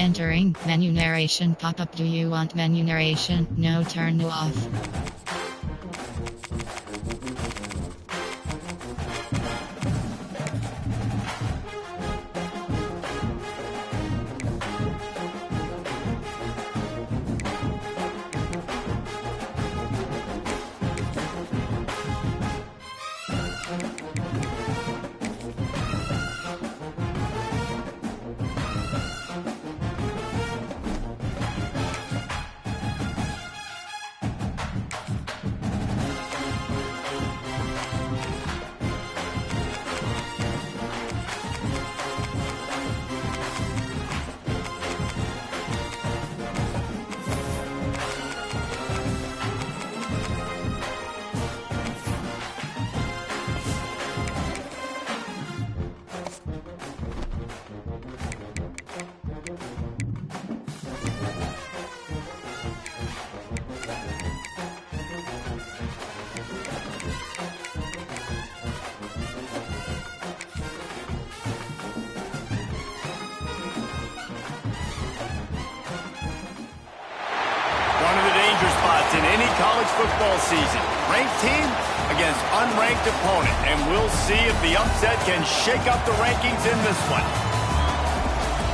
Entering menu narration pop-up. Do you want menu narration? No, turn off. In any college football season, ranked team against unranked opponent, and we'll see if the upset can shake up the rankings in this one.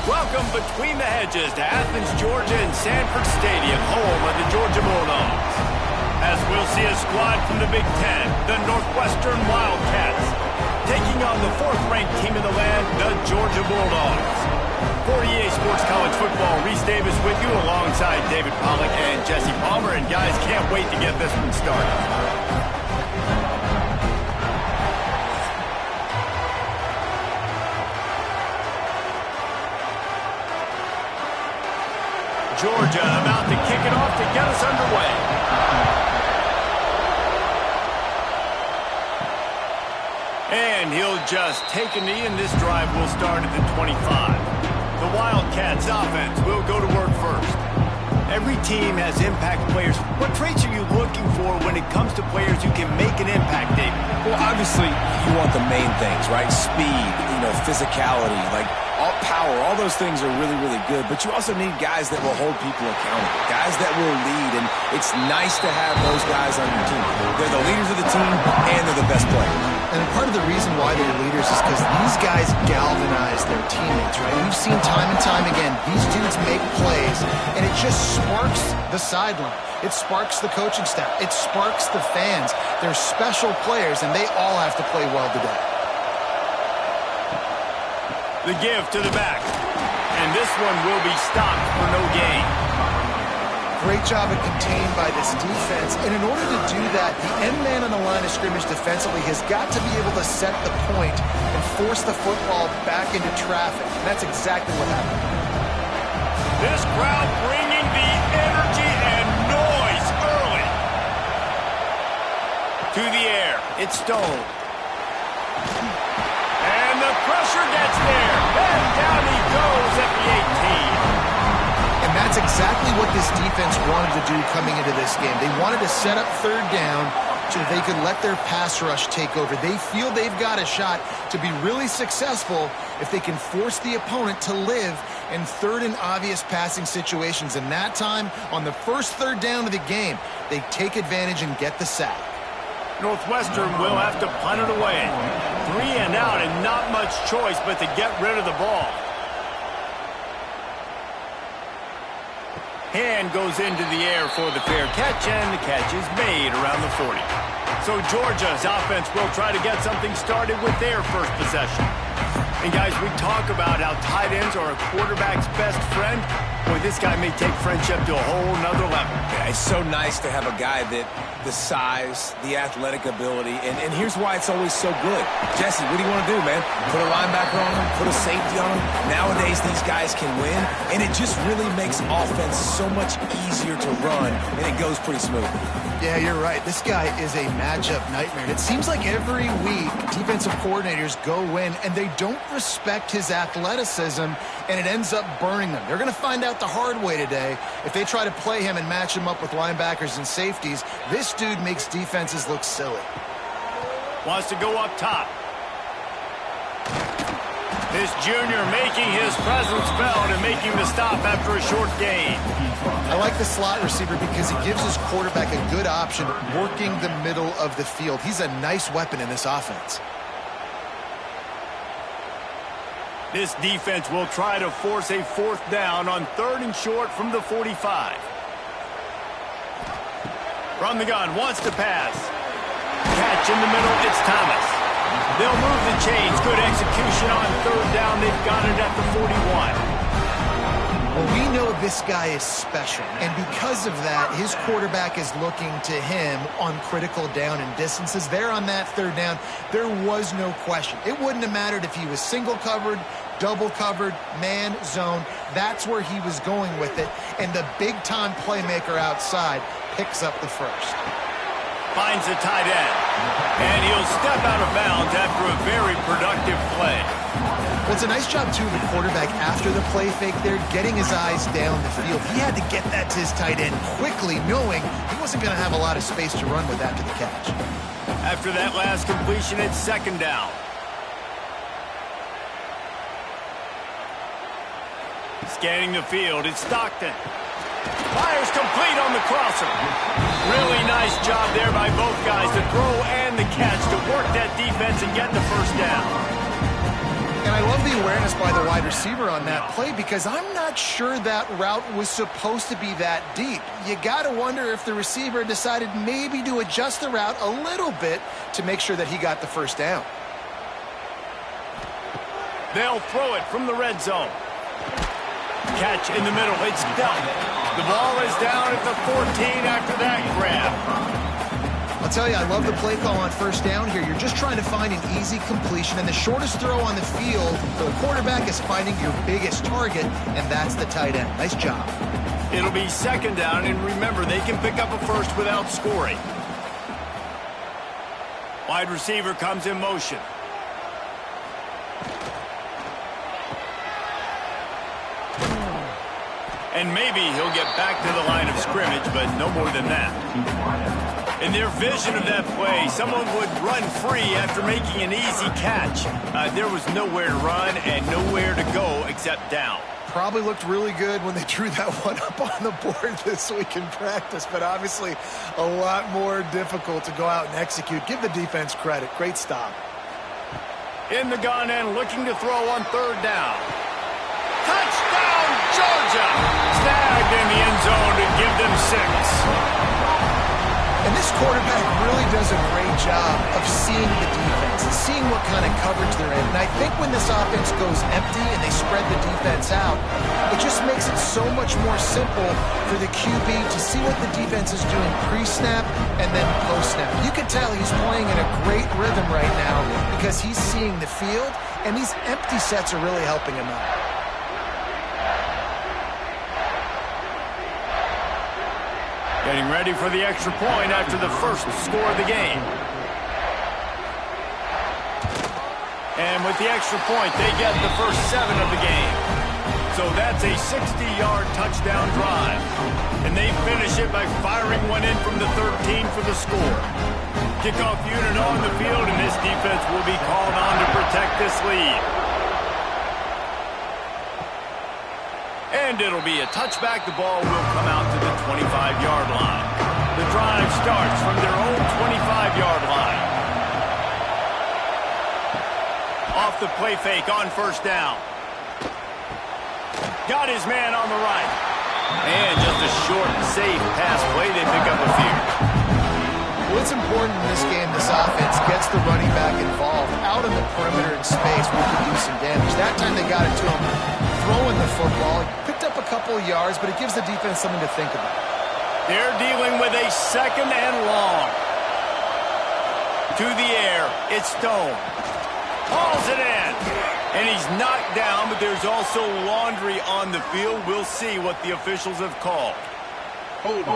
Welcome between the hedges to Athens, Georgia and Sanford Stadium, home of the Georgia Bulldogs. As we'll see a squad from the Big Ten, the Northwestern Wildcats, taking on the fourth-ranked team in the land, the Georgia Bulldogs. 48 Sports College Football, Reese Davis with you alongside David Pollack and Jesse Palmer. And guys, can't wait to get this one started. Georgia about to kick it off to get us underway. And he'll just take a knee, and this drive will start at the 25. The Wildcats offense will go to work first. Every team has impact players. What traits are you looking for when it comes to players who can make an impact, David? Well, obviously, you want the main things, right? Speed, physicality, like all power, all those things are really, really good. But you also need guys that will hold people accountable, guys that will lead. And it's nice to have those guys on your team. They're the leaders of the team, and they're the best players. And part of the reason why they're leaders is because these guys galvanize their teammates, right? We've seen time and time again, these dudes make plays, and it just sparks the sideline. It sparks the coaching staff. It sparks the fans. They're special players, and they all have to play well today. The give to the back. And this one will be stopped for no gain. Great job at contained by this defense. And in order to do that, the end man on the line of scrimmage defensively has got to be able to set the point and force the football back into traffic. And that's exactly what happened. This crowd bringing the energy and noise early. To the air. It's Stone. And the pressure gets there. And down he goes at the 18. And that's exactly what this defense wanted to do coming into this game. They wanted to set up third down so they could let their pass rush take over. They feel they've got a shot to be really successful if they can force the opponent to live in third and obvious passing situations. And that time, on the first third down of the game, they take advantage and get the sack. Northwestern will have to punt it away. 3 and out, and not much choice but to get rid of the ball. Hand goes into the air for the fair catch, and the catch is made around the 40. So Georgia's offense will try to get something started with their first possession. And guys, we talk about how tight ends are a quarterback's best friend. Boy, this guy may take friendship to a whole nother level. Yeah, it's so nice to have a guy that the size, the athletic ability, and here's why it's always so good. Jesse, what do you want to do, man? Put a linebacker on him, put a safety on him. Nowadays, these guys can win, and it just really makes offense so much easier to run, and it goes pretty smooth. Yeah, you're right. This guy is a matchup nightmare. And it seems like every week defensive coordinators go in and they don't respect his athleticism, and it ends up burning them. They're going to find out the hard way today. If they try to play him and match him up with linebackers and safeties, this dude makes defenses look silly. Wants to go up top. This junior making his presence felt and making the stop after a short gain. I like the slot receiver because he gives his quarterback a good option working the middle of the field. He's a nice weapon in this offense. This defense will try to force a fourth down on 3rd and short from the 45. From the gun, wants to pass. Catch in the middle, it's Thomas. They'll move the chains. Good execution on 3rd down. They've got it at the 41. Well, we know this guy is special, and because of that, his quarterback is looking to him on critical down and distances. There on that 3rd down, there was no question. It wouldn't have mattered if he was single covered, double covered, man, zone. That's where he was going with it, and the big-time playmaker outside picks up the first. Finds the tight end, and he'll step out of bounds after a very productive play. Well, it's a nice job, too, of the quarterback after the play fake there, getting his eyes down the field. He had to get that to his tight end quickly, knowing he wasn't going to have a lot of space to run with after the catch. After that last completion, it's 2nd down. Scanning the field, it's Stockton. Fires complete on the crosser. Really nice job there by both guys to throw and the catch to work that defense and get the first down. And I love the awareness by the wide receiver on that play because I'm not sure that route was supposed to be that deep. You got to wonder if the receiver decided maybe to adjust the route a little bit to make sure that he got the first down. They'll throw it from the red zone. Catch in the middle, it's dealt. The ball is down at the 14 after that grab. I'll tell you, I love the play call on 1st down here. You're just trying to find an easy completion, and the shortest throw on the field for the quarterback is finding your biggest target, and that's the tight end. Nice job. It'll be 2nd down, and remember, they can pick up a first without scoring. Wide receiver comes in motion. And maybe he'll get back to the line of scrimmage, but no more than that. In their vision of that play, someone would run free after making an easy catch. There was nowhere to run and nowhere to go except down. Probably looked really good when they drew that one up on the board this week in practice, but obviously a lot more difficult to go out and execute. Give the defense credit. Great stop. In the gun and looking to throw on 3rd down. Touchdown, Georgia! Snagged in the end zone to give them 6. And this quarterback really does a great job of seeing the defense and seeing what kind of coverage they're in. And I think when this offense goes empty and they spread the defense out, it just makes it so much more simple for the QB to see what the defense is doing pre-snap and then post-snap. You can tell he's playing in a great rhythm right now because he's seeing the field, and these empty sets are really helping him out. Getting ready for the extra point after the first score of the game. And with the extra point, they get the first 7 of the game. So that's a 60-yard touchdown drive. And they finish it by firing one in from the 13 for the score. Kickoff unit on the field, and this defense will be called on to protect this lead. And it'll be a touchback. The ball will come out to the 25-yard line. The drive starts from their own 25-yard line. Off the play fake on 1st down. Got his man on the right. And just a short, safe pass play. They pick up a few. Well, it's important in this game this offense gets the running back involved. Out on the perimeter in space will do some damage. That time they got it to him throwing the football. Picked up a couple of yards, but it gives the defense something to think about. They're dealing with a 2nd and long. To the air, it's Stone. Hauls it in. And he's knocked down, but there's also laundry on the field. We'll see what the officials have called. Hold.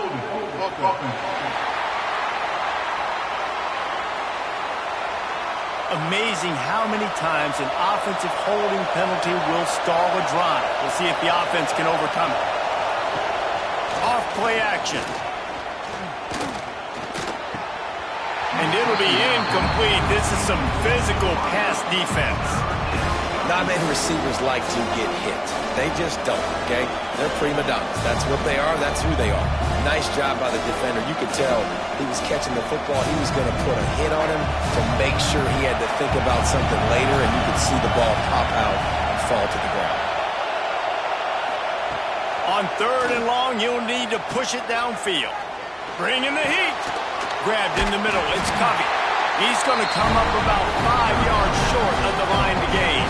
Amazing how many times an offensive holding penalty will stall a drive. We'll see if the offense can overcome it. Off play action. And it'll be incomplete. This is some physical pass defense. Not many receivers like to get hit. They just don't, okay? They're prima donnas. That's what they are. That's who they are. Nice job by the defender. You could tell he was catching the football. He was going to put a hit on him to make sure he had to think about something later, and you could see the ball pop out and fall to the ground. On 3rd and long, you'll need to push it downfield. Bring in the heat. Grabbed in the middle. It's Covey. He's going to come up about 5 yards short of the line to gain.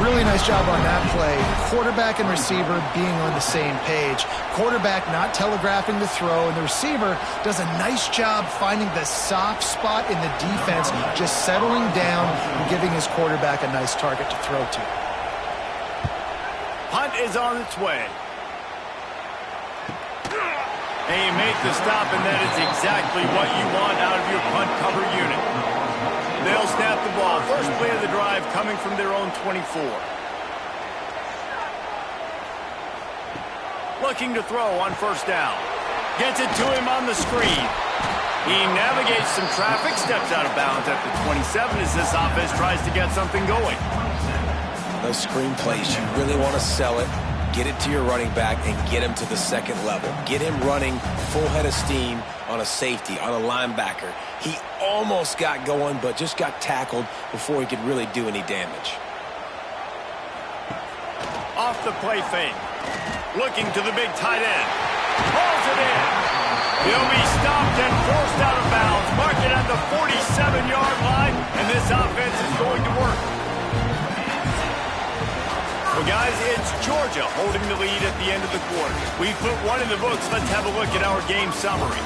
Really nice job on that play. Quarterback and receiver being on the same page. Quarterback not telegraphing the throw, and the receiver does a nice job finding the soft spot in the defense, just settling down and giving his quarterback a nice target to throw to. Punt is on its way. And you make the stop, and that is exactly what you want out of your punt cover unit. They'll snap the ball. First play of the drive coming from their own 24. Looking to throw on 1st down. Gets it to him on the screen. He navigates some traffic, steps out of bounds at the 27 as this offense tries to get something going. Those screen plays, you really want to sell it. Get it to your running back and get him to the 2nd level. Get him running full head of steam on a safety, on a linebacker. He almost got going, but just got tackled before he could really do any damage. Off the play fake. Looking to the big tight end. Pulls it in. He'll be stopped and forced out of bounds. Mark it at the 47-yard line, and this offense is going to work. Well, guys, it's Georgia holding the lead at the end of the quarter. We've put one in the books. Let's have a look at our game summary.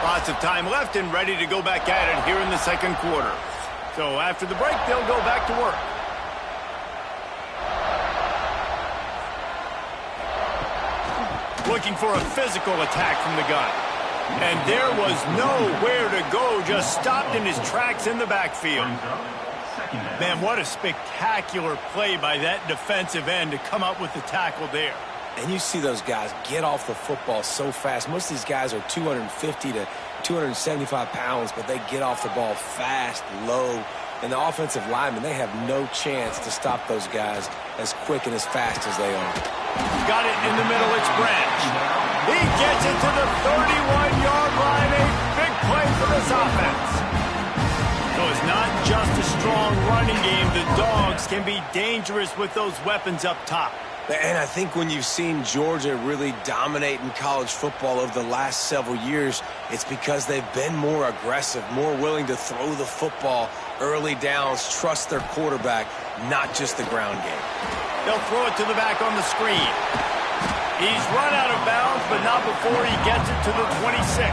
Lots of time left and ready to go back at it here in the 2nd quarter. So after the break, they'll go back to work. Looking for a physical attack from the gun. And there was nowhere to go, just stopped in his tracks in the backfield. Man, what a spectacular play by that defensive end to come up with the tackle there. And you see those guys get off the football so fast. Most of these guys are 250 to 275 pounds, but they get off the ball fast, low. And the offensive linemen, they have no chance to stop those guys as quick and as fast as they are. Got it in the middle, it's Branch. He gets it to the 31-yard line, a big play for this offense. So it's not just a strong running game. The Dogs can be dangerous with those weapons up top. And I think when you've seen Georgia really dominate in college football over the last several years, it's because they've been more aggressive, more willing to throw the football early downs, trust their quarterback, not just the ground game. They'll throw it to the back on the screen. He's run out of bounds, but not before he gets it to the 26.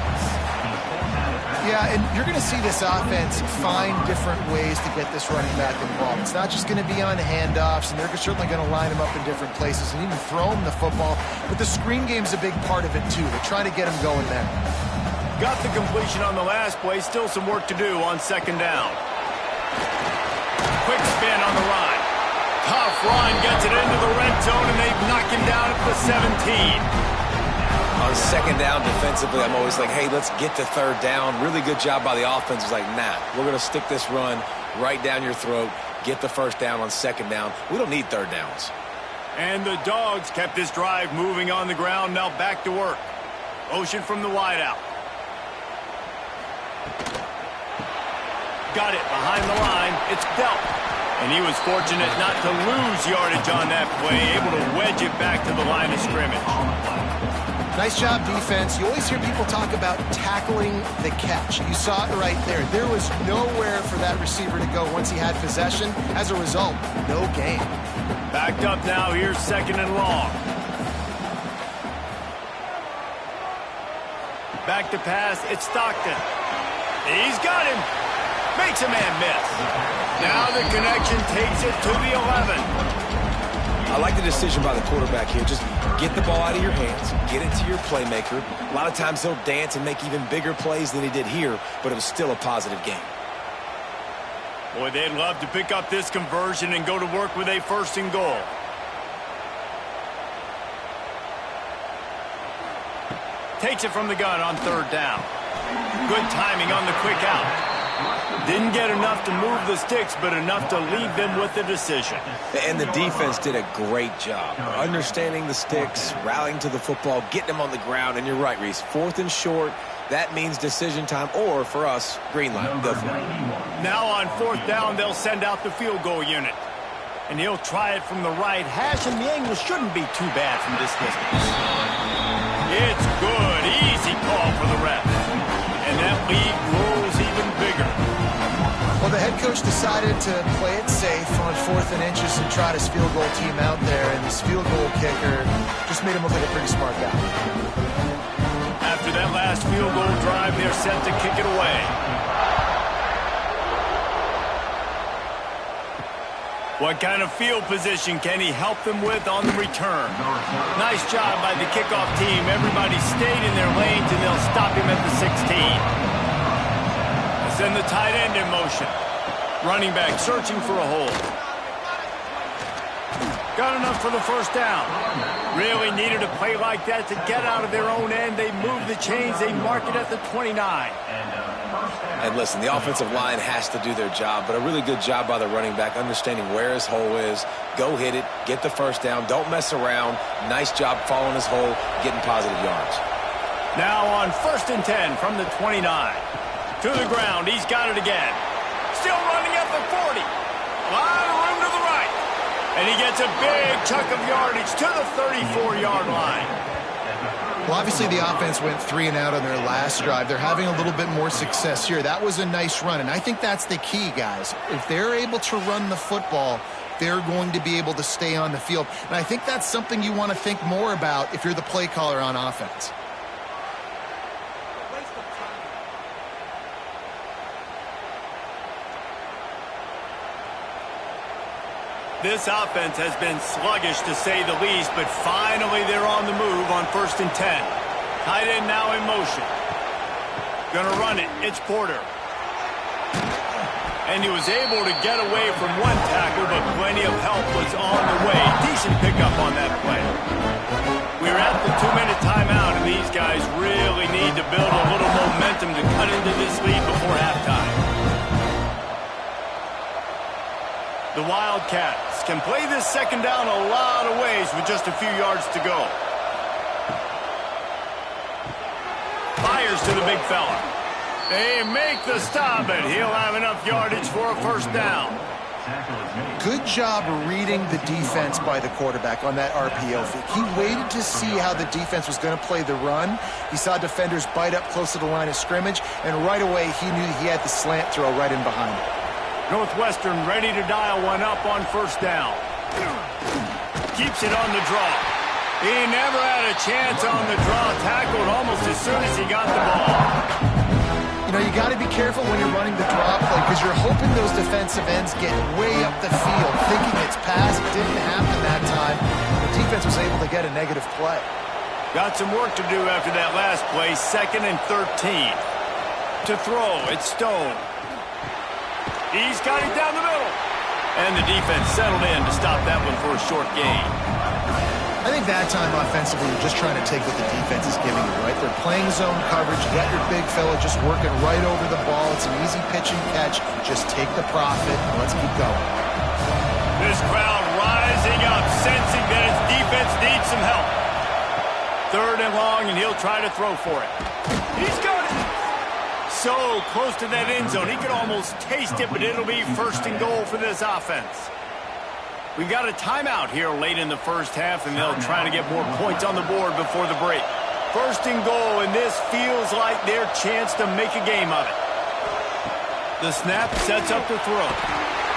Yeah, and you're going to see this offense find different ways to get this running back involved. It's not just going to be on handoffs, and they're certainly going to line him up in different places and even throw him the football. But the screen game's a big part of it, too. They're trying to get him going there. Got the completion on the last play. Still some work to do on 2nd down. Quick spin on the run. Tough run, gets it into the red zone, and they knock him down at the 17. On 2nd down defensively, I'm always like, hey, let's get to 3rd down. Really good job by the offense. It's like, nah, we're going to stick this run right down your throat, get the 1st down on 2nd down. We don't need 3rd downs. And the Dogs kept this drive moving on the ground. Now back to work. Motion from the wideout. Got it behind the line. It's Delp. And he was fortunate not to lose yardage on that play, able to wedge it back to the line of scrimmage. Nice job, defense. You always hear people talk about tackling the catch. You saw it right there. There was nowhere for that receiver to go once he had possession. As a result, no gain. Backed up now. Here's 2nd and long. Back to pass. It's Stockton. He's got him. Makes a man miss. Now the connection takes it to the 11. I like the decision by the quarterback here. Just get the ball out of your hands, get it to your playmaker. A lot of times he'll dance and make even bigger plays than he did here, but it was still a positive game. Boy, they'd love to pick up this conversion and go to work with a 1st and goal. takes it from the gun on third down. Good timing on the quick out. Didn't get enough to move the sticks, but enough to leave them with the decision. And the defense did a great job understanding the sticks, rallying to the football, getting them on the ground. And you're right, Reese, 4th and short, that means decision time, or for us, green line. Go for it. Now on 4th down, they'll send out the field goal unit. And he'll try it from the right hash, and the angle shouldn't be too bad from this distance. It's good. Easy call for the ref. And that lead grows even bigger. Well, the head coach decided to play it safe on 4th and inches and trot his field goal team out there, and this field goal kicker just made him look like a pretty smart guy. After that last field goal drive, they're set to kick it away. What kind of field position can he help them with on the return? Nice job by the kickoff team. Everybody stayed in their lanes, and they'll stop him at the 16. Send the tight end in motion. Running back searching for a hole. Got enough for the first down. Really needed a play like that to get out of their own end. They move the chains. They mark it at the 29. And listen, the offensive line has to do their job, but a really good job by the running back understanding where his hole is. Go hit it, get the first down, don't mess around. Nice job following his hole, getting positive yards. Now on 1st and 10 from the 29. To the ground, he's got it again. Still running at the 40. A lot of room to the right. And he gets a big chunk of yardage to the 34-yard line. Well, obviously the offense went 3 and out on their last drive. They're having a little bit more success here. That was a nice run, and I think that's the key, guys. If they're able to run the football, they're going to be able to stay on the field. And I think that's something you want to think more about if you're the play caller on offense. This offense has been sluggish, to say the least, but finally they're on the move on 1st and 10. Tight end now in motion. Gonna run it. It's Porter. And he was able to get away from one tackle, but plenty of help was on the way. Decent pickup on that play. We're at the 2-minute timeout, and these guys really need to build a little momentum to cut into this lead before halftime. The Wildcats can play this second down a lot of ways with just a few yards to go. Fires to the big fella. They make the stop, and he'll have enough yardage for a first down. Good job reading the defense by the quarterback on that RPO fake. He waited to see how the defense was going to play the run. He saw defenders bite up close to the line of scrimmage, and right away he knew he had the slant throw right in behind him. Northwestern ready to dial one up on first down. Keeps it on the draw. He never had a chance on the draw. Tackled almost as soon as he got the ball. You know, you got to be careful when you're running the draw play because you're hoping those defensive ends get way up the field, thinking it's pass. It didn't happen that time. The defense was able to get a negative play. Got some work to do after that last play. 2nd and 13. To throw, it's Stone. He's got it down the middle. And the defense settled in to stop that one for a short gain. I think that time offensively, you're just trying to take what the defense is giving you, right? They're playing zone coverage. You got your big fella just working right over the ball. It's an easy pitch and catch. Just take the profit and let's keep going. This crowd rising up, sensing that its defense needs some help. 3rd and long, and he'll try to throw for it. He's got it. So close to that end zone. He could almost taste it, but it'll be 1st and goal for this offense. We've got a timeout here late in the first half, and they'll try to get more points on the board before the break. 1st and goal, and this feels like their chance to make a game of it. The snap sets up the throw.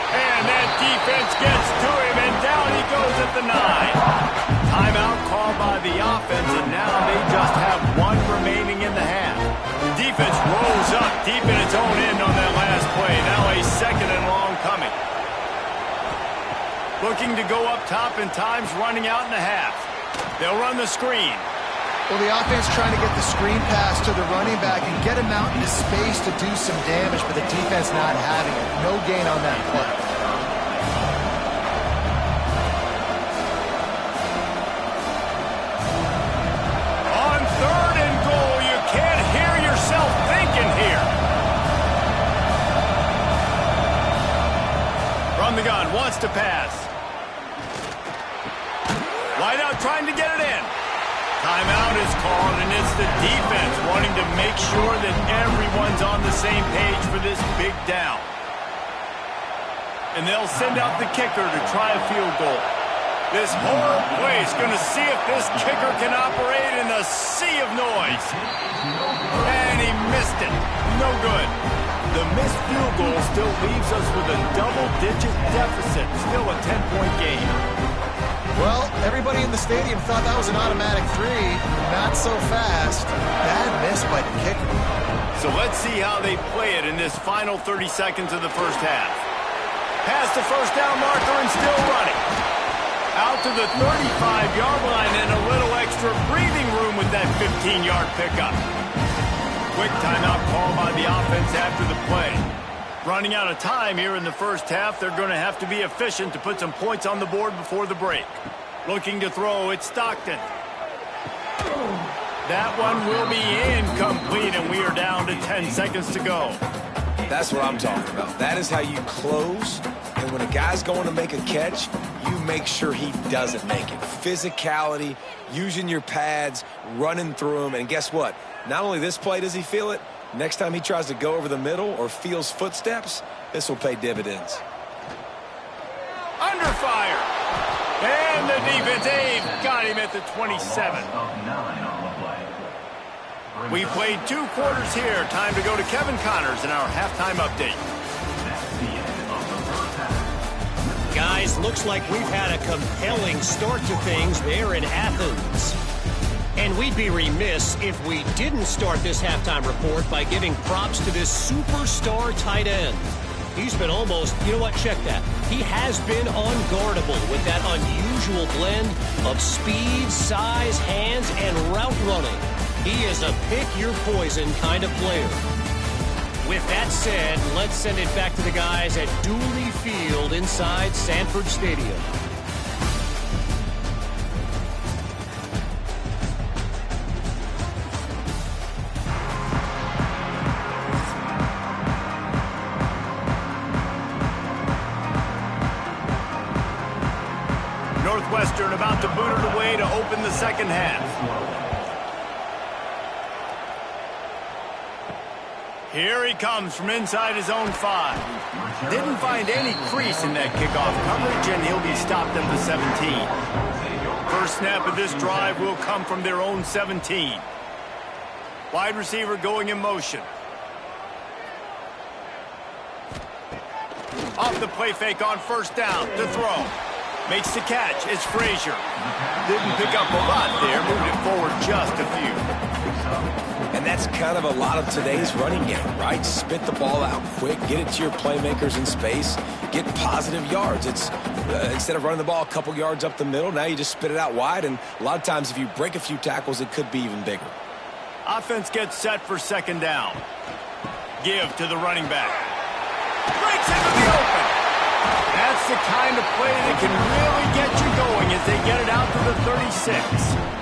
And that defense gets to him, and down he goes at the 9. Timeout called by the offense, and now they just have one remaining in the half. Defense rolls up deep in its own end on that last play. Now a 2nd and long coming. Looking to go up top, and time's running out in the half. They'll run the screen. Well, the offense trying to get the screen pass to the running back and get him out into space to do some damage, but the defense not having it. No gain on that play. On 3rd and goal. Wide out trying to get it in. Timeout is called, and it's the defense wanting to make sure that everyone's on the same page for this big down. And they'll send out the kicker to try a field goal. This whole place going to see if this kicker can operate in a sea of noise. And he missed it. No good. The missed field goal still leaves us with a double-digit deficit. Still a 10-point game. Well, everybody in the stadium thought that was an automatic 3. Not so fast. Bad miss by the kicker. So let's see how they play it in this final 30 seconds of the first half. Past the first down marker and still running. Out to the 35-yard line and a little extra breathing room with that 15-yard pickup. Quick timeout call by the offense after the play. Running out of time here in the first half, they're going to have to be efficient to put some points on the board before the break. Looking to throw, it's Stockton. That one will be incomplete, and we are down to 10 seconds to go. That's what I'm talking about. That is how you close. And when a guy's going to make a catch, you make sure he doesn't make it. Physicality, using your pads, running through them. And guess what? Not only this play does he feel it, next time he tries to go over the middle or feels footsteps, this will pay dividends. Under fire. And the defense, got him at the 27. We played 2 quarters here. Time to go to Kevin Connors in our halftime update. Guys, looks like we've had a compelling start to things there in Athens. And we'd be remiss if we didn't start this halftime report by giving props to this superstar tight end. He's been almost, you know what, check that. He has been unguardable with that unusual blend of speed, size, hands, and route running. He is a pick-your-poison kind of player. With that said, let's send it back to the guys at Dooley Field inside Sanford Stadium. Northwestern about to boot it away to open the second half. Here he comes from inside his own 5. Didn't find any crease in that kickoff coverage, and he'll be stopped at the 17. First snap of this drive will come from their own 17. Wide receiver going in motion. Off the play fake on first down to throw. Makes the catch. It's Frazier. Didn't pick up a lot there. Moved it forward just a few. And that's kind of a lot of today's running game, right? Spit the ball out quick, get it to your playmakers in space, get positive yards. It's instead of running the ball a couple yards up the middle, now you just spit it out wide, and a lot of times if you break a few tackles, it could be even bigger. Offense gets set for second down. Give to the running back. Breaks into the open. That's the kind of play that can really get you going as they get it out to the 36.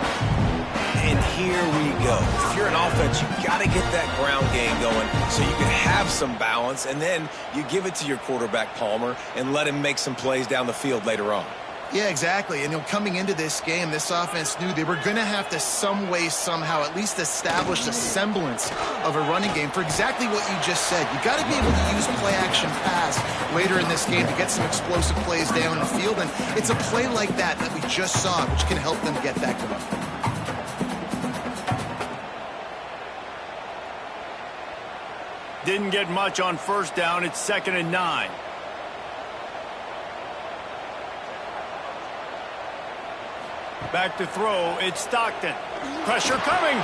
And here we go. If you're an offense, you got to get that ground game going so you can have some balance, and then you give it to your quarterback, Palmer, and let him make some plays down the field later on. Yeah, exactly. And coming into this game, this offense knew they were going to have to some way, somehow, at least establish a semblance of a running game for exactly what you just said. You got to be able to use play-action pass later in this game to get some explosive plays down the field, and it's a play like that we just saw, which can help them get that going. Didn't get much on first down. It's 2nd and 9. Back to throw. It's Stockton. Pressure coming.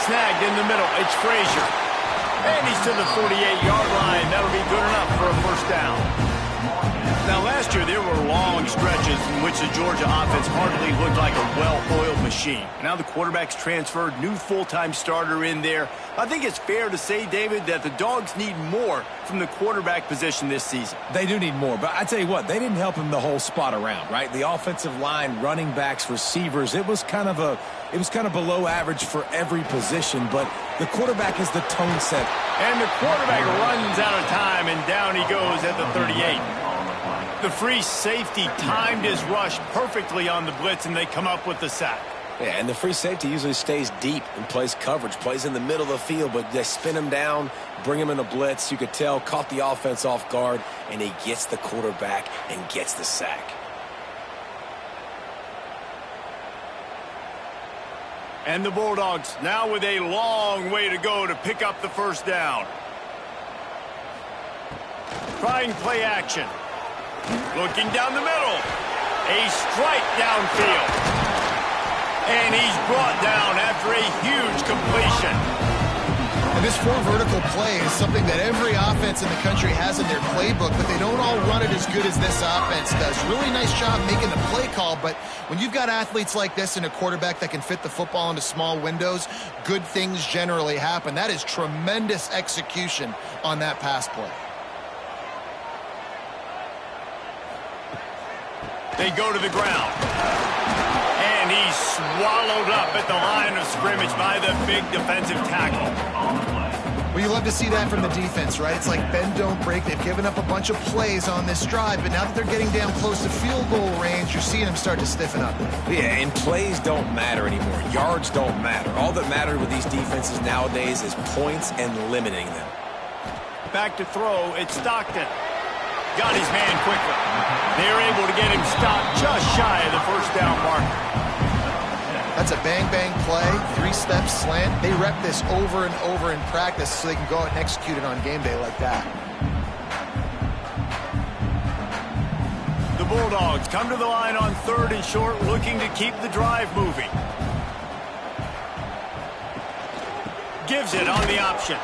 Snagged in the middle. It's Frazier. And he's to the 48-yard line. That'll be good enough for a first down. Now, last year, there were long stretches in which the Georgia offense hardly looked like a well-oiled machine. Now the quarterback's transferred, new full-time starter in there. I think it's fair to say, David, that the Dogs need more from the quarterback position this season. They do need more, but I tell you what, they didn't help him the whole spot around, right? The offensive line, running backs, receivers, it was kind of below average for every position, but the quarterback is the tone setter. And the quarterback runs out of time, and down he goes at the 38. The free safety timed his rush perfectly on the blitz, and they come up with the sack. Yeah, and the free safety usually stays deep and plays coverage, plays in the middle of the field, but they spin him down, bring him in a blitz. You could tell, caught the offense off guard, and he gets the quarterback and gets the sack. And the Bulldogs now with a long way to go to pick up the first down. Trying play action. Looking down the middle. A strike downfield. And he's brought down after a huge completion. And this four vertical play is something that every offense in the country has in their playbook, but they don't all run it as good as this offense does. Really nice job making the play call, but when you've got athletes like this and a quarterback that can fit the football into small windows, good things generally happen. That is tremendous execution on that pass play. They go to the ground. And he's swallowed up at the line of scrimmage by the big defensive tackle. Well, you love to see that from the defense, right? It's like bend, don't break. They've given up a bunch of plays on this drive, but now that they're getting down close to field goal range, you're seeing them start to stiffen up. Yeah, and plays don't matter anymore. Yards don't matter. All that matters with these defenses nowadays is points and limiting them. Back to throw, it's Stockton. Got his man quickly. They're able to get him stopped just shy of the first down marker. That's a bang-bang play, three-step slant. They rep this over and over in practice so they can go out and execute it on game day like that. The Bulldogs come to the line on 3rd and short, looking to keep the drive moving. Gives it on the option.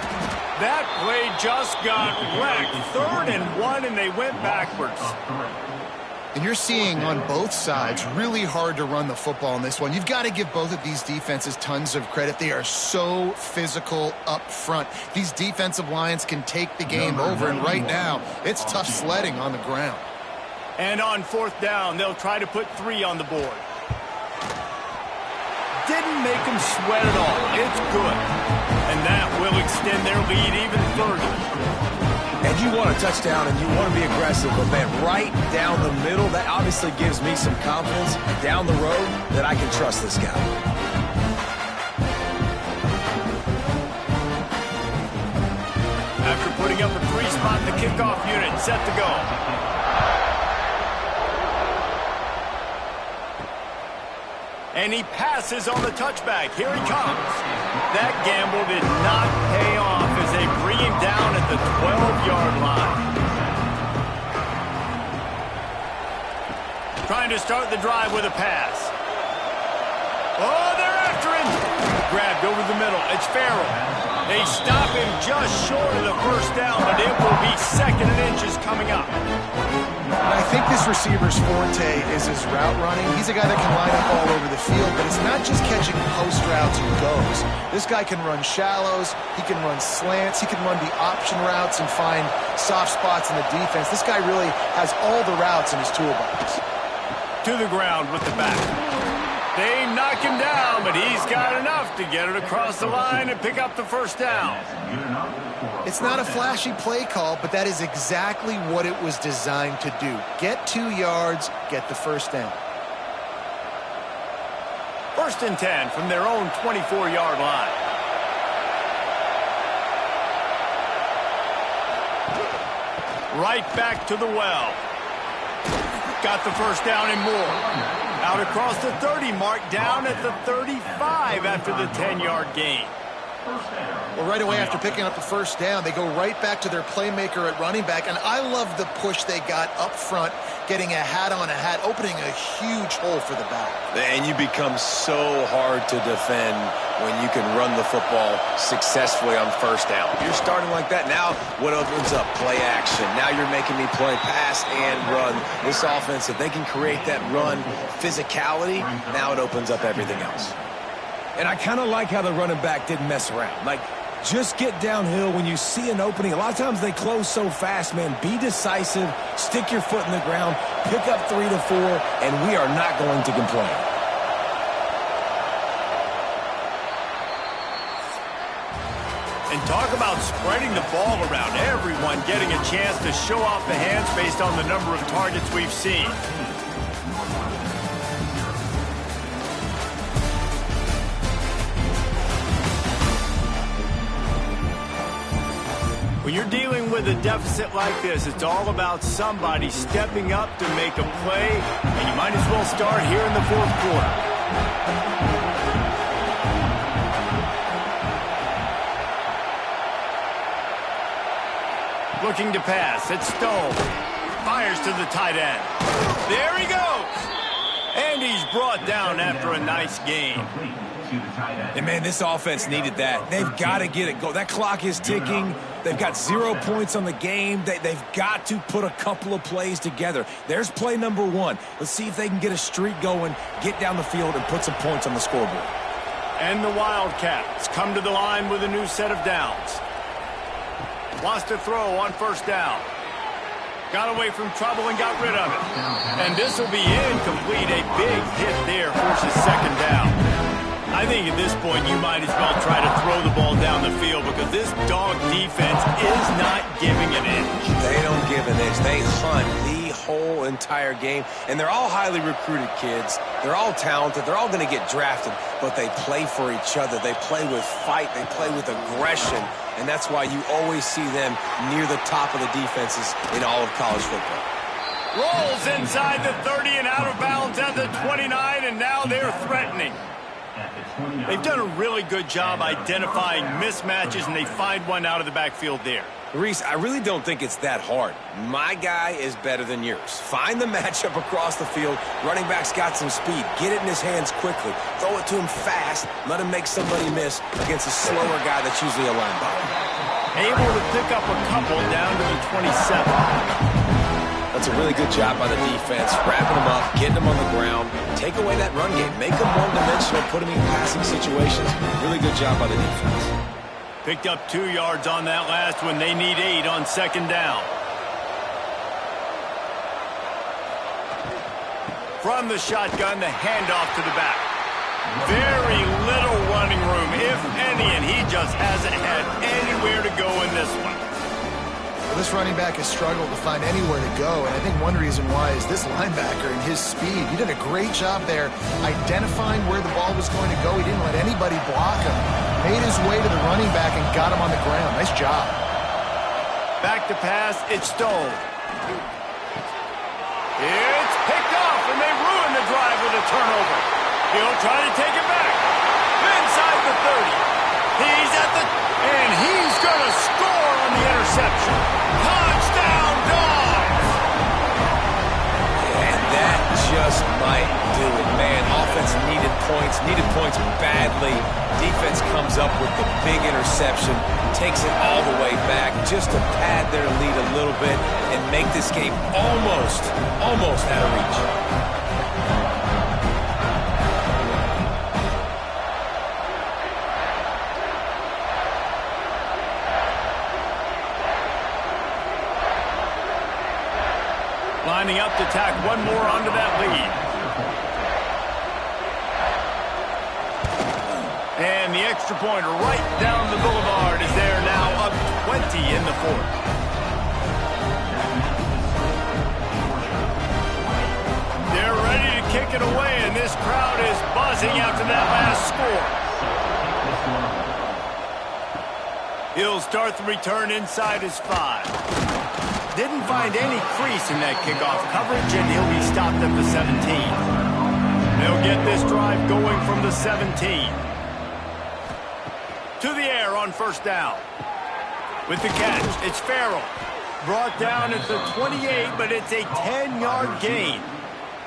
That play just got wrecked. 3rd and 1, and they went backwards. And you're seeing on both sides really hard to run the football in this one. You've got to give both of these defenses tons of credit. They are so physical up front. These defensive lines can take the game over, and right now it's tough sledding on the ground. And on 4th down, they'll try to put 3 on the board. Didn't make them sweat at all. It's good. And that will extend their lead even further. And you want a touchdown and you want to be aggressive, but man, right down the middle, that obviously gives me some confidence down the road that I can trust this guy. After putting up a 3-spot, the kickoff unit set to go. And he passes on the touchback. Here he comes. That gamble did not pay off as they bring him down at the 12-yard line. Trying to start the drive with a pass. Oh, they're after him. Grabbed over the middle. It's Farrell. They stop him just short of the first down, but it will be 2nd and inches coming up. I think this receiver's forte is his route running. He's a guy that can line up all over the field, but it's not just catching post routes and goes. This guy can run shallows, he can run slants, he can run the option routes and find soft spots in the defense. This guy really has all the routes in his toolbox. To the ground with the back. They knock him down, but he's got enough to get it across the line and pick up the first down. It's not a flashy play call, but that is exactly what it was designed to do. Get 2 yards, get the first down. 1st and 10 from their own 24-yard line. Right back to the well. Got the first down and more. Out across the 30 mark, down at the 35 after the 10-yard gain. Well, right away after picking up the first down, they go right back to their playmaker at running back. And I love the push they got up front, getting a hat on a hat, opening a huge hole for the back. And you become so hard to defend when you can run the football successfully on first down. You're starting like that. Now what opens up? Play action. Now you're making me play pass and run. This offense, if they can create that run physicality, now it opens up everything else. And I kind of like how the running back didn't mess around. Like, just get downhill when you see an opening. A lot of times they close so fast, man. Be decisive, stick your foot in the ground, pick up 3 to 4, and we are not going to complain. And And talk about spreading the ball around. Everyone getting a chance to show off the hands based on the number of targets we've seen. When you're dealing with a deficit like this, it's all about somebody stepping up to make a play, and you might as well start here in the fourth quarter. Looking to pass. It's Stone. Fires to the tight end. There he goes. And he's brought down after a nice gain. And, man, this offense needed that. They've got to get it going. That clock is ticking. They've got 0 points on the game. They've got to put a couple of plays together. There's play number 1. Let's see if they can get a streak going, get down the field, and put some points on the scoreboard. And the Wildcats come to the line with a new set of downs. Lost a throw on first down. Got away from trouble and got rid of it. And this will be incomplete. A big hit there forces second down. I think at this point you might as well try to throw the ball down the field because this dog defense is not giving an inch. They don't give an inch. They hunt the whole entire game. And they're all highly recruited kids. They're all talented. They're all going to get drafted. But they play for each other. They play with fight. They play with aggression. And that's why you always see them near the top of the defenses in all of college football. Rolls inside the 30 and out of bounds at the 29, and now they're threatening. They've done a really good job identifying mismatches, and they find one out of the backfield there. Reese, I really don't think it's that hard. My guy is better than yours. Find the matchup across the field. Running back's got some speed. Get it in his hands quickly. Throw it to him fast. Let him make somebody miss against a slower guy that's usually a linebacker. Able to pick up a couple down to the 27. That's a really good job by the defense, wrapping them up, getting them on the ground, take away that run game, make them one-dimensional, put them in passing situations. Really good job by the defense. Picked up 2 yards on that last one. They need 8 on second down. From the shotgun, the handoff to the back. Very little running room, if any, and he just hasn't had anywhere to go in this one. Well, this running back has struggled to find anywhere to go, and I think one reason why is this linebacker and his speed. He did a great job there identifying where the ball was going to go. He didn't let anybody block him. Made his way to the running back and got him on the ground. Nice job. Back to pass, it's Stone. It's picked off, and they ruin the drive with a turnover. He'll try to take it back. Inside the 30. He's at the... And he's going to score on the interception. Touchdown, Dogs! And that just might do it, man. Offense needed points badly. Defense comes up with the big interception, takes it all the way back just to pad their lead a little bit and make this game almost out of reach. Lining up to tack one more onto that lead. And the extra point right down the boulevard is there now, up 20 in the fourth. They're ready to kick it away, and this crowd is buzzing after that last score. He'll start the return inside his 5. Didn't find any crease in that kickoff coverage, and he'll be stopped at the 17. They'll get this drive going from the 17. To the air on first down. With the catch, it's Farrell. Brought down at the 28, but it's a 10-yard gain.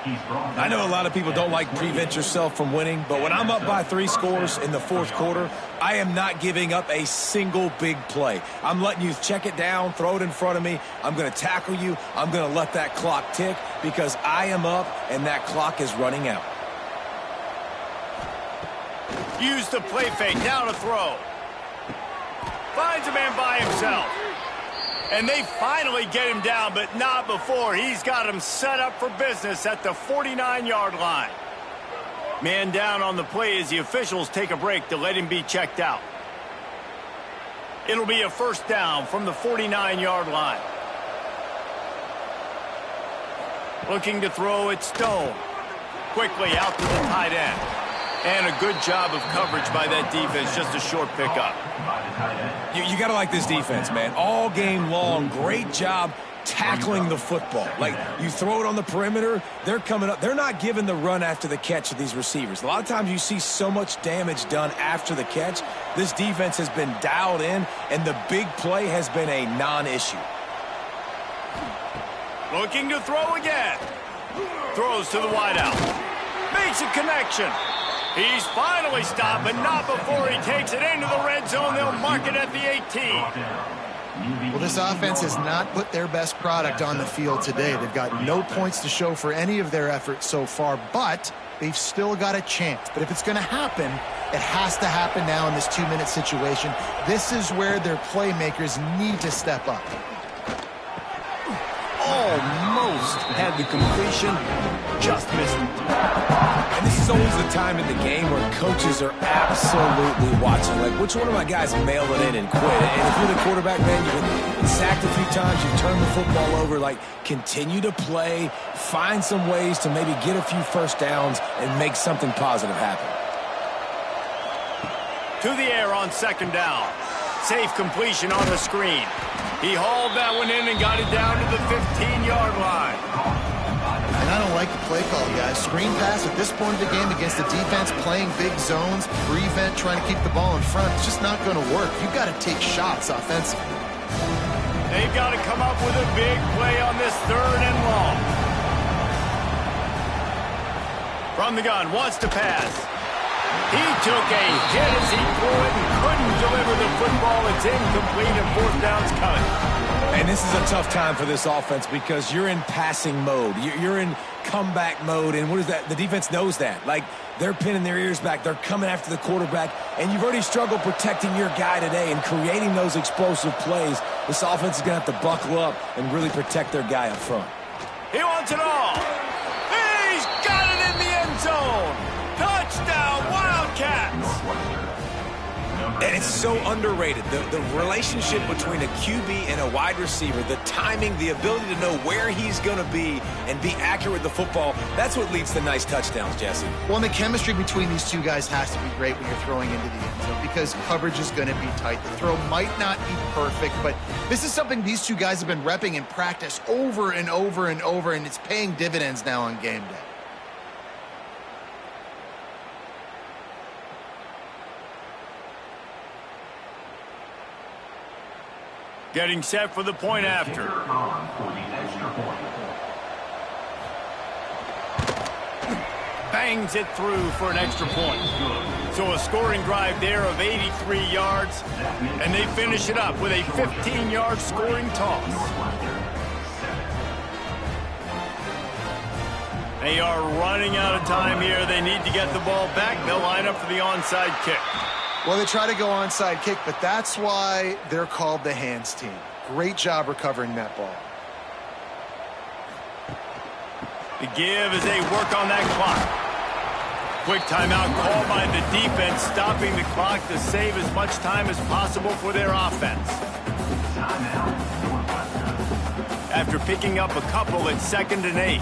I know a lot of people don't like prevent yourself from winning, but when I'm up by 3 scores in the fourth quarter, I am not giving up a single big play. I'm letting you check it down, throw it in front of me. I'm going to tackle you. I'm going to let that clock tick because I am up and that clock is running out. Use the play fake, now to throw. Finds a man by himself. And they finally get him down, but not before. He's got him set up for business at the 49-yard line. Man down on the play as the officials take a break to let him be checked out. It'll be a first down from the 49-yard line. Looking to throw it, Stone. Quickly out to the tight end. And a good job of coverage by that defense, just a short pickup. You got to like this defense, man. All game long, great job tackling the football. Like, you throw it on the perimeter, they're coming up. They're not giving the run after the catch to these receivers. A lot of times you see so much damage done after the catch. This defense has been dialed in, and the big play has been a non-issue. Looking to throw again. Throws to the wideout. Makes a connection. He's finally stopped, but not before he takes it into the red zone. They'll mark it at the 18. Well, this offense has not put their best product on the field today. They've got no points to show for any of their efforts so far, but they've still got a chance. But if it's going to happen, it has to happen now in this 2-minute situation. This is where their playmakers need to step up. Almost had the completion, just missed it. And this is always the time in the game where coaches are absolutely watching. Like, which one of my guys mail it in and quit? And if you're the quarterback, man, you've been sacked a few times, you've turned the football over. Like, continue to play, find some ways to maybe get a few first downs and make something positive happen. To the air on second down. Safe completion on the screen. He hauled that one in and got it down to the 15-yard line. And I don't like the play call, guys. Screen pass at this point of the game against the defense playing big zones, prevent, trying to keep the ball in front. It's just not going to work. You've got to take shots offensively. They've got to come up with a big play on this 3rd and long. From the gun, wants to pass. He took a hit as he threw it and couldn't deliver the football. It's incomplete and 4th down's coming. And this is a tough time for this offense because you're in passing mode. You're in comeback mode, and what is that? The defense knows that. Like, they're pinning their ears back. They're coming after the quarterback, and you've already struggled protecting your guy today and creating those explosive plays. This offense is going to have to buckle up and really protect their guy up front. He wants it all. He's got it in the end zone. Touchdown, Wildcats! And it's so underrated. The relationship between a QB and a wide receiver, the timing, the ability to know where he's going to be and be accurate with the football, that's what leads to nice touchdowns, Jesse. Well, and the chemistry between these two guys has to be great when you're throwing into the end zone because coverage is going to be tight. The throw might not be perfect, but this is something these two guys have been repping in practice over and over and over, and it's paying dividends now on game day. Getting set for the point after. Bangs it through for an extra point. So a scoring drive there of 83 yards, and they finish it up with a 15-yard scoring toss. They are running out of time here. They need to get the ball back. They'll line up for the onside kick. Well, they try to go onside kick, but that's why they're called the hands team. Great job recovering that ball. The give as they work on that clock. Quick timeout called by the defense, stopping the clock to save as much time as possible for their offense. After picking up a couple at 2nd and 8.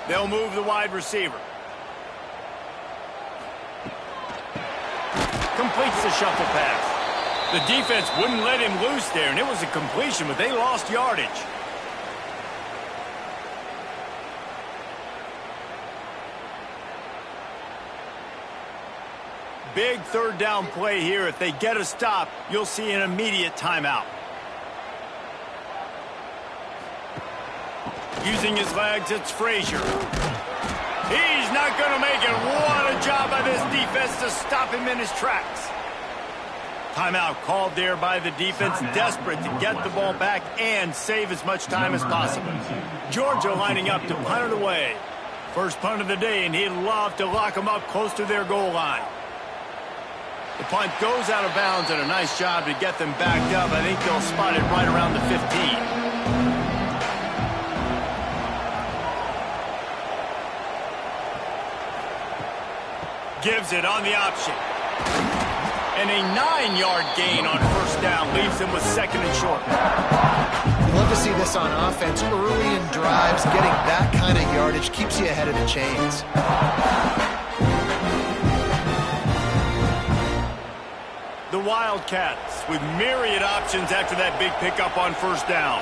They'll move the wide receiver. Completes the shuffle pass. The defense wouldn't let him loose there, and it was a completion, but they lost yardage. Big 3rd down play here. If they get a stop, you'll see an immediate timeout. Using his legs, it's Frazier. He's not going to make it. What a job by this defense to stop him in his tracks. Timeout called there by the defense, desperate to get the ball back and save as much time as possible. Georgia lining up to punt it away. First punt of the day, and he'd love to lock them up close to their goal line. The punt goes out of bounds, and a nice job to get them backed up. I think they'll spot it right around the 15. Gives it on the option. And a 9-yard gain on first down leaves them with second and short. You love to see this on offense. Early in drives, getting that kind of yardage keeps you ahead of the chains. The Wildcats with myriad options after that big pickup on first down.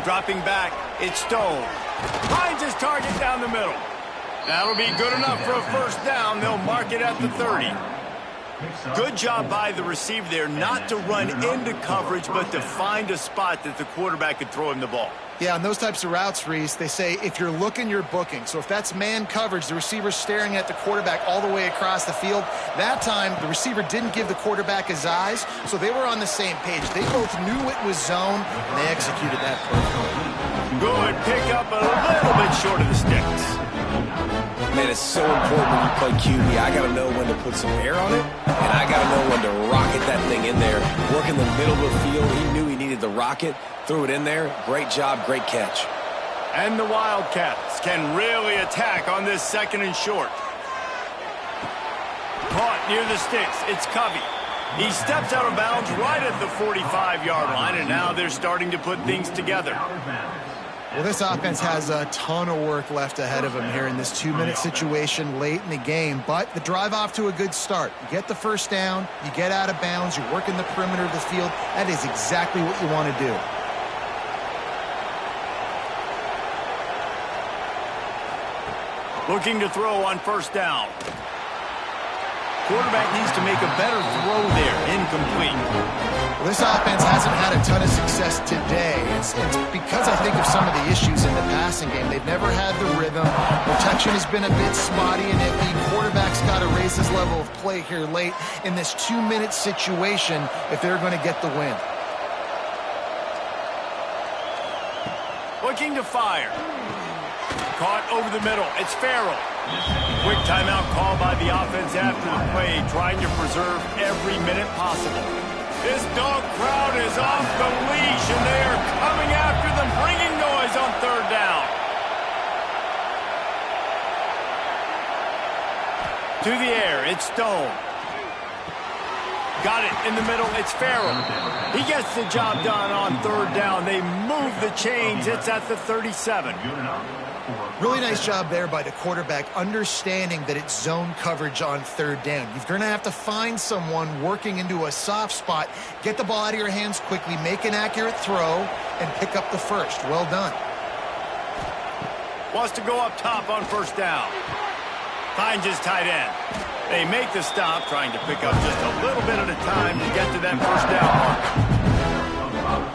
Dropping back, it's Stone. Finds his target down the middle. That'll be good enough for a first down. They'll mark it at the 30. Good job by the receiver there not to run into coverage, but to find a spot that the quarterback could throw him the ball. Yeah, on those types of routes, Reese, they say if you're looking, you're booking. So if that's man coverage, the receiver's staring at the quarterback all the way across the field. That time, the receiver didn't give the quarterback his eyes, so they were on the same page. They both knew it was zone, and they executed that perfectly. Good pickup, a little bit short of the sticks. Man, it's so important when you play QB. I got to know when to put some air on it, and I got to know when to rocket that thing in there. Work in the middle of the field. He knew he needed to rocket, threw it in there. Great job, great catch. And the Wildcats can really attack on this second and short. Caught near the sticks. It's Covey. He steps out of bounds right at the 45-yard line, and now they're starting to put things together. Well, this offense has a ton of work left ahead of them here in this 2-minute situation late in the game, but the drive off to a good start. You get the first down, you get out of bounds, you're working the perimeter of the field. That is exactly what you want to do. Looking to throw on first down. Quarterback needs to make a better throw there. Incomplete. Well, this offense hasn't had a ton of success today. It's because I think of some of the issues in the passing game. They've never had the rhythm. Protection has been a bit spotty and iffy. Quarterback's got to raise his level of play here late in this 2-minute situation if they're going to get the win. Looking to fire. Caught over the middle. It's Farrell. Quick timeout call by the offense after the play, trying to preserve every minute possible. This dog crowd is off the leash, and they are coming after them, bringing noise on third down. To the air, it's Stone. Got it in the middle, it's Farrell. He gets the job done on third down. They move the chains. It's at the 37. Really nice job there by the quarterback, understanding that it's zone coverage on third down. You're going to have to find someone working into a soft spot, get the ball out of your hands quickly, make an accurate throw, and pick up the first. Well done. Wants to go up top on first down. Finds his tight end. They make the stop, trying to pick up just a little bit at a time to get to that first down mark.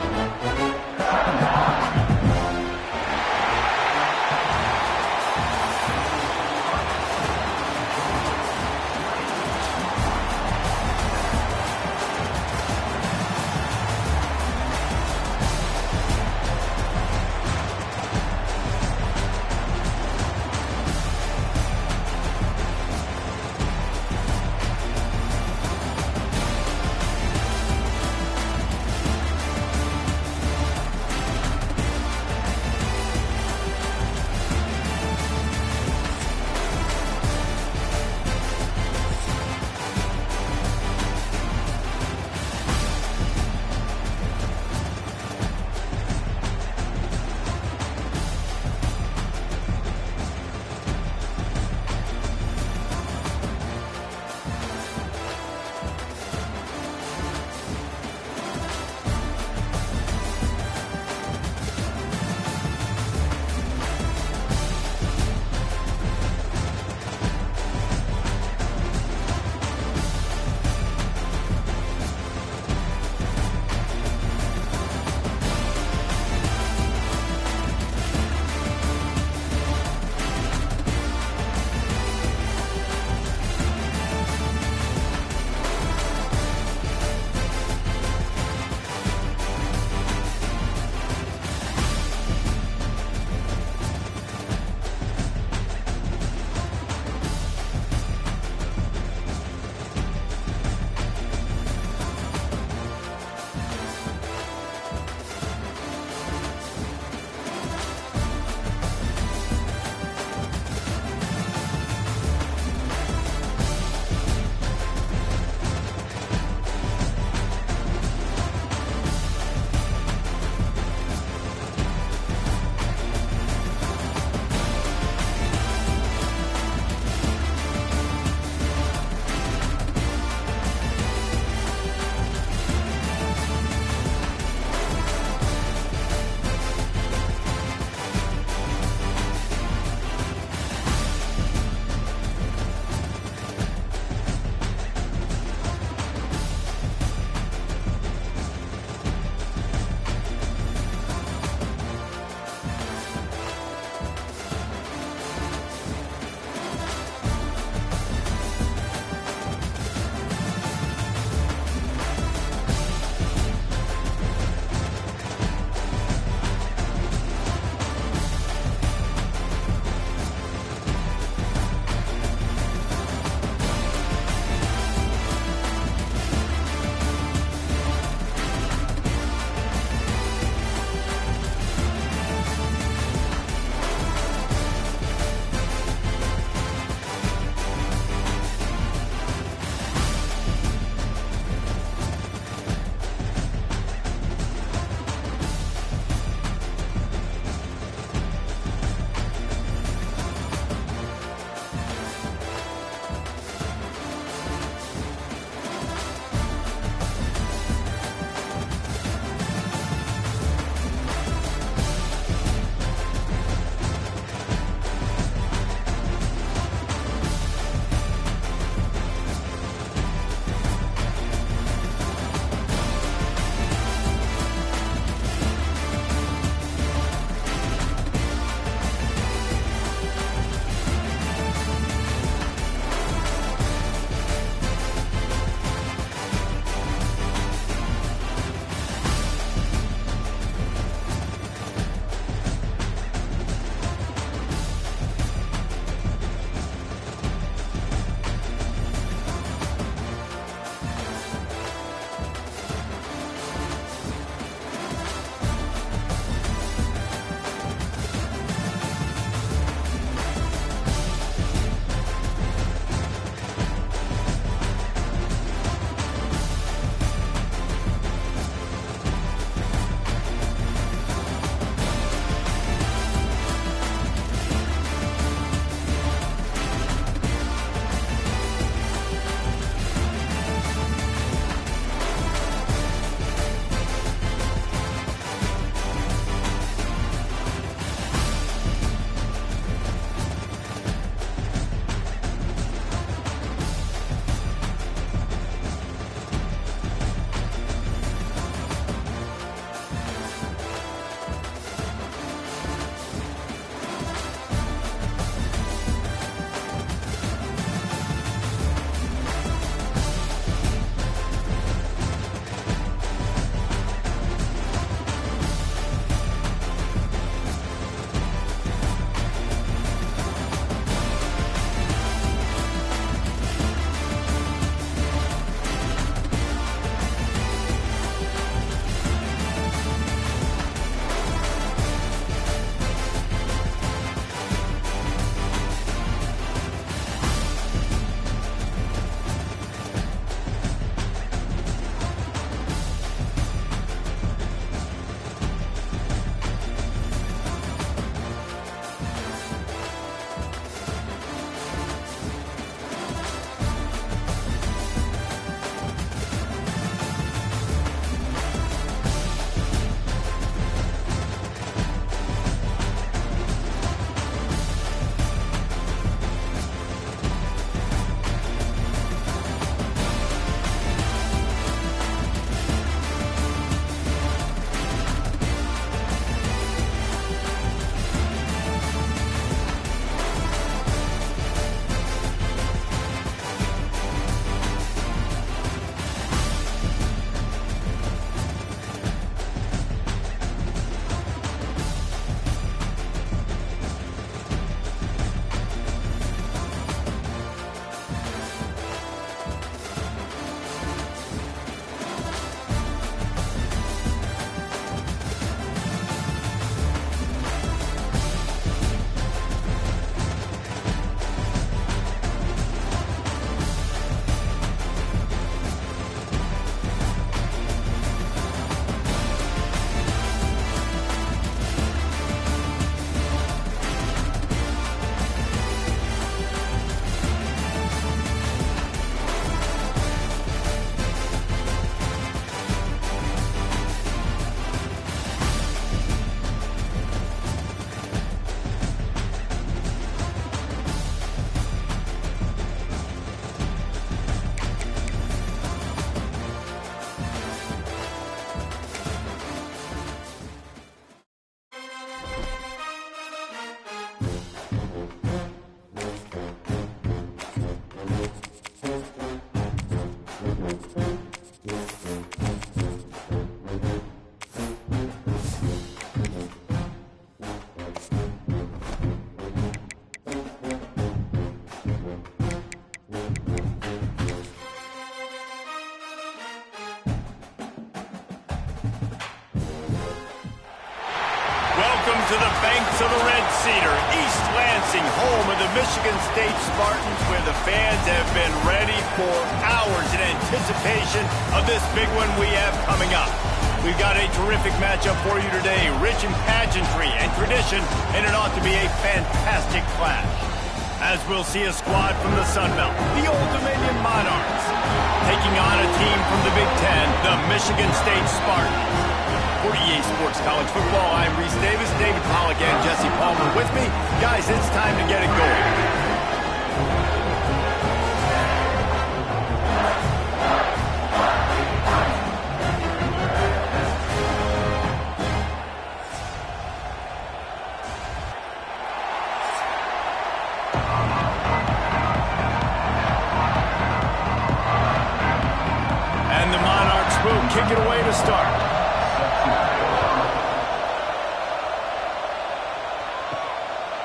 banks of the Red Cedar, East Lansing, home of the Michigan State Spartans, where the fans have been ready for hours in anticipation of this big one we have coming up. We've got a terrific matchup for you today, rich in pageantry and tradition, and it ought to be a fantastic clash. As we'll see a squad from the Sun Belt, the Old Dominion Monarchs, taking on a team from the Big Ten, the Michigan State Spartans. For EA Sports College Football, I'm Reese Davis, David Pollack, and Jesse Palmer with me. Guys, it's time to get it going. Kick it away to start.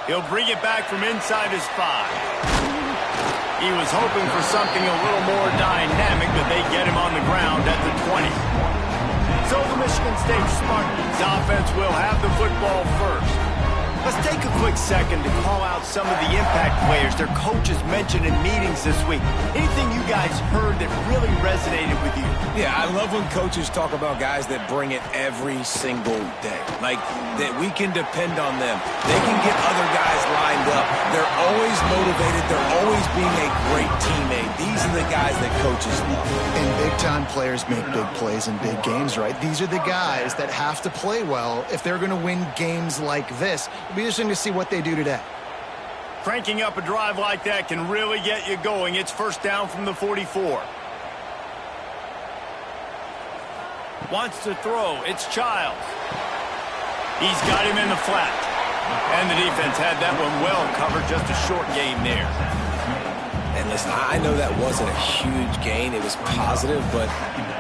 He'll bring it back from inside his 5. He was hoping for something a little more dynamic, but they get him on the ground at the 20. So the Michigan State Spartans offense will have the football first. Let's take a quick second to call out some of the impact players their coaches mentioned in meetings this week. Anything you guys heard that really resonated with you? Yeah, I love when coaches talk about guys that bring it every single day. Like, that we can depend on them. They can get other guys lined up. They're always motivated. They're always being a great teammate. These are the guys that coaches love. And big-time players make big plays in big games, right? These are the guys that have to play well if they're going to win games like this. It'll be interesting to see what they do today. Cranking up a drive like that can really get you going. It's first down from the 44. Wants to throw. It's Childs. He's got him in the flat. And the defense had that one well covered. Just a short gain there. And listen, I know that wasn't a huge gain. It was positive, but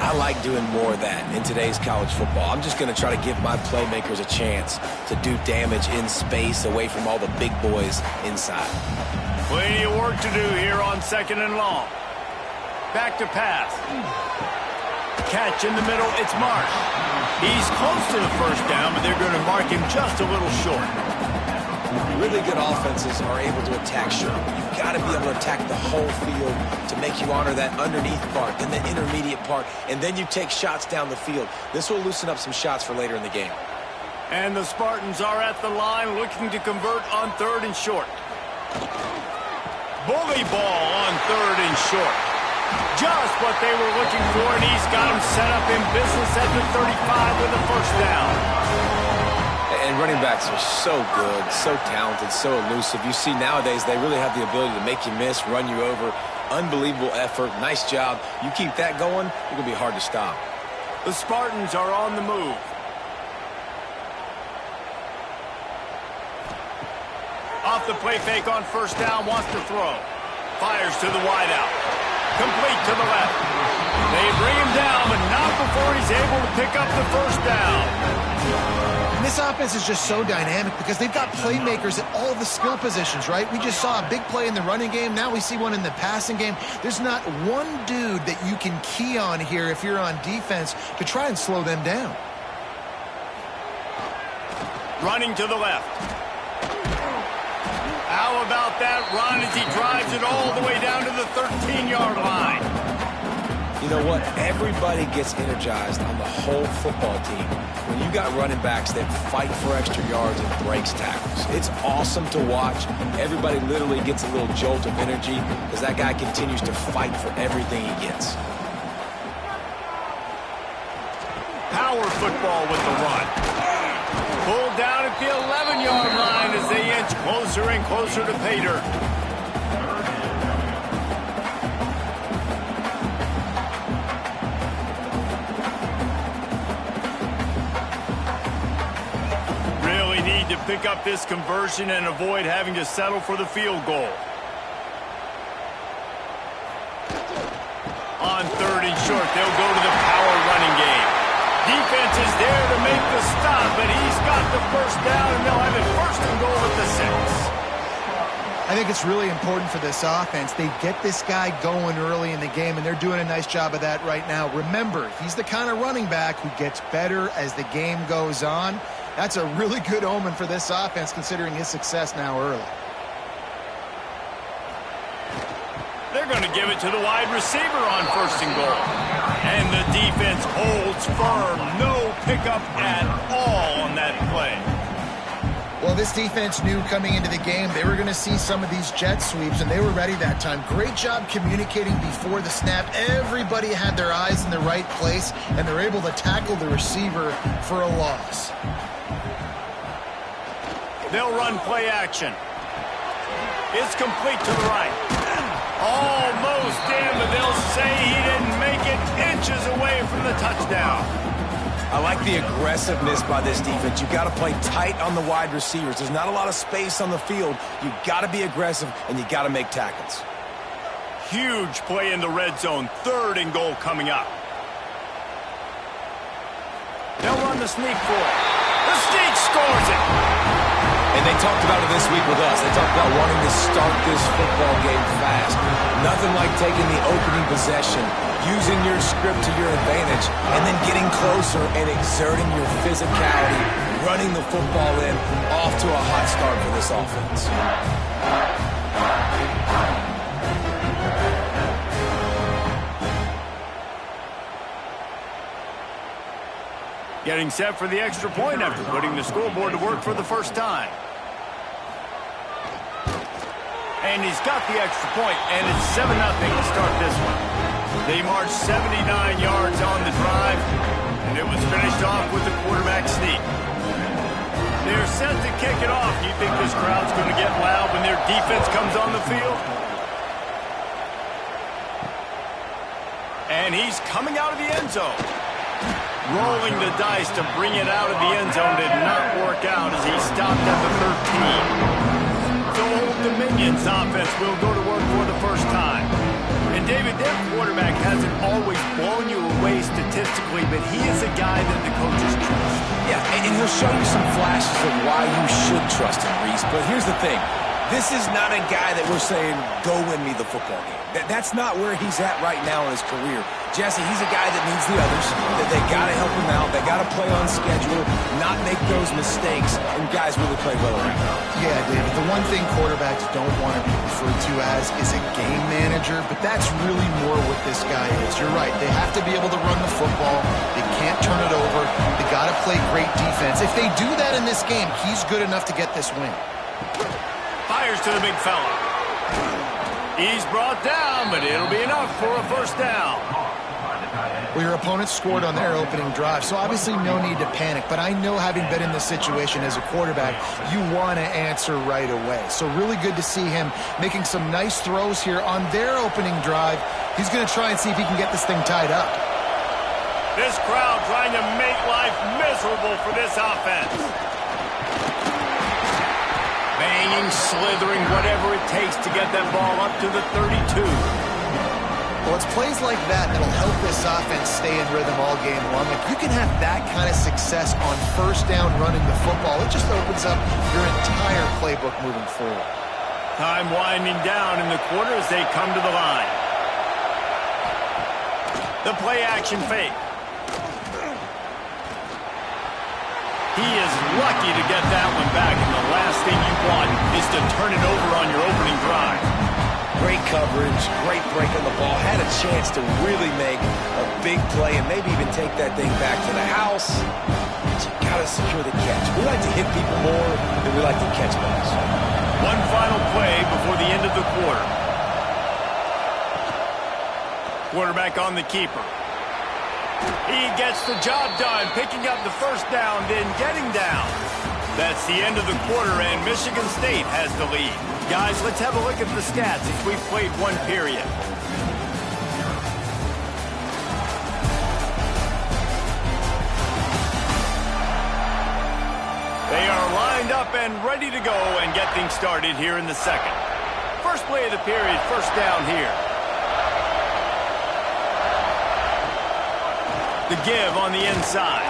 I like doing more of that in today's college football. I'm just going to try to give my playmakers a chance to do damage in space away from all the big boys inside. Plenty of work to do here on 2nd and long. Back to pass. Catch in the middle. It's Marsh. He's close to the first down, but they're going to mark him just a little short. Really good offenses are able to attack short. You've got to be able to attack the whole field to make you honor that underneath part, then the intermediate part, and then you take shots down the field. This will loosen up some shots for later in the game. And the Spartans are at the line looking to convert on 3rd and short. Bully ball on 3rd and short. Just what they were looking for, and he's got him set up in business at the 35 with a first down. And running backs are so good, so talented, so elusive. You see nowadays they really have the ability to make you miss, run you over. Unbelievable effort. Nice job. You keep that going, it's going to be hard to stop. The Spartans are on the move. Off the play fake on first down, wants to throw. Fires to the wideout. Complete to the left. They bring him down, but not before he's able to pick up the first down. This offense is just so dynamic because they've got playmakers at all the skill positions, right? We just saw a big play in the running game. Now we see one in the passing game. There's not one dude that you can key on here if you're on defense to try and slow them down. Running to the left. How about that run as he drives it all the way down to the 13-yard line? You know what? Everybody gets energized on the whole football team when you got running backs that fight for extra yards and breaks tackles. It's awesome to watch. Everybody literally gets a little jolt of energy because that guy continues to fight for everything he gets. Power football with the run. Pulled down at the 11-yard line as they inch closer and closer to pay dirt. To pick up this conversion and avoid having to settle for the field goal. On 3rd and short, they'll go to the power running game. Defense is there to make the stop, but he's got the first down, and they'll have it 1st and goal at the 6. I think it's really important for this offense. They get this guy going early in the game, and they're doing a nice job of that right now. Remember, he's the kind of running back who gets better as the game goes on. That's a really good omen for this offense, considering his success now early. They're going to give it to the wide receiver on 1st and goal. And the defense holds firm. No pickup at all on that play. Well, this defense knew coming into the game they were going to see some of these jet sweeps, and they were ready that time. Great job communicating before the snap. Everybody had their eyes in the right place, and they're able to tackle the receiver for a loss. They'll run play action. It's complete to the right. Almost in, but they'll say he didn't make it, inches away from the touchdown. I like the aggressiveness by this defense. You got to play tight on the wide receivers. There's not a lot of space on the field. You got to be aggressive, and you got to make tackles. Huge play in the red zone. 3rd and goal coming up. They'll run the sneak for it. The sneak scores it. And they talked about it this week with us. They talked about wanting to start this football game fast. Nothing like taking the opening possession, using your script to your advantage, and then getting closer and exerting your physicality, running the football in, off to a hot start for this offense. Getting set for the extra point after putting the scoreboard to work for the first time. And he's got the extra point, and it's 7-0 to start this one. They marched 79 yards on the drive, and it was finished off with the quarterback sneak. They're set to kick it off. Do you think this crowd's going to get loud when their defense comes on the field? And he's coming out of the end zone. Rolling the dice to bring it out of the end zone did not work out as he stopped at the 13. So Old Dominion's offense will go to work for the first time. And David, their quarterback hasn't always blown you away statistically, but he is a guy that the coaches trust. Yeah, and he'll show you some flashes of why you should trust him, Reese. But here's the thing. This is not a guy that we're saying, go win me the football game. That's not where he's at right now in his career. Jesse, he's a guy that needs the others, that they got to help him out. They got to play on schedule, not make those mistakes, and guys really play well around him. Yeah, David, the one thing quarterbacks don't want to be referred to as is a game manager, but that's really more what this guy is. You're right. They have to be able to run the football. They can't turn it over. They got to play great defense. If they do that in this game, he's good enough to get this win. Fires to the big fella. He's brought down, but it'll be enough for a first down. Well, your opponent scored on their opening drive, so obviously no need to panic. But I know, having been in this situation as a quarterback, you want to answer right away. So really good to see him making some nice throws here on their opening drive. He's going to try and see if he can get this thing tied up. This crowd trying to make life miserable for this offense. Banging, slithering, whatever it takes to get that ball up to the 32. Well, it's plays like that that'll help this offense stay in rhythm all game long. If you can have that kind of success on first down running the football, it just opens up your entire playbook moving forward. Time winding down in the quarter as they come to the line. The play action fake. He is lucky to get that one back, and the last thing you want is to turn it over on your opening drive. Great coverage, great break on the ball. Had a chance to really make a big play and maybe even take that thing back to the house. But you got to secure the catch. We like to hit people more than we like to catch balls. One final play before the end of the quarter. Quarterback on the keeper. He gets the job done, picking up the first down, then getting down. That's the end of the quarter, and Michigan State has the lead. Guys, let's have a look at the stats as we've played one period. They are lined up and ready to go and get things started here in the second. First play of the period, first down here. The give on the inside.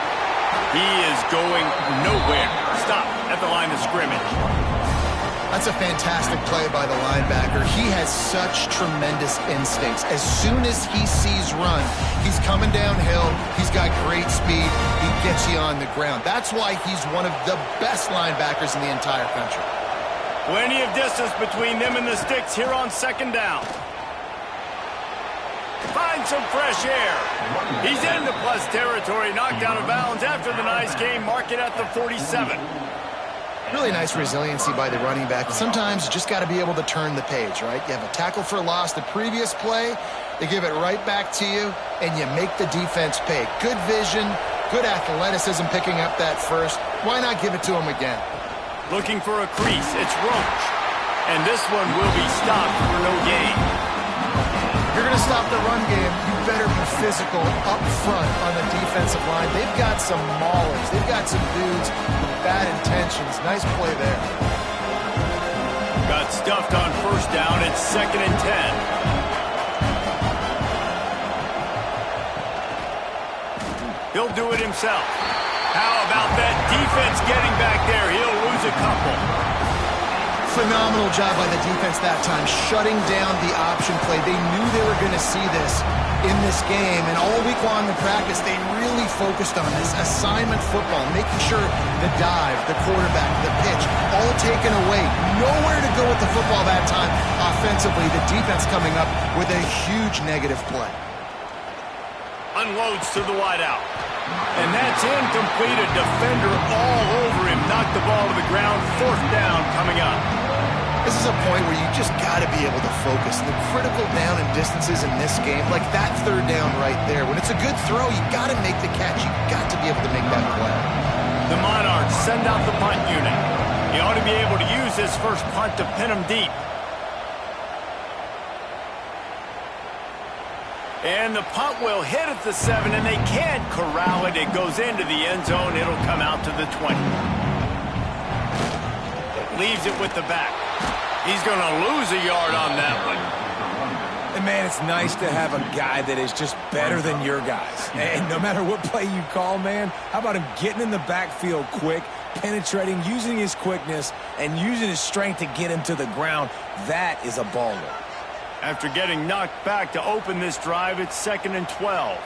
He is going nowhere. Stop at the line of scrimmage. That's a fantastic play by the linebacker. He has such tremendous instincts. As soon as he sees run, he's coming downhill. He's got great speed. He gets you on the ground. That's why he's one of the best linebackers in the entire country. Plenty of distance between them and the sticks here on second down. Find some fresh air. He's into plus territory, knocked out of bounds after the nice game. Mark it at the 47. Really nice resiliency by the running back. Sometimes you just got to be able to turn the page, right? You have a tackle for loss the previous play, they give it right back to you, and you make the defense pay. Good vision, good athleticism picking up that first. Why not give it to him again? Looking for a crease, it's Roach. And this one will be stopped for no gain. If you're going to stop the run game, you better be physical up front on the defensive line. They've got some maulers. They've got some dudes with bad intentions. Nice play there. Got stuffed on first down. It's 2nd and 10. He'll do it himself. How about that defense getting back there? He'll lose a couple. Phenomenal job by the defense that time, shutting down the option play. They knew they were going to see this in this game, and all week long in practice, they really focused on this assignment football, making sure the dive, the quarterback, the pitch, all taken away. Nowhere to go with the football that time offensively. The defense coming up with a huge negative play. Unloads to the wideout. And that's incomplete. A defender all over him. Knocked the ball to the ground. 4th down coming up. This is a point where you just got to be able to focus. The critical down and distances in this game, like that 3rd down right there. When it's a good throw, you got to make the catch. You got to be able to make that play. The Monarchs send out the punt unit. He ought to be able to use his first punt to pin him deep. And the punt will hit at the 7, and they can't corral it. It goes into the end zone. It'll come out to the 20. Leaves it with the back. He's going to lose a yard on that one. And, man, it's nice to have a guy that is just better than your guys. And no matter what play you call, man, how about him getting in the backfield quick, penetrating, using his quickness, and using his strength to get him to the ground? That is a baller. After getting knocked back to open this drive, it's 2nd and 12.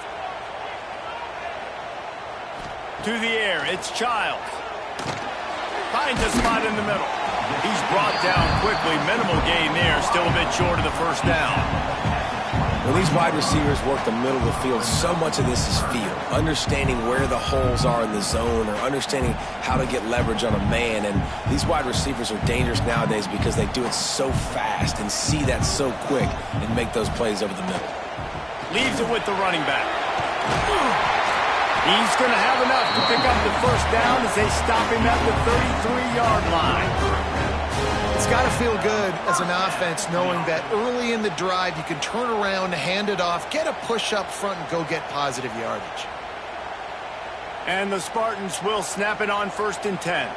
To the air, it's Childs. Finds a spot in the middle. He's brought down quickly. Minimal gain there. Still a bit short of the first down. When these wide receivers work the middle of the field, so much of this is feel. Understanding where the holes are in the zone or understanding how to get leverage on a man. And these wide receivers are dangerous nowadays because they do it so fast and see that so quick and make those plays over the middle. Leaves it with the running back. He's going to have enough to pick up the first down as they stop him at the 33-yard line. It's got to feel good as an offense knowing that early in the drive you can turn around, hand it off, get a push up front, and go get positive yardage. And the Spartans will snap it on 1st and 10.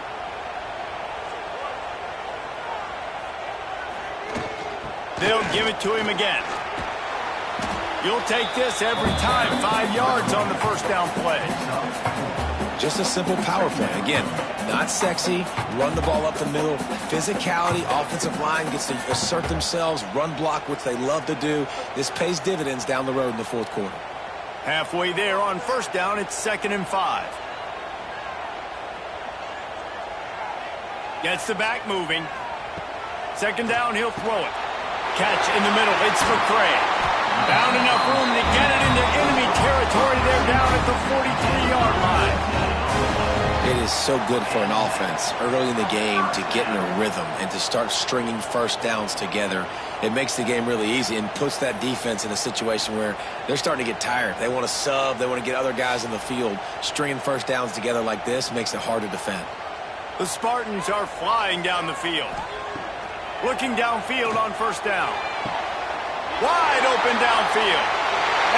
They'll give it to him again. You'll take this every time. 5 yards on the first down play. Just a simple power play. Again, not sexy, run the ball up the middle. Physicality, offensive line gets to assert themselves, run block, which they love to do. This pays dividends down the road in the 4th quarter. Halfway there on first down, it's 2nd and 5. Gets the back moving. 2nd down, he'll throw it. Catch in the middle, it's McCray. Found enough room to get it into enemy territory. They're down at the 43-yard line. It is so good for an offense early in the game to get in a rhythm and to start stringing first downs together. It makes the game really easy and puts that defense in a situation where they're starting to get tired. They want to sub. They want to get other guys in the field. Stringing first downs together like this makes it hard to defend. The Spartans are flying down the field. Looking downfield on first down. Wide open downfield.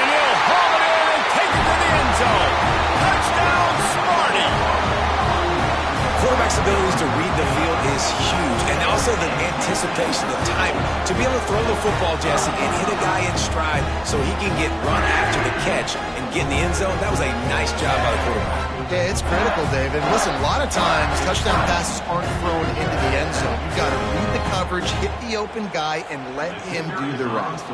And he'll haul it in and take it to the end zone. Touchdown, Sparty. Quarterback's abilities to read the field is huge. And also the anticipation, the timing. To be able to throw the football, Jesse, and hit a guy in stride so he can get run after the catch and get in the end zone, that was a nice job by the quarterback. Yeah, it's critical, Dave. And listen, a lot of times touchdown passes aren't thrown into the end zone. You've got to read coverage, hit the open guy, and let him do the rest.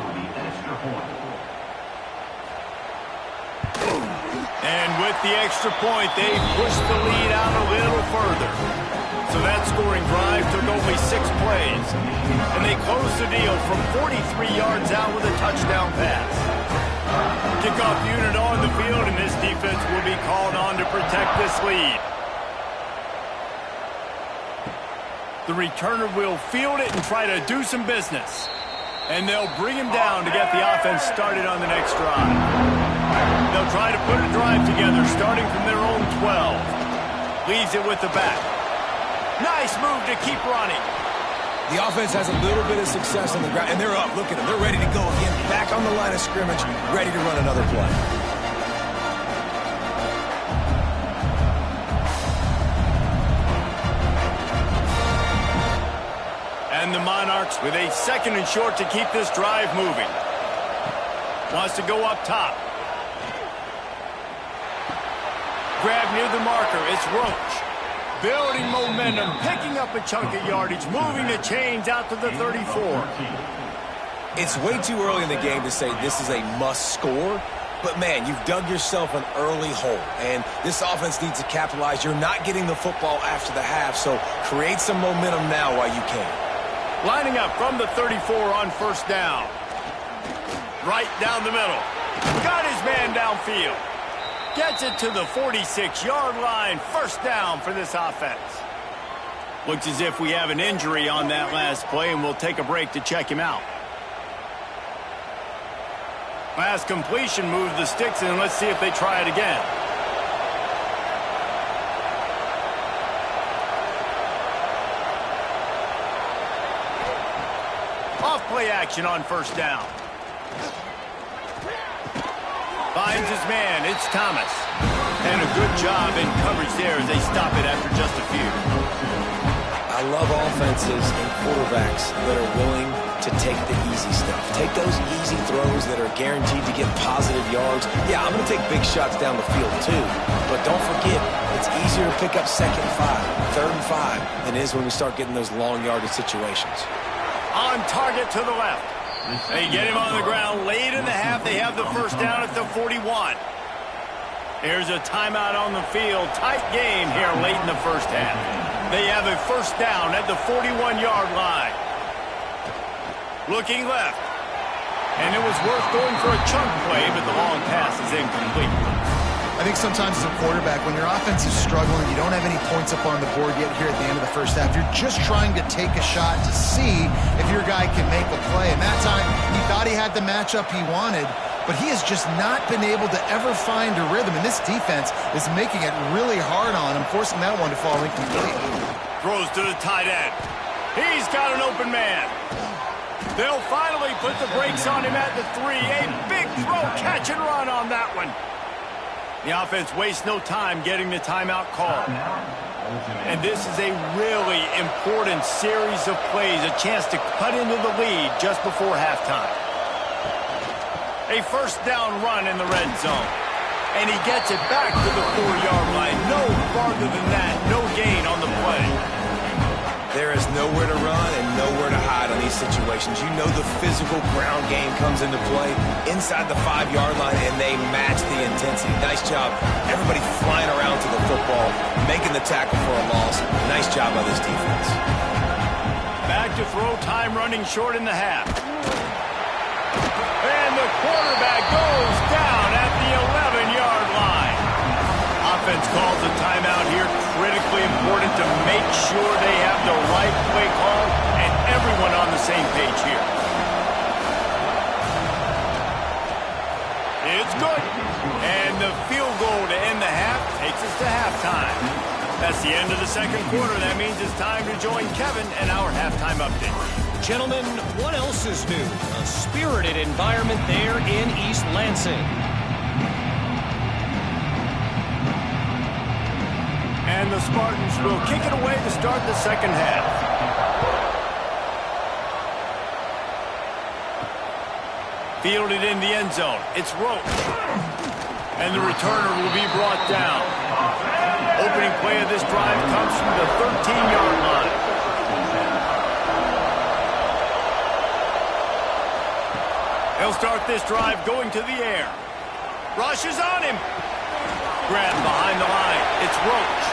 And with the extra point, they pushed the lead out a little further. So that scoring drive took only 6 plays. And they closed the deal from 43 yards out with a touchdown pass. Kickoff unit on the field, and this defense will be called on to protect this lead. The returner will field it and try to do some business. And they'll bring him down to get the offense started on the next drive. They'll try to put a drive together starting from their own 12. Leaves it with the back. Nice move to keep running. The offense has a little bit of success on the ground, and they're up. Look at them. They're ready to go again. Back on the line of scrimmage, ready to run another play. And the Monarchs with a 2nd and short to keep this drive moving. Wants to go up top. Grab near the marker. It's Roach. Building momentum, picking up a chunk of yardage, moving the chains out to the 34. It's way too early in the game to say this is a must score, but man, you've dug yourself an early hole, and this offense needs to capitalize. You're not getting the football after the half, so create some momentum now while you can. Lining up from the 34 on 1st down. Right down the middle. Got his man downfield. Gets it to the 46-yard line. 1st down for this offense. Looks as if we have an injury on that last play, and we'll take a break to check him out. Last completion moved the sticks in. Let's see if they try it again. Off play action on 1st down. Finds his man. It's Thomas. And a good job in coverage there as they stop it after just a few. I love offenses and quarterbacks that are willing to take the easy stuff. Take those easy throws that are guaranteed to get positive yards. Yeah, I'm going to take big shots down the field too. But don't forget, it's easier to pick up 2nd and 5, 3rd and 5 than it is when we start getting those long yardage situations. On target to the left. They get him on the ground late in the half. They have the 1st down at the 41. Here's a timeout on the field. Tight game here late in the 1st half. They have a 1st down at the 41-yard line. Looking left. And it was worth going for a chunk play, but the long pass is incomplete. I think sometimes as a quarterback, when your offense is struggling, you don't have any points up on the board yet here at the end of the 1st half. You're just trying to take a shot to see if your guy can make a play. And that time, he thought he had the matchup he wanted, but he has just not been able to ever find a rhythm. And this defense is making it really hard on him, forcing that one to fall incomplete. Throws to the tight end. He's got an open man. They'll finally put the brakes on him at the 3. A big throw, catch and run on that one. The offense wastes no time getting the timeout call. And this is a really important series of plays, a chance to cut into the lead just before halftime. A 1st down run in the red zone. And he gets it back to the 4-yard line. No farther than that, no gain on the play. There is nowhere to run and nowhere to hide on these situations. You know the physical ground game comes into play inside the 5-yard line, and they match the intensity. Nice job. Everybody flying around to the football, making the tackle for a loss. Nice job by this defense. Back to throw, time running short in the half. And the quarterback goes down at the 11-yard line. Offense calls a timeout here. Critically important to make sure they have the right play call and everyone on the same page here. It's good. And the field goal to end the half takes us to halftime. That's the end of the 2nd quarter. That means it's time to join Kevin and our halftime update. Gentlemen, what else is new? A spirited environment there in East Lansing. And the Spartans will kick it away to start the 2nd half. Fielded in the end zone. It's Roach. And the returner will be brought down. Opening play of this drive comes from the 13-yard line. They'll start this drive going to the air. Rush is on him. Grab behind the line. It's Roach.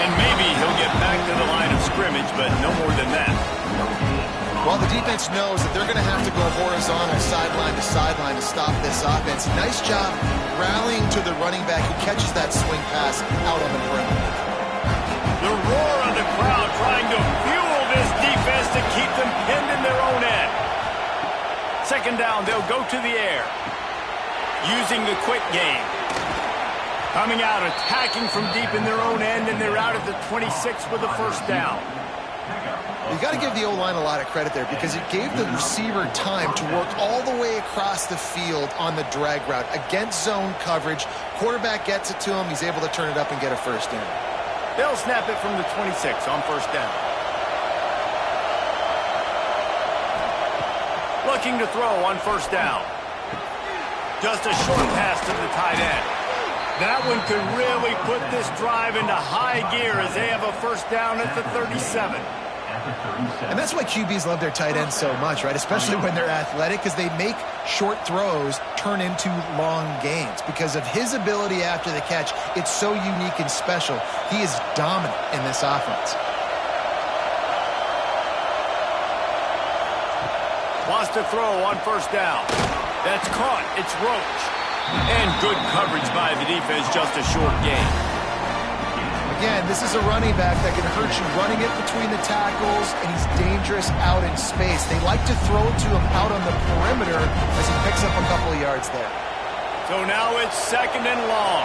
And maybe he'll get back to the line of scrimmage, but no more than that. Well, the defense knows that they're going to have to go horizontal sideline to stop this offense. Nice job rallying to the running back who catches that swing pass out on the perimeter. The roar of the crowd trying to fuel this defense to keep them pinned in their own end. Second down, they'll go to the air. Using the quick game. Coming out, attacking from deep in their own end, and they're out at the 26 with a first down. You got to give the O-line a lot of credit there because it gave the receiver time to work all the way across the field on the drag route. Against zone coverage, quarterback gets it to him, he's able to turn it up and get a first down. They'll snap it from the 26 on first down. Looking to throw on first down. Just a short pass to the tight end. That one could really put this drive into high gear as they have a first down at the 37. And that's why QBs love their tight ends so much, right? Especially when they're athletic, because they make short throws turn into long gains. Because of his ability after the catch, it's so unique and special. He is dominant in this offense. Wants to throw on first down. That's caught. It's Roach. And good coverage by the defense, just a short gain. Again, this is a running back that can hurt you running it between the tackles, and he's dangerous out in space. They like to throw it to him out on the perimeter as he picks up a couple of yards there. So now it's second and long.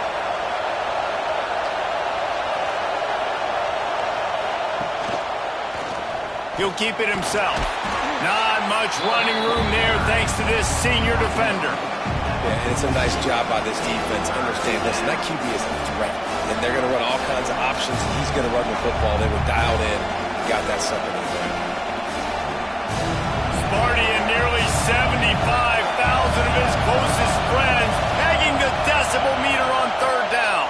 He'll keep it himself. Not much running room there thanks to this senior defender. Yeah, and it's a nice job by this defense. Understand, listen, that QB is a threat. And they're going to run all kinds of options. He's going to run the football. They were dialed in. Got that second and goal. Sparty and nearly 75,000 of his closest friends pegging the decibel meter on third down.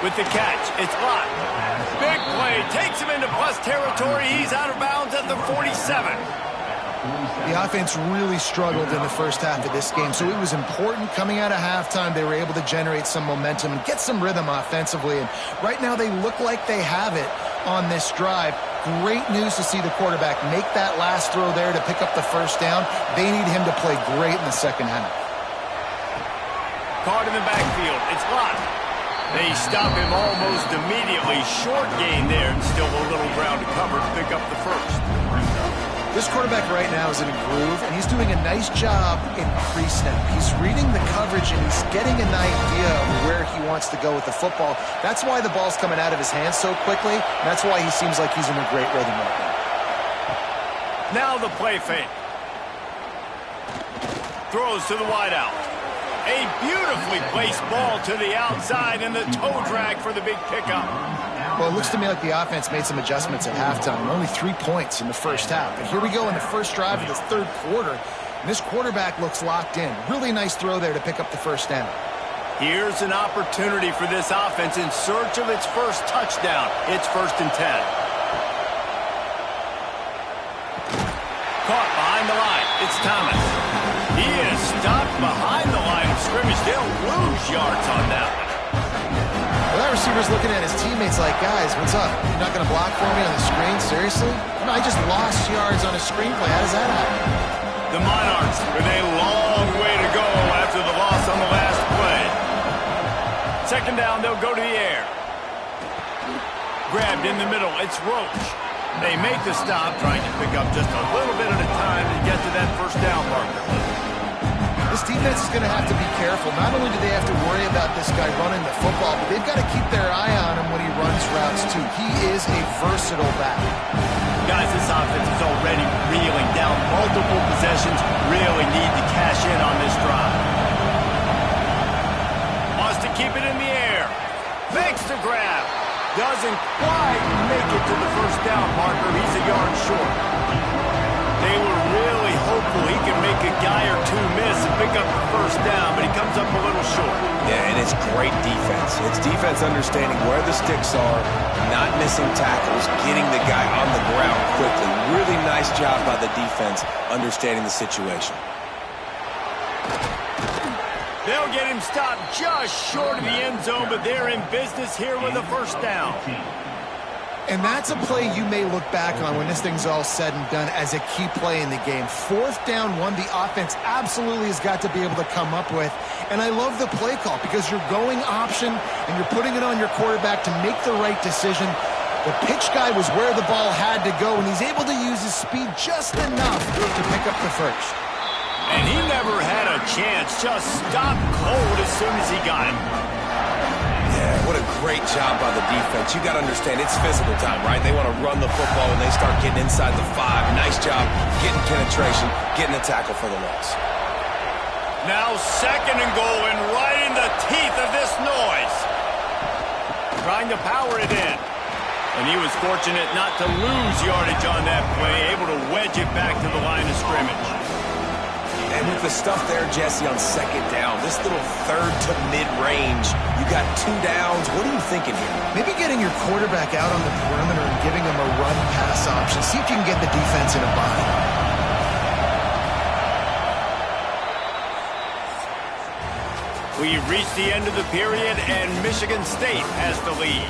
With the catch, it's locked. Big play, takes him into plus territory. He's out of bounds at the 47. The offense really struggled in the first half of this game, so it was important coming out of halftime. They were able to generate some momentum and get some rhythm offensively, and right now they look like they have it on this drive. Great news to see the quarterback make that last throw there to pick up the first down. They need him to play great in the second half. Caught in the backfield. It's locked. They stop him almost immediately. Short gain there, and still a little ground to cover to pick up the first. This quarterback right now is in a groove, and he's doing a nice job in pre-snap. He's reading the coverage, and he's getting an idea of where he wants to go with the football. That's why the ball's coming out of his hands so quickly, and that's why he seems like he's in a great rhythm right Now now. the play fake. Throws to the wideout. A beautifully placed ball to the outside, and the toe drag for the big pickup. Well, it looks to me like the offense made some adjustments at halftime. Only 3 points in the first half. But here we go in the first drive of the third quarter. And this quarterback looks locked in. Really nice throw there to pick up the first down. Here's an opportunity for this offense in search of its first touchdown. It's 1st and 10. Caught behind the line. It's Thomas. He is stopped behind the line of scrimmage. They'll lose yards on that one. Well, that receiver's looking at his teammates like, guys, what's up? You're not going to block for me on the screen? Seriously? No, I just lost yards on a screenplay. How does that happen? The Monarchs with a long way to go after the loss on the last play. Second down, they'll go to the air. Grabbed in the middle. It's Roach. They make the stop, trying to pick up just a little bit at a time to get to that first down marker. This defense is going to have to be careful. Not only do they have to worry about this guy running the football, but they've got to keep their eye on him when he runs routes, too. He is a versatile back. Guys, this offense is already reeling down multiple possessions. Really need to cash in on this drive. Wants to keep it in the air. Fakes the grab. Doesn't quite make it to the first down marker. He's a yard short. They were really hoping hopeful he can make a guy or two miss and pick up the first down, but he comes up a little short. Yeah, and it's great defense. It's defense understanding where the sticks are, not missing tackles, getting the guy on the ground quickly. Really nice job by the defense understanding the situation. They'll get him stopped just short of the end zone, but they're in business here with a first down. And that's a play you may look back on when this thing's all said and done as a key play in the game. 4th down, one the offense absolutely has got to be able to come up with. And I love the play call because you're going option and you're putting it on your quarterback to make the right decision. The pitch guy was where the ball had to go, and he's able to use his speed just enough to pick up the first. And he never had a chance, just stopped cold as soon as he got him. Yeah, what a great job by the defense. You got to understand, it's physical time, right? They want to run the football when they start getting inside the 5. Nice job getting penetration, getting the tackle for the loss. Now 2nd and goal, and right in the teeth of this noise. Trying to power it in. And he was fortunate not to lose yardage on that play, able to wedge it back to the line of scrimmage. And with the stuff there, Jesse, on 2nd down, this little 3rd to mid-range, you got 2 downs. What are you thinking here? Maybe getting your quarterback out on the perimeter and giving him a run-pass option. See if you can get the defense in a bind. We've reached the end of the period, and Michigan State has the lead.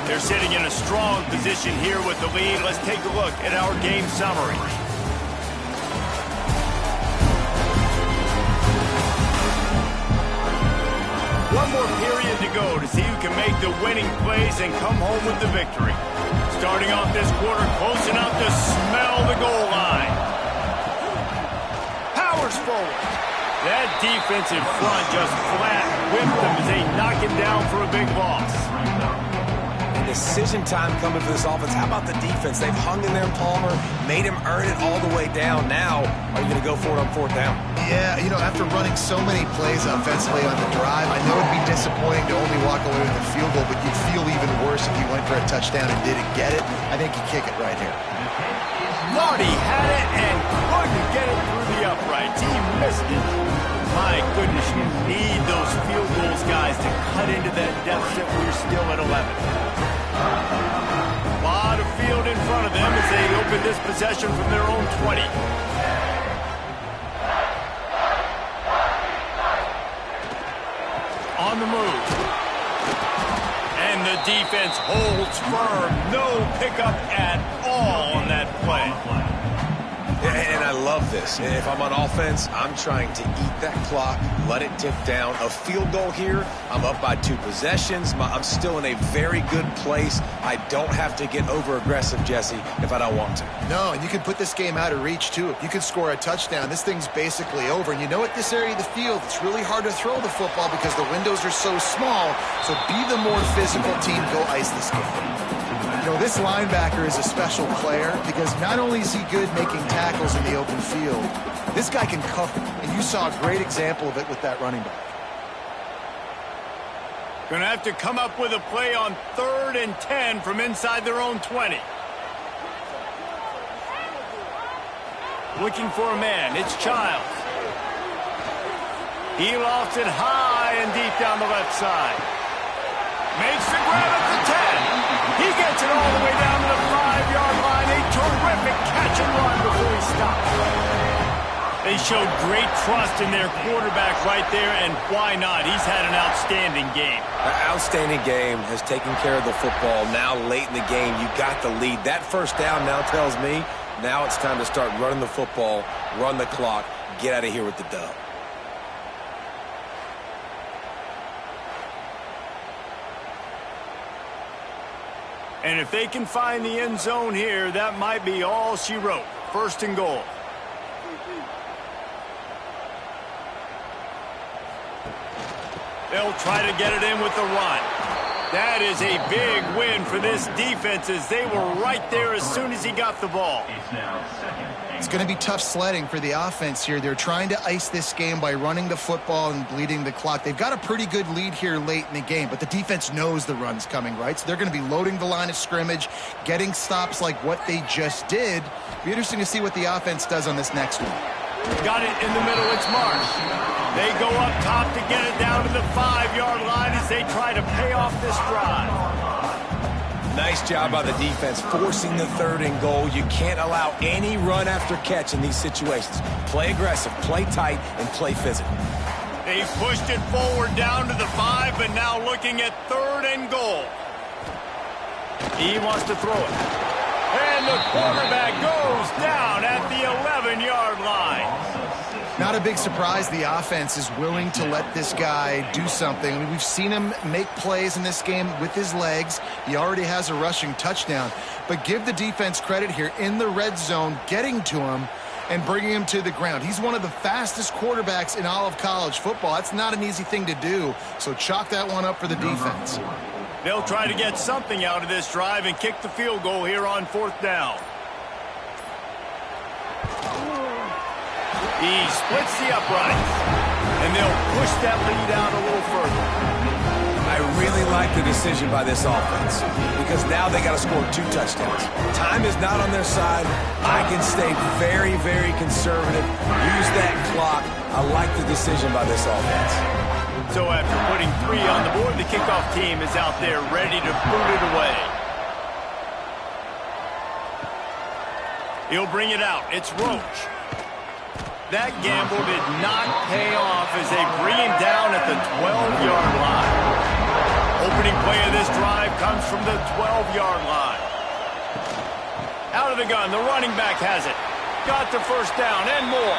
They're sitting in a strong position here with the lead. Let's take a look at our game summary. One more period to go to see who can make the winning plays and come home with the victory. Starting off this quarter close enough to smell the goal line. Powers forward. That defensive front just flat whipped them as they knock him down for a big loss. Decision time coming for this offense. How about the defense? They've hung in there, Palmer, made him earn it all the way down. Now, are you going to go for it on 4th down? Yeah, you know, after running so many plays offensively on the drive, I know it'd be disappointing to only walk away with a field goal, but you'd feel even worse if you went for a touchdown and didn't get it. I think you kick it right here. Marty had it and couldn't get it through the uprights. He missed it. My goodness, you need those field goals, guys, to cut into that deficit. We're still at 11. A lot of field in front of them as they open this possession from their own 20. On the move. And the defense holds firm. No pickup at all on that play. And I love this. If I'm on offense, I'm trying to eat that clock, let it tick down. A field goal here, I'm up by 2 possessions. I'm still in a very good place. I don't have to get over-aggressive, Jesse, if I don't want to. No, and you can put this game out of reach, too. If you can score a touchdown, this thing's basically over. And you know, at this area of the field, it's really hard to throw the football because the windows are so small. So be the more physical team. Go ice this game. You know, this linebacker is a special player because not only is he good making tackles in the open field, this guy can cover. And you saw a great example of it with that running back. Gonna have to come up with a play on 3rd and 10 from inside their own 20. Looking for a man. It's Childs. He lofts it high and deep down the left side. Makes the grab at the 10. He gets it all the way down to the 5-yard line. A terrific catch and run before he stops. They showed great trust in their quarterback right there, and why not? He's had an outstanding game. An outstanding game, has taken care of the football. Now late in the game, you got the lead. That first down now tells me now it's time to start running the football, run the clock, get out of here with the dub. And if they can find the end zone here, that might be all she wrote. 1st and goal. They'll try to get it in with the run. That is a big win for this defense as they were right there as soon as he got the ball. It's going to be tough sledding for the offense here. They're trying to ice this game by running the football and bleeding the clock. They've got a pretty good lead here late in the game, but the defense knows the run's coming, right? So they're going to be loading the line of scrimmage, getting stops like what they just did. Be interesting to see what the offense does on this next one. Got it in the middle. It's Marsh. They go up top to get it down to the 5-yard line as they try to pay off this drive. Nice job by the defense forcing the 3rd and goal. You can't allow any run after catch in these situations. Play aggressive, play tight, and play physical. They've pushed it forward down to the 5, but now looking at 3rd and goal. He wants to throw it. And the quarterback goes down at the 11-yard line. Not a big surprise the offense is willing to let this guy do something. I mean, we've seen him make plays in this game with his legs. He already has a rushing touchdown. But give the defense credit here in the red zone, getting to him and bringing him to the ground. He's one of the fastest quarterbacks in all of college football. That's not an easy thing to do, so chalk that one up for the defense. They'll try to get something out of this drive and kick the field goal here on 4th down. He splits the uprights, and they'll push that lead out a little further. I really like the decision by this offense because now they got to score 2 touchdowns. Time is not on their side. I can stay very, very conservative. Use that clock. I like the decision by this offense. So after putting 3 on the board, the kickoff team is out there ready to boot it away. He'll bring it out. It's Roach. That gamble did not pay off as they bring him down at the 12-yard line. Opening play of this drive comes from the 12-yard line. Out of the gun, the running back has it. Got the 1st down and more.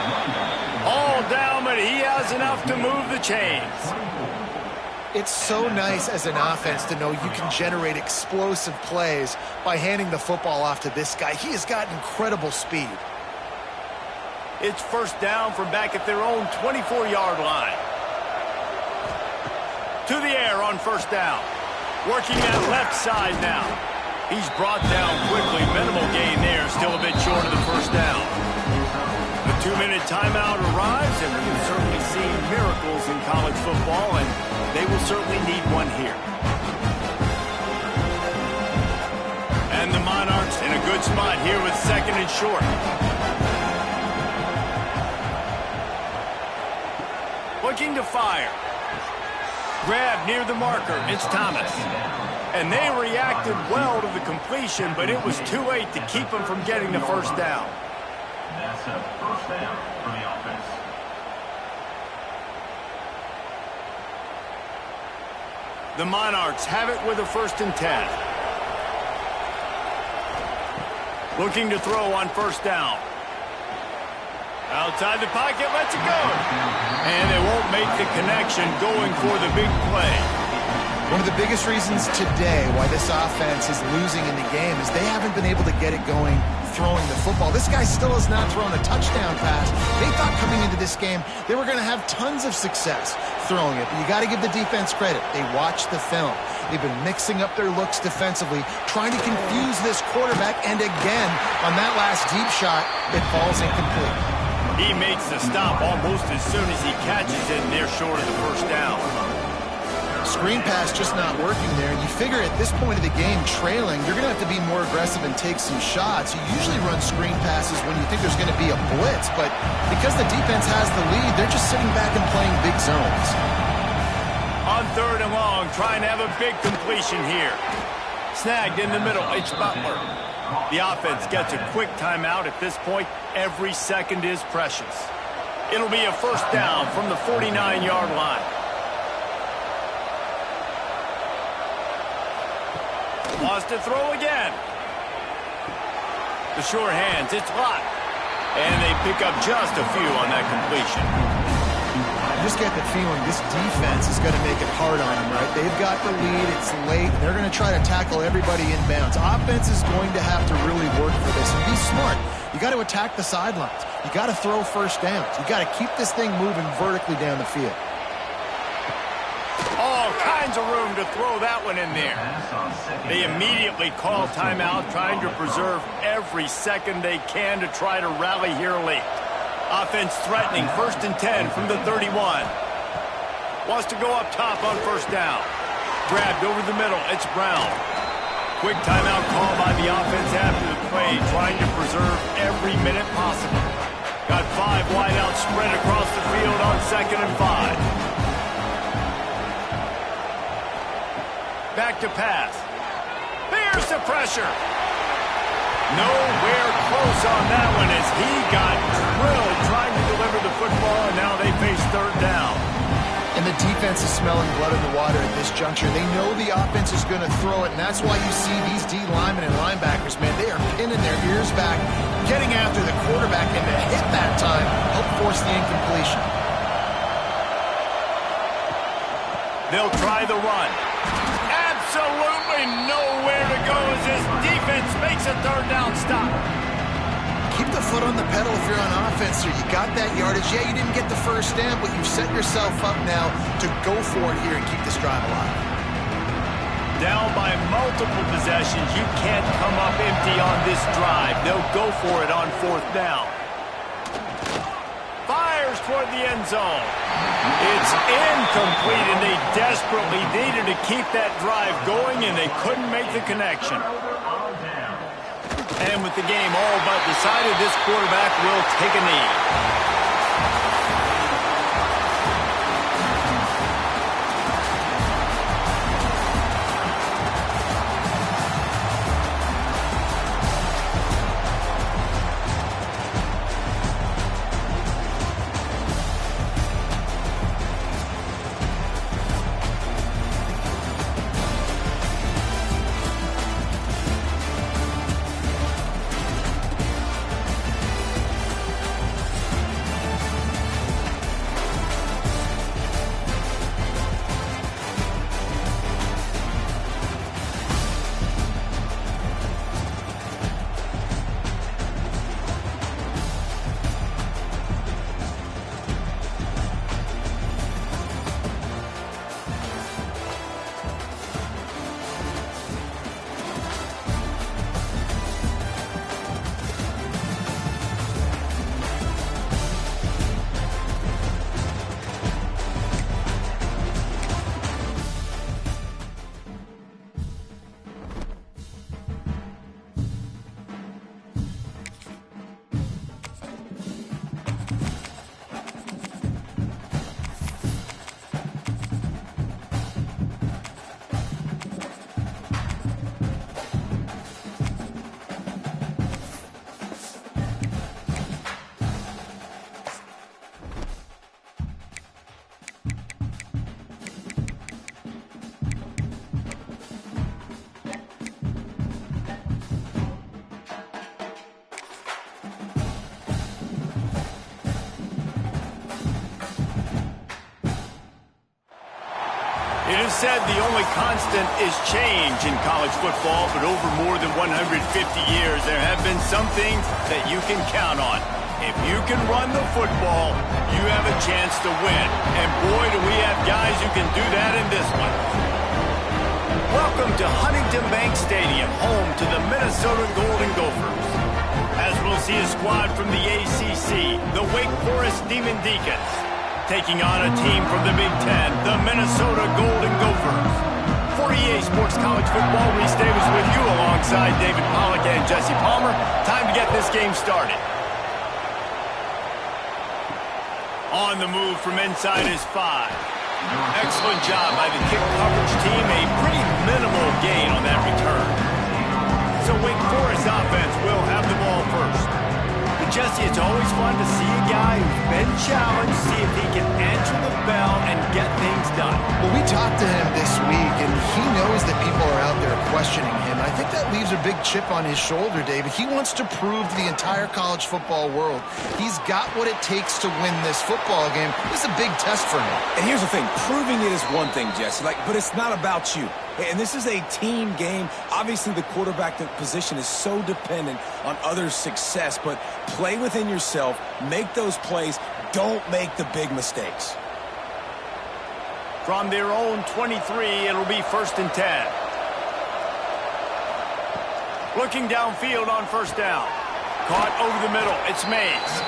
All down, but he has enough to move the chains. It's so nice as an offense to know you can generate explosive plays by handing the football off to this guy. He has got incredible speed. It's 1st down from back at their own 24-yard line. To the air on 1st down. Working that left side now. He's brought down quickly. Minimal gain there. Still a bit short of the 1st down. The 2-minute timeout arrives, and we've certainly seen miracles in college football, and they will certainly need one here. And the Monarchs in a good spot here with 2nd and short. Looking to fire. Grab near the marker. It's Thomas. And they reacted well to the completion, but it was too late to keep them from getting the 1st down. That's a 1st down for the offense. The Monarchs have it with a 1st and 10. Looking to throw on 1st down. Outside the pocket, lets it go. And they won't make the connection going for the big play. One of the biggest reasons today why this offense is losing in the game is they haven't been able to get it going throwing the football. This guy still has not thrown a touchdown pass. They thought coming into this game they were going to have tons of success throwing it, but you got to give the defense credit. They watched the film. They've been mixing up their looks defensively, trying to confuse this quarterback, and again, on that last deep shot, it falls incomplete. He makes the stop almost as soon as he catches it, and they're short of the 1st down. Screen pass just not working there. You figure at this point of the game, trailing, you're going to have to be more aggressive and take some shots. You usually run screen passes when you think there's going to be a blitz, but because the defense has the lead, they're just sitting back and playing big zones. On 3rd and long, trying to have a big completion here. Snagged in the middle, it's Butler. The offense gets a quick timeout. At this point, every second is precious. It'll be a 1st down from the 49-yard line. Wants to throw again. The sure hands, it's locked. And they pick up just a few on that completion. I just get the feeling this defense is going to make it hard on them, right? They've got the lead, it's late, and they're going to try to tackle everybody inbounds. Offense is going to have to really work for this and be smart. You got to attack the sidelines. You got to throw 1st downs. You got to keep this thing moving vertically down the field. All kinds of room to throw that one in there. They immediately call timeout, trying to preserve every second they can to try to rally here late. Offense threatening 1st and 10 from the 31. Wants to go up top on 1st down. Grabbed over the middle. It's Brown. Quick timeout call by the offense after the play, trying to preserve every minute possible. Got 5 wide out spread across the field on 2nd and 5. Back to pass. There's the pressure. Nowhere close on that one as he got drilled trying to deliver the football, and now they face 3rd down. And the defense is smelling blood in the water at this juncture. They know the offense is going to throw it, and that's why you see these D linemen and linebackers, man, they are pinning their ears back, getting after the quarterback, and to hit that time, help force the incompletion. They'll try the run. Absolutely nowhere to go as this defense makes a 3rd down stop. Keep the foot on the pedal if you're on offense here. You got that yardage. Yeah, you didn't get the first down, but you've set yourself up now to go for it here and keep this drive alive. Down by multiple possessions. You can't come up empty on this drive. They'll go for it on 4th down. Fires toward the end zone. It's incomplete, and they desperately needed to keep that drive going, and they couldn't make the connection. And with the game all but decided, this quarterback will take a knee. It is said the only constant is change in college football, but over more than 150 years, there have been some things that you can count on. If you can run the football, you have a chance to win. And boy, do we have guys who can do that in this one. Welcome to Huntington Bank Stadium, home to the Minnesota Golden Gophers. As we'll see a squad from the ACC, the Wake Forest Demon Deacons, taking on a team from the Big Ten, the Minnesota Golden Gophers. For EA Sports College Football, Reese Davis with you alongside David Pollack and Jesse Palmer. Time to get this game started. On the move from inside is 5. Excellent job by the kick coverage team. A pretty minimal gain on that return. So Wake Forest offense will have the ball first. But Jesse, it's always fun to see a guy who's been challenged, see if he can answer the bell and get things done. Well, we talked to him this week, and he knows that people are out there questioning him. I think that leaves a big chip on his shoulder, David. He wants to prove to the entire college football world he's got what it takes to win this football game. This is a big test for him. And here's the thing. Proving it is one thing, Jesse, but it's not about you. And this is a team game. Obviously, the quarterback position is so dependent on others' success, but play within yourself, make those plays, don't make the big mistakes. From their own 23, it'll be 1st and 10. Looking downfield on 1st down. Caught over the middle. It's Mays.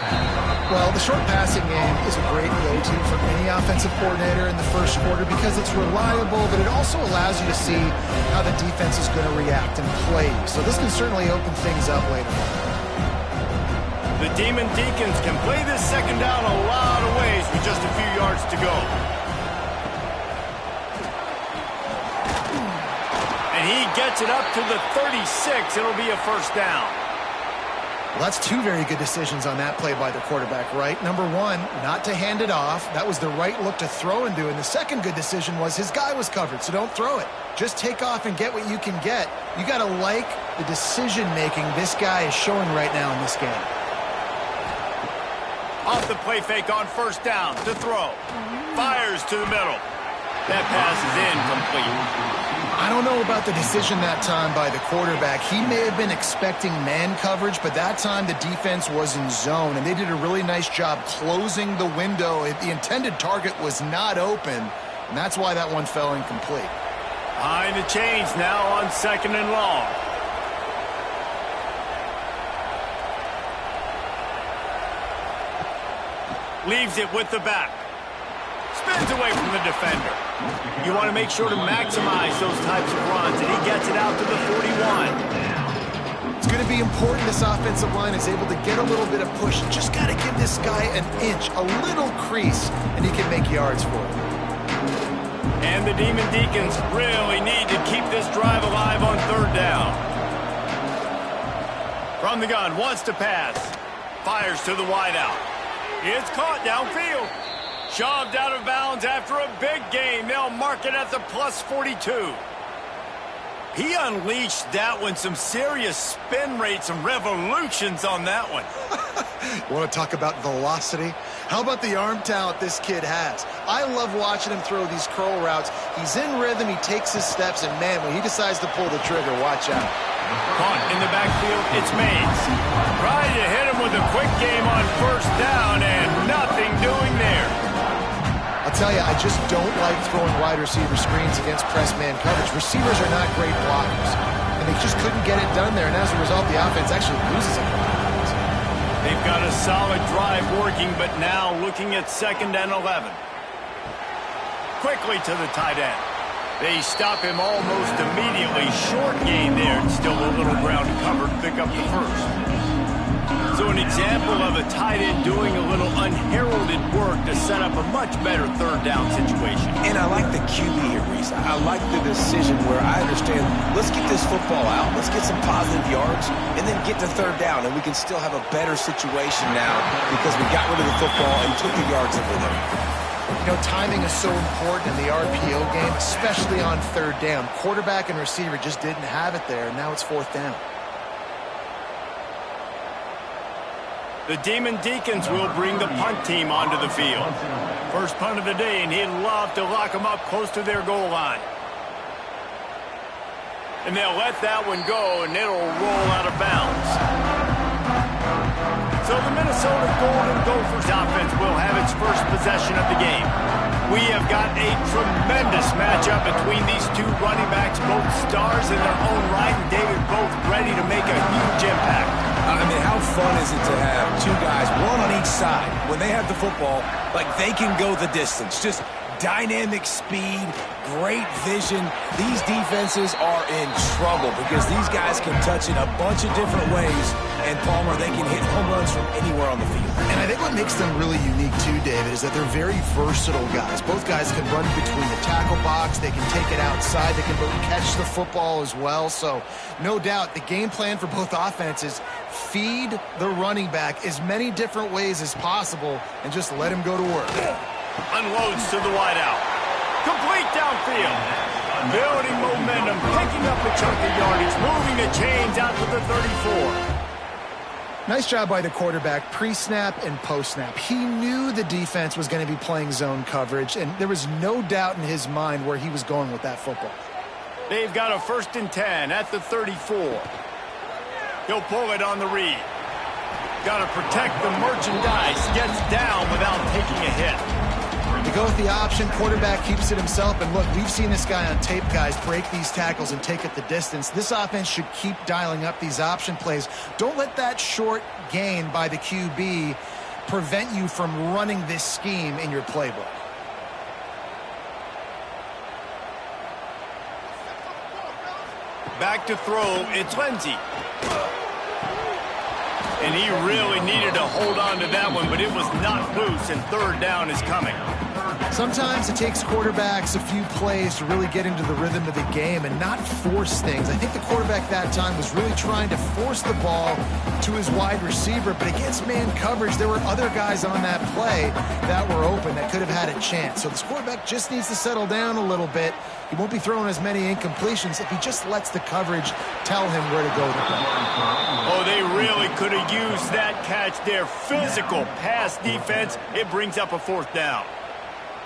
Well, the short passing game is a great go-to for any offensive coordinator in the first quarter because it's reliable, but it also allows you to see how the defense is going to react and play. So this can certainly open things up later on. The Demon Deacons can play this second down a lot of ways with just a few yards to go. And he gets it up to the 36. It'll be a first down. Well, that's two very good decisions on that play by the quarterback, right? Number one, not to hand it off. That was the right look to throw into. And the second good decision was his guy was covered, so don't throw it. Just take off and get what you can get. You got to like the decision-making this guy is showing right now in this game. Off the play fake on first down to throw. Fires to the middle. That pass is incomplete. I don't know about the decision that time by the quarterback. He may have been expecting man coverage, but that time the defense was in zone, and they did a really nice job closing the window. The intended target was not open, and that's why that one fell incomplete. Behind the chains now on second and long. Leaves it with the back. Spins away from the defender. You want to make sure to maximize those types of runs, and he gets it out to the 41. It's going to be important this offensive line is able to get a little bit of push. Just got to give this guy an inch, a little crease, and he can make yards for it. And the Demon Deacons really need to keep this drive alive on third down. From the gun, wants to pass. Fires to the wideout. It's caught downfield. Shoved out of bounds after a big gain. They'll mark it at the plus 42. He unleashed that one. Some serious spin rates and revolutions on that one. Want to talk about velocity? How about the arm talent this kid has? I love watching him throw these curl routes. He's in rhythm. He takes his steps. And, man, when he decides to pull the trigger, watch out. Caught in the backfield, it's Mays. Trying to hit him with a quick game on first down, and nothing doing there. I'll tell you, I just don't like throwing wide receiver screens against press man coverage. Receivers are not great blockers, and they just couldn't get it done there, and as a result, the offense actually loses a couple points. They've got a solid drive working, but now looking at second and 11. Quickly to the tight end. They stop him almost immediately. Short gain there, and still a little ground covered to pick up the first. So an example of a tight end doing a little unheralded work to set up a much better third down situation. And I like the QB here, Reese. I like the decision where I understand, let's get this football out, let's get some positive yards, and then get to third down, and we can still have a better situation now because we got rid of the football and took the yards over there. You know, timing is so important in the RPO game, especially on third down. Quarterback and receiver just didn't have it there, and now it's fourth down. The Demon Deacons will bring the punt team onto the field. First punt of the day, and he'd love to lock them up close to their goal line. And they'll let that one go, and it'll roll out of bounds. So the Minnesota Golden Gophers offense will have its first possession of the game. We have got a tremendous matchup between these two running backs, both stars in their own right, and David both ready to make a huge impact. I mean, how fun is it to have two guys, one on each side, when they have the football, like they can go the distance. Just dynamic speed, great vision. These defenses are in trouble because these guys can touch it a bunch of different ways, and Palmer, they can hit home runs from anywhere on the field. And I think what makes them really unique too, David, is that they're very versatile guys. Both guys can run between the tackle box, they can take it outside, they can both catch the football as well. So no doubt the game plan for both offenses, feed the running back as many different ways as possible and just let him go to work. Unloads to the wideout. Complete downfield. Building momentum, picking up a chunk of yardage, moving the chains out to the 34. Nice job by the quarterback, pre-snap and post-snap. He knew the defense was going to be playing zone coverage, and there was no doubt in his mind where he was going with that football. They've got a 1st and 10 at the 34. He'll pull it on the read. Got to protect the merchandise. Gets down without taking a hit. To go with the option, quarterback keeps it himself. And look, we've seen this guy on tape, guys, break these tackles and take it the distance. This offense should keep dialing up these option plays. Don't let that short gain by the QB prevent you from running this scheme in your playbook. Back to throw, it's Lindsey. And he really needed to hold on to that one, but it was not loose, and third down is coming. Sometimes it takes quarterbacks a few plays to really get into the rhythm of the game and not force things. I think the quarterback that time was really trying to force the ball to his wide receiver, but against man coverage, there were other guys on that play that were open that could have had a chance. So this quarterback just needs to settle down a little bit. He won't be throwing as many incompletions if he just lets the coverage tell him where to go. Oh, they really could have used that catch there. Physical pass defense. It brings up a fourth down.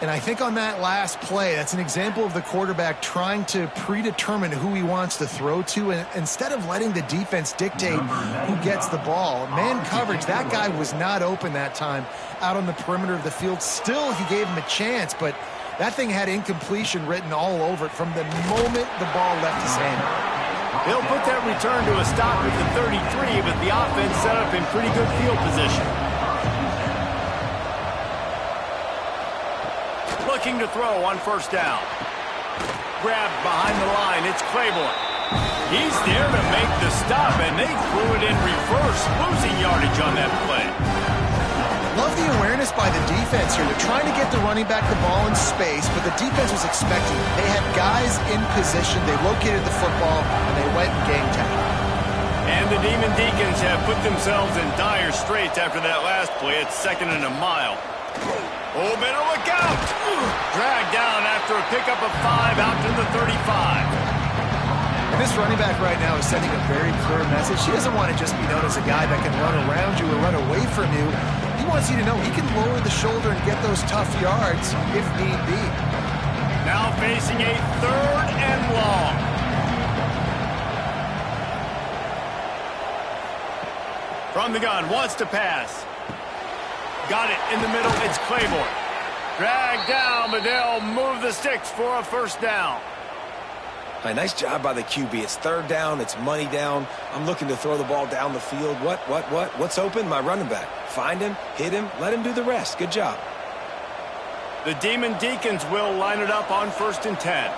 And I think on that last play, that's an example of the quarterback trying to predetermine who he wants to throw to, and instead of letting the defense dictate who gets the ball. Man coverage, that guy was not open that time out on the perimeter of the field. Still, he gave him a chance, but that thing had incompletion written all over it from the moment the ball left his hand. They'll put that return to a stop at the 33, but the offense set up in pretty good field position. Looking to throw on first down. Grabbed behind the line. It's Claiborne. He's there to make the stop, and they threw it in reverse, losing yardage on that play. Love the awareness by the defense here. They're trying to get the running back the ball in space, but the defense was expecting it. They had guys in position. They located the football, and they went and game tackle. And the Demon Deacons have put themselves in dire straits after that last play. It's 2nd and a mile. Oh, better look out! Dragged down after a pickup of 5 out to the 35. And this running back right now is sending a very clear message. He doesn't want to just be known as a guy that can run around you or run away from you. He wants you to know he can lower the shoulder and get those tough yards if need be. Now facing a 3rd and long. From the gun, wants to pass. Got it in the middle. It's Claiborne. Dragged down, but they'll move the sticks for a first down. All right, nice job by the QB. It's 3rd down. It's money down. I'm looking to throw the ball down the field. What's open? My running back. Find him, hit him, let him do the rest. Good job. The Demon Deacons will line it up on 1st and 10.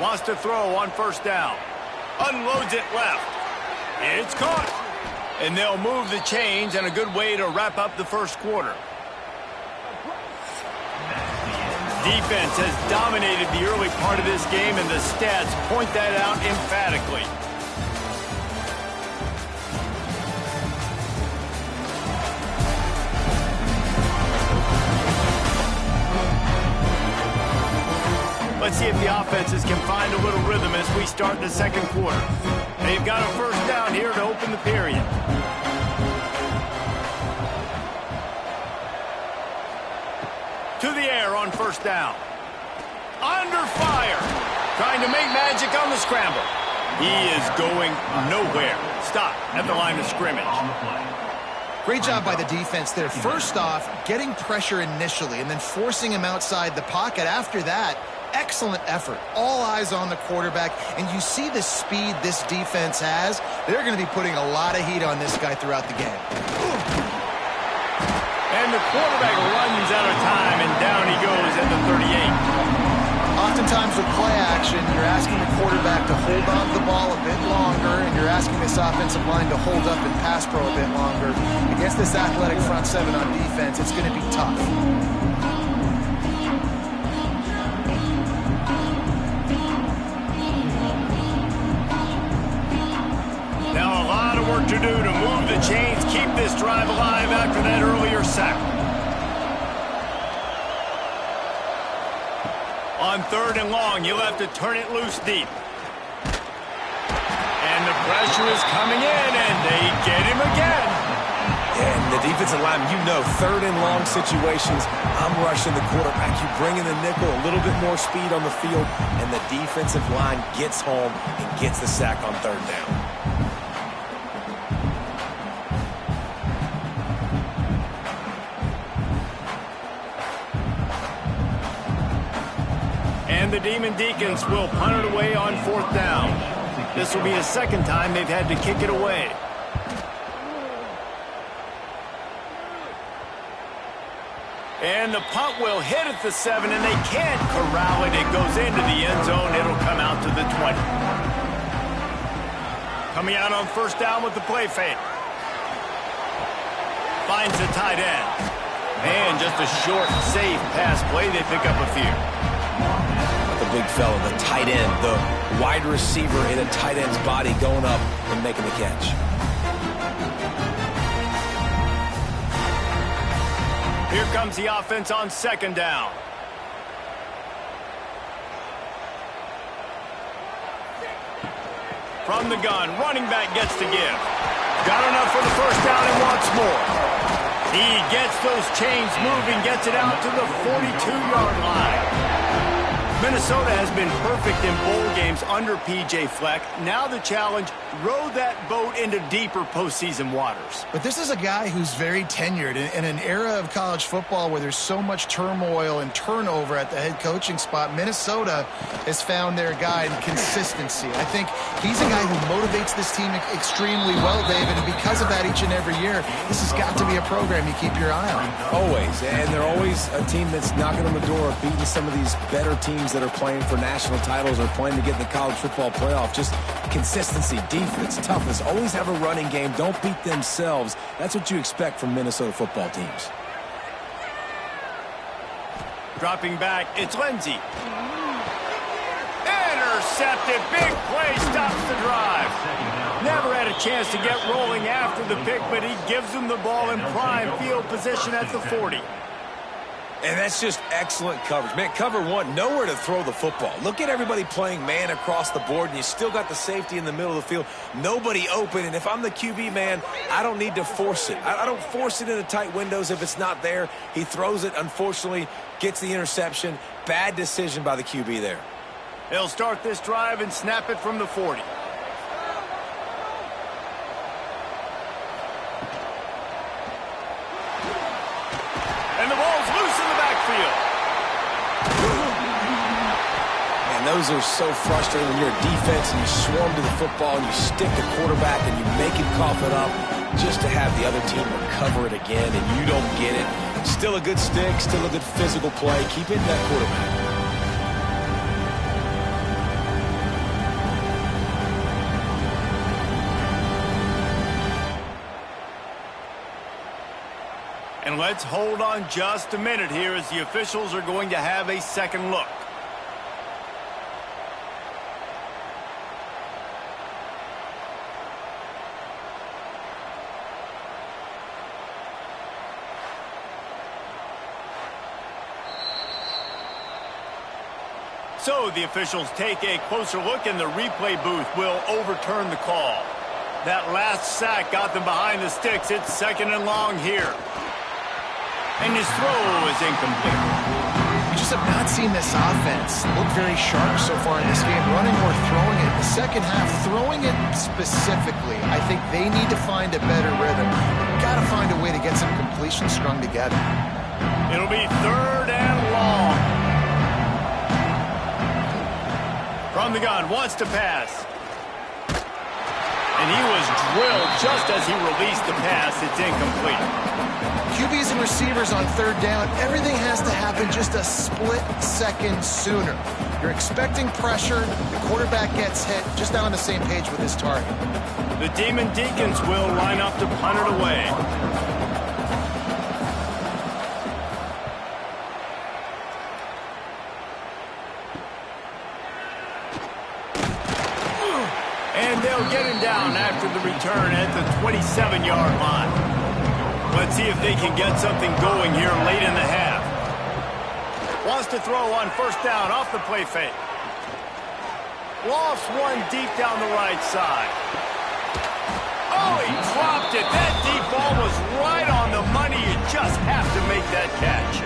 Wants to throw on first down. Unloads it left. It's caught. And they'll move the chains, and a good way to wrap up the first quarter. Defense has dominated the early part of this game, and the stats point that out emphatically. Let's see if the offenses can find a little rhythm as we start the second quarter. They've got a first down here to open the period. To the air on first down. Under fire. Trying to make magic on the scramble. He is going nowhere. Stop at the line of scrimmage. Great job by the defense there. First off, getting pressure initially and then forcing him outside the pocket. After that, excellent effort. All eyes on the quarterback, and you see the speed this defense has. They're going to be putting a lot of heat on this guy throughout the game. And the quarterback runs out of time, and down he goes at the 38. Oftentimes with play action, you're asking the quarterback to hold on to the ball a bit longer, and you're asking this offensive line to hold up in pass pro a bit longer. Against this athletic front seven on defense, it's going to be tough. Now a lot of work to do to move the chains, keep this drive alive after that earlier sack. On 3rd and long, you'll have to turn it loose deep. And the pressure is coming in, and they get him again. And the defensive lineman, you know, 3rd and long situations, I'm rushing the quarterback. You bring in the nickel, a little bit more speed on the field, and the defensive line gets home and gets the sack on 3rd down. And the Demon Deacons will punt it away on 4th down. This will be the 2nd time they've had to kick it away. And the punt will hit at the 7, and they can't corral it. It goes into the end zone. It'll come out to the 20. Coming out on first down with the play fake. Finds the tight end. And just a short, safe pass play. They pick up a few. The big fella, the tight end, the wide receiver in a tight end's body going up and making the catch. Here comes the offense on second down. From the gun, running back gets to give. Got enough for the first down and wants more. He gets those chains moving, gets it out to the 42-yard line. Minnesota has been perfect in bowl games under P.J. Fleck. Now the challenge, row that boat into deeper postseason waters. But this is a guy who's very tenured in an era of college football where there's so much turmoil and turnover at the head coaching spot. Minnesota has found their guy in consistency. I think he's a guy who motivates this team extremely well, David, and because of that each and every year, this has got to be a program you keep your eye on. Always, and they're always a team that's knocking on the door of beating some of these better teams that are playing for national titles or playing to get in the college football playoff. Just consistency, defense, toughness. Always have a running game. Don't beat themselves. That's what you expect from Minnesota football teams. Dropping back, it's Lindsey. Intercepted. Big play stops the drive. Never had a chance to get rolling after the pick, but he gives them the ball in prime field position at the 40. And that's just excellent coverage. Man, cover one, nowhere to throw the football. Look at everybody playing man across the board, and you still got the safety in the middle of the field. Nobody open, and if I'm the QB, man, I don't need to force it. I don't force it into tight windows if it's not there. He throws it, unfortunately, gets the interception. Bad decision by the QB there. He'll start this drive and snap it from the 40. And the ball's loose in the backfield. And those are so frustrating when you're a defense and you swarm to the football and you stick the quarterback and you make him cough it up just to have the other team recover it again and you don't get it. Still a good stick, still a good physical play. Keep hitting that quarterback. And let's hold on just a minute here as the officials are going to have a second look. So the officials take a closer look and the replay booth will overturn the call. That last sack got them behind the sticks. It's second and long here. And his throw is incomplete. We just have not seen this offense look very sharp so far in this game, running or throwing it. The second half, throwing it specifically, I think they need to find a better rhythm. They've got to find a way to get some completions strung together. It'll be third and long. From the gun, wants to pass. And he was drilled just as he released the pass. It's incomplete. QBs and receivers on third down, everything has to happen just a split second sooner. You're expecting pressure, the quarterback gets hit, just not on the same page with his target. The Demon Deacons will line up to punt it away. And they'll get him down after the return at the 27-yard line. Let's see if they can get something going here late in the half. Wants to throw on first down off the play fake. Lofts one deep down the right side. Oh, he dropped it. That deep ball was right on the money. You just have to make that catch.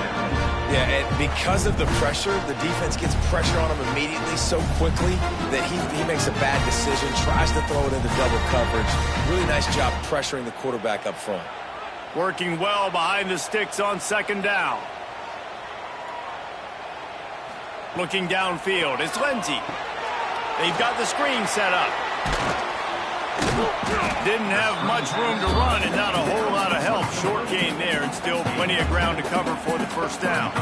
Yeah, and because of the pressure, the defense gets pressure on him immediately so quickly that he makes a bad decision, tries to throw it into double coverage. Really nice job pressuring the quarterback up front. Working well behind the sticks on second down. Looking downfield, it's Lindsey. They've got the screen set up. Didn't have much room to run and not a whole lot of help. Short gain there and still plenty of ground to cover for the first down.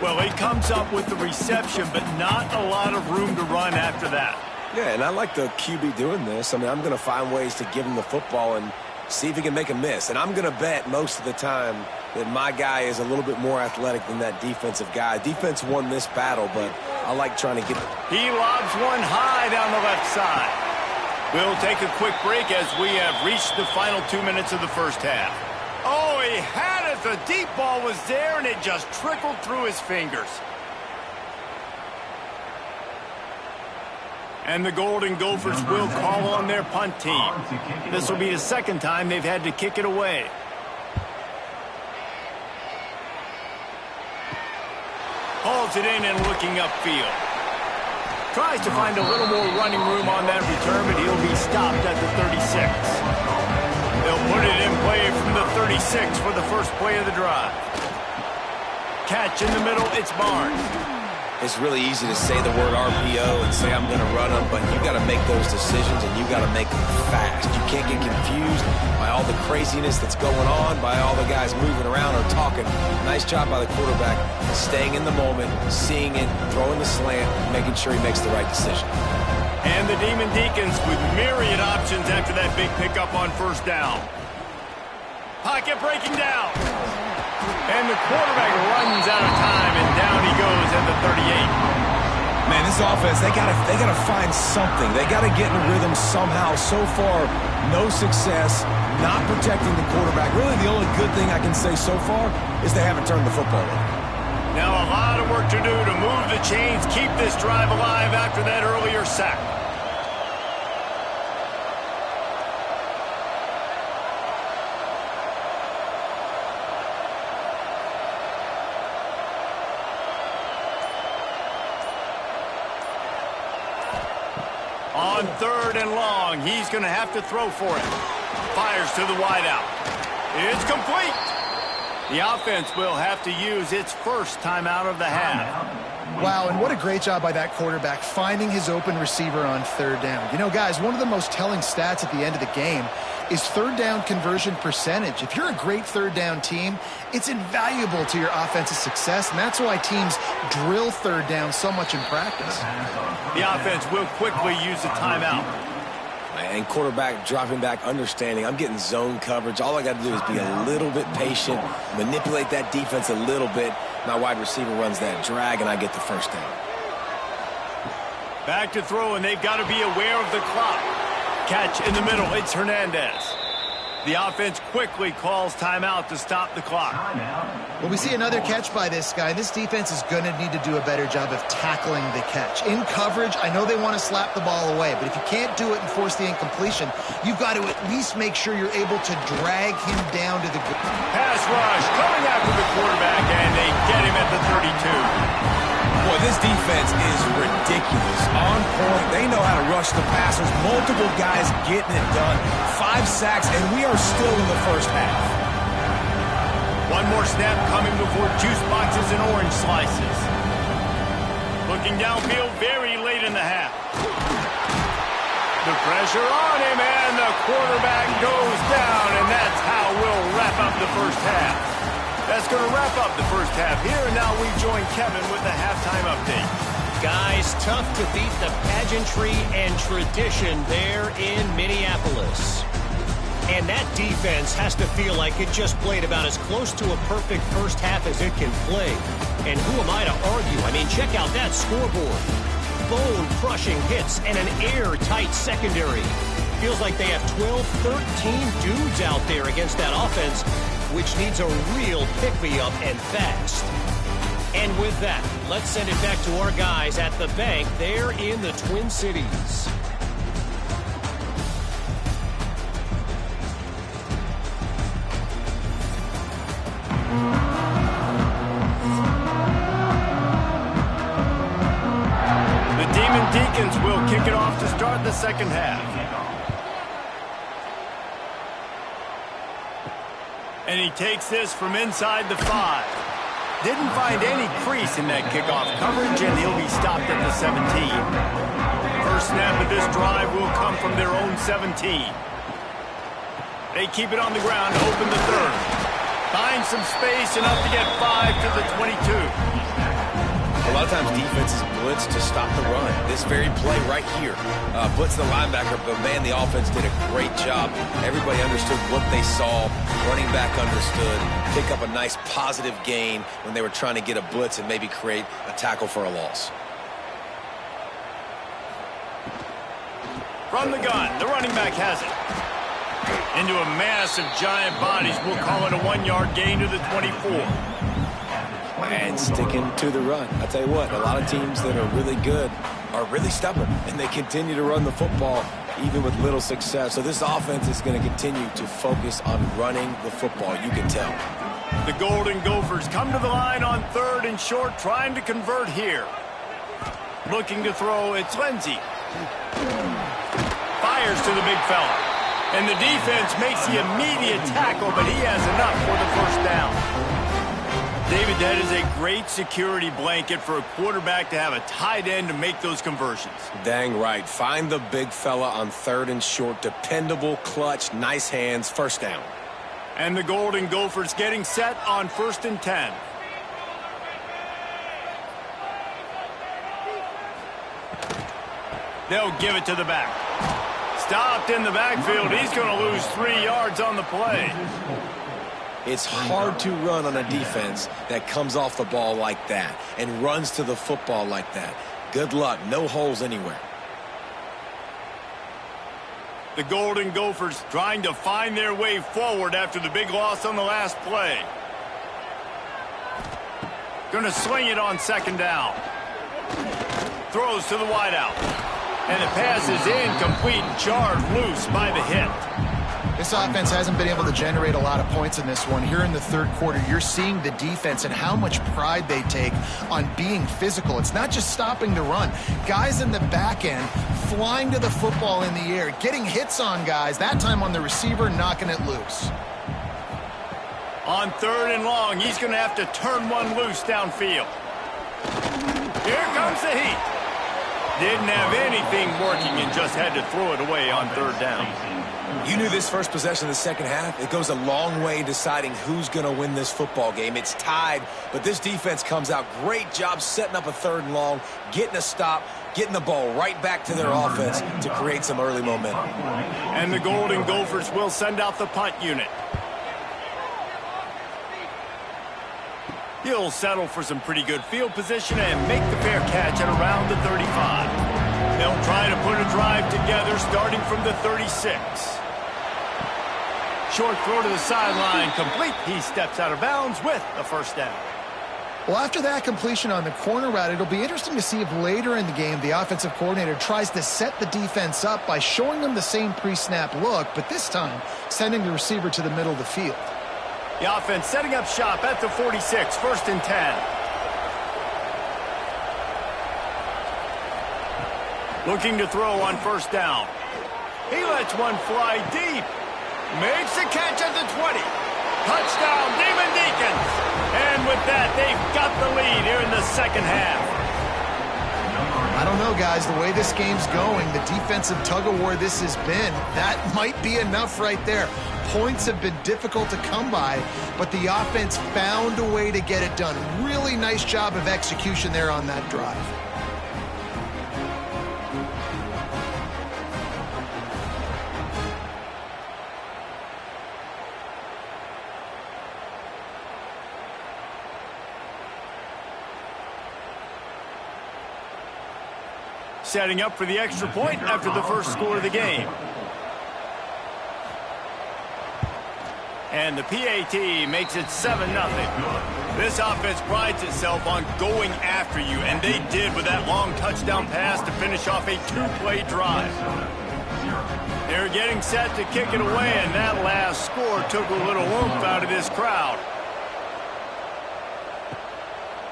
Well, he comes up with the reception, but not a lot of room to run after that. Yeah, and I like the QB doing this. I mean, I'm going to find ways to give him the football and see if he can make a miss. And I'm going to bet most of the time that my guy is a little bit more athletic than that defensive guy. Defense won this battle, but I like trying to get it. He lobs one high down the left side. We'll take a quick break as we have reached the final 2 minutes of the first half. Oh, he had it. The deep ball was there, and it just trickled through his fingers. And the Golden Gophers will call on their punt team. This will be the second time they've had to kick it away. Hauls it in and looking upfield. Tries to find a little more running room on that return, but he'll be stopped at the 36. They'll put it in play from the 36 for the first play of the drive. Catch in the middle, it's Barnes. It's really easy to say the word RPO and say I'm going to run them, but you got to make those decisions and you got to make them fast. You can't get confused by all the craziness that's going on, by all the guys moving around or talking. Nice job by the quarterback, staying in the moment, seeing it, throwing the slant, making sure he makes the right decision. And the Demon Deacons with myriad options after that big pickup on first down. Pocket breaking down. And the quarterback runs out of time, and down he goes at the 38. Man, this offense, they gotta find something. They gotta get in a rhythm somehow. So far, no success, not protecting the quarterback. Really, the only good thing I can say so far is they haven't turned the football over. Now a lot of work to do to move the chains, keep this drive alive after that earlier sack. On third and long, he's going to have to throw for it. Fires to the wideout. It's complete. The offense will have to use its first timeout of the half. Wow, and what a great job by that quarterback finding his open receiver on third down. You know, guys, one of the most telling stats at the end of the game is third down conversion percentage. If you're a great third down team, it's invaluable to your offensive success, and that's why teams drill third down so much in practice. The offense will quickly use a timeout. And quarterback dropping back, understanding I'm getting zone coverage. All I got to do is be a little bit patient, manipulate that defense a little bit. My wide receiver runs that drag, and I get the first down. Back to throw, and they've got to be aware of the clock. Catch in the middle, it's Hernandez. The offense quickly calls timeout to stop the clock. Well, we see another catch by this guy. This defense is going to need to do a better job of tackling the catch. In coverage, I know they want to slap the ball away, but if you can't do it and force the incompletion, you've got to at least make sure you're able to drag him down to the ground. Pass rush coming after the quarterback, and they get him at the 32. Boy, this defense is ridiculous. On point. They know how to rush the passers. Multiple guys getting it done. 5 sacks, and we are still in the first half. One more snap coming before juice boxes and orange slices. Looking downfield very late in the half. The pressure on him, and the quarterback goes down, and that's how we'll wrap up the first half. That's going to wrap up the first half here, and now we join Kevin with the halftime update. Guys, tough to beat the pageantry and tradition there in Minneapolis. And that defense has to feel like it just played about as close to a perfect first half as it can play. And who am I to argue? I mean, check out that scoreboard. Bone-crushing hits and an airtight secondary. Feels like they have 12, 13 dudes out there against that offense, which needs a real pick-me-up and fast. And with that, let's send it back to our guys at the bank there in the Twin Cities. The Demon Deacons will kick it off to start the second half. And he takes this from inside the 5. Didn't find any crease in that kickoff coverage, and he'll be stopped at the 17. First snap of this drive will come from their own 17. They keep it on the ground to open the third. Find some space, enough to get 5 to the 22. A lot of times defenses blitz to stop the run. This very play right here, blitz the linebacker, but man, the offense did a great job. Everybody understood what they saw. Running back understood. Pick up a nice positive gain when they were trying to get a blitz and maybe create a tackle for a loss. From the gun, the running back has it. Into a mass of giant bodies. We'll call it a 1-yard gain to the 24. And sticking to the run. I'll tell you what, a lot of teams that are really good are really stubborn, and they continue to run the football even with little success. So this offense is going to continue to focus on running the football. You can tell. The Golden Gophers come to the line on 3rd and short, trying to convert here. Looking to throw, it's Lindsey. Fires to the big fella. And the defense makes the immediate tackle, but he has enough for the first down. David, that is a great security blanket for a quarterback to have a tight end to make those conversions. Dang right. Find the big fella on 3rd and short. Dependable, clutch, nice hands, first down. And the Golden Gophers getting set on 1st and 10. They'll give it to the back. Stopped in the backfield. He's going to lose 3 yards on the play. It's hard to run on a defense that comes off the ball like that and runs to the football like that. Good luck. No holes anywhere. The Golden Gophers trying to find their way forward after the big loss on the last play. Going to sling it on 2nd down. Throws to the wideout. And the pass is incomplete, jarred loose by the hit. This offense hasn't been able to generate a lot of points in this one. Here in the 3rd quarter, you're seeing the defense and how much pride they take on being physical. It's not just stopping the run. Guys in the back end flying to the football in the air, getting hits on guys, that time on the receiver, knocking it loose. On 3rd and long, he's going to have to turn one loose downfield. Here comes the heat. Didn't have anything working and just had to throw it away on 3rd down. You knew this first possession of the second half. It goes a long way deciding who's going to win this football game. It's tied, but this defense comes out. Great job setting up a 3rd and long, getting a stop, getting the ball right back to their offense to create some early momentum. And the Golden Gophers will send out the punt unit. He'll settle for some pretty good field position and make the fair catch at around the 35. They'll try to put a drive together starting from the 36. Short throw to the sideline, complete. He steps out of bounds with the first down. Well, after that completion on the corner route, it'll be interesting to see if later in the game the offensive coordinator tries to set the defense up by showing them the same pre-snap look, but this time sending the receiver to the middle of the field. The offense setting up shop at the 46, 1st and 10. Looking to throw on 1st down. He lets one fly deep. Makes the catch at the 20. Touchdown, Demon Deacons. And with that, they've got the lead here in the 2nd half. I don't know, guys. The way this game's going, the defensive tug-of-war this has been, that might be enough right there. Points have been difficult to come by, but the offense found a way to get it done. Really nice job of execution there on that drive. Setting up for the extra point after the first score of the game. And the PAT makes it 7-0. This offense prides itself on going after you, and they did with that long touchdown pass to finish off a 2-play drive. They're getting set to kick it away, and that last score took a little oomph out of this crowd.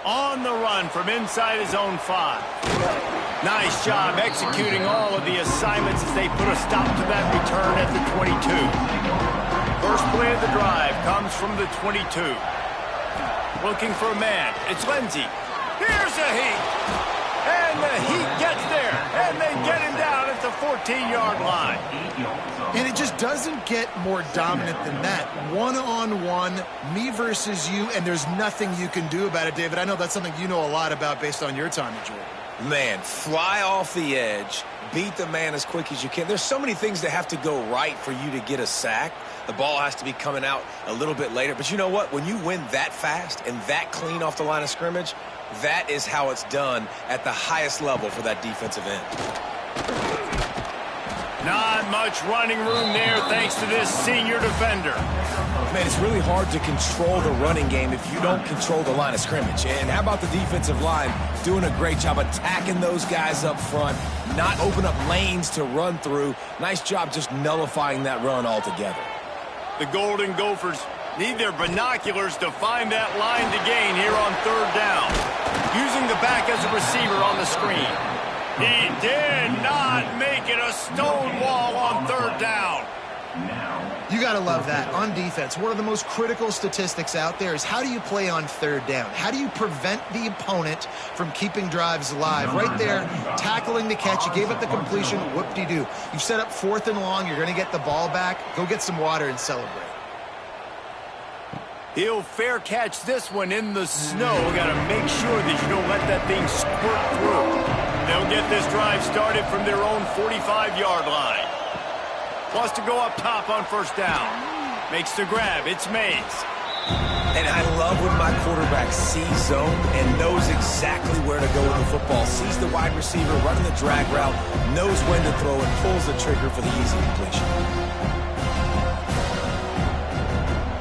On the run from inside his own 5. Nice job executing all of the assignments as they put a stop to that return at the 22. First play of the drive comes from the 22. Looking for a man. It's Lindsey. Here's a heat. And the Heat gets there. And they get him down at the 14. 14-yard line. And it just doesn't get more dominant than that. One-on-one, me versus you, and there's nothing you can do about it, David. I know that's something you know a lot about based on your time at Georgia. Man, fly off the edge, beat the man as quick as you can. There's so many things that have to go right for you to get a sack. The ball has to be coming out a little bit later. But you know what? When you win that fast and that clean off the line of scrimmage, that is how it's done at the highest level for that defensive end. Not much running room there thanks to this senior defender. Man, it's really hard to control the running game if you don't control the line of scrimmage. And how about the defensive line doing a great job attacking those guys up front, not open up lanes to run through. Nice job just nullifying that run altogether. The Golden Gophers need their binoculars to find that line to gain here on third down. Using the back as a receiver on the screen. He did not make it a stone wall on third down. You got to love that. On defense, one of the most critical statistics out there is how do you play on third down? How do you prevent the opponent from keeping drives alive? Right there, tackling the catch. You gave up the completion. Whoop-de-doo. You set up 4th and long. You're going to get the ball back. Go get some water and celebrate. He'll fair catch this one in the snow. Got to make sure that you don't let that thing squirt through. They'll get this drive started from their own 45-yard line. Wants to go up top on first down. Makes the grab. It's Mays. And I love when my quarterback sees zone and knows exactly where to go with the football. Sees the wide receiver running the drag route, knows when to throw, and pulls the trigger for the easy completion.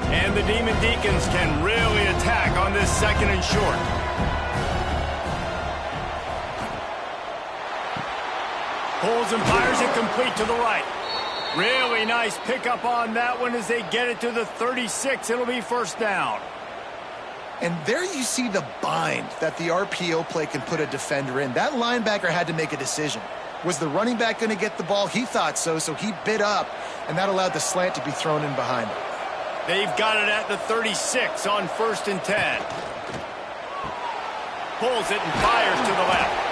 And the Demon Deacons can really attack on this 2nd and short. Pulls and fires it complete to the right. Really nice pickup on that one as they get it to the 36. It'll be first down. And there you see the bind that the RPO play can put a defender in. That linebacker had to make a decision. Was the running back going to get the ball? He thought so, so he bit up, and that allowed the slant to be thrown in behind him. They've got it at the 36 on 1st and 10. Pulls it and fires to the left.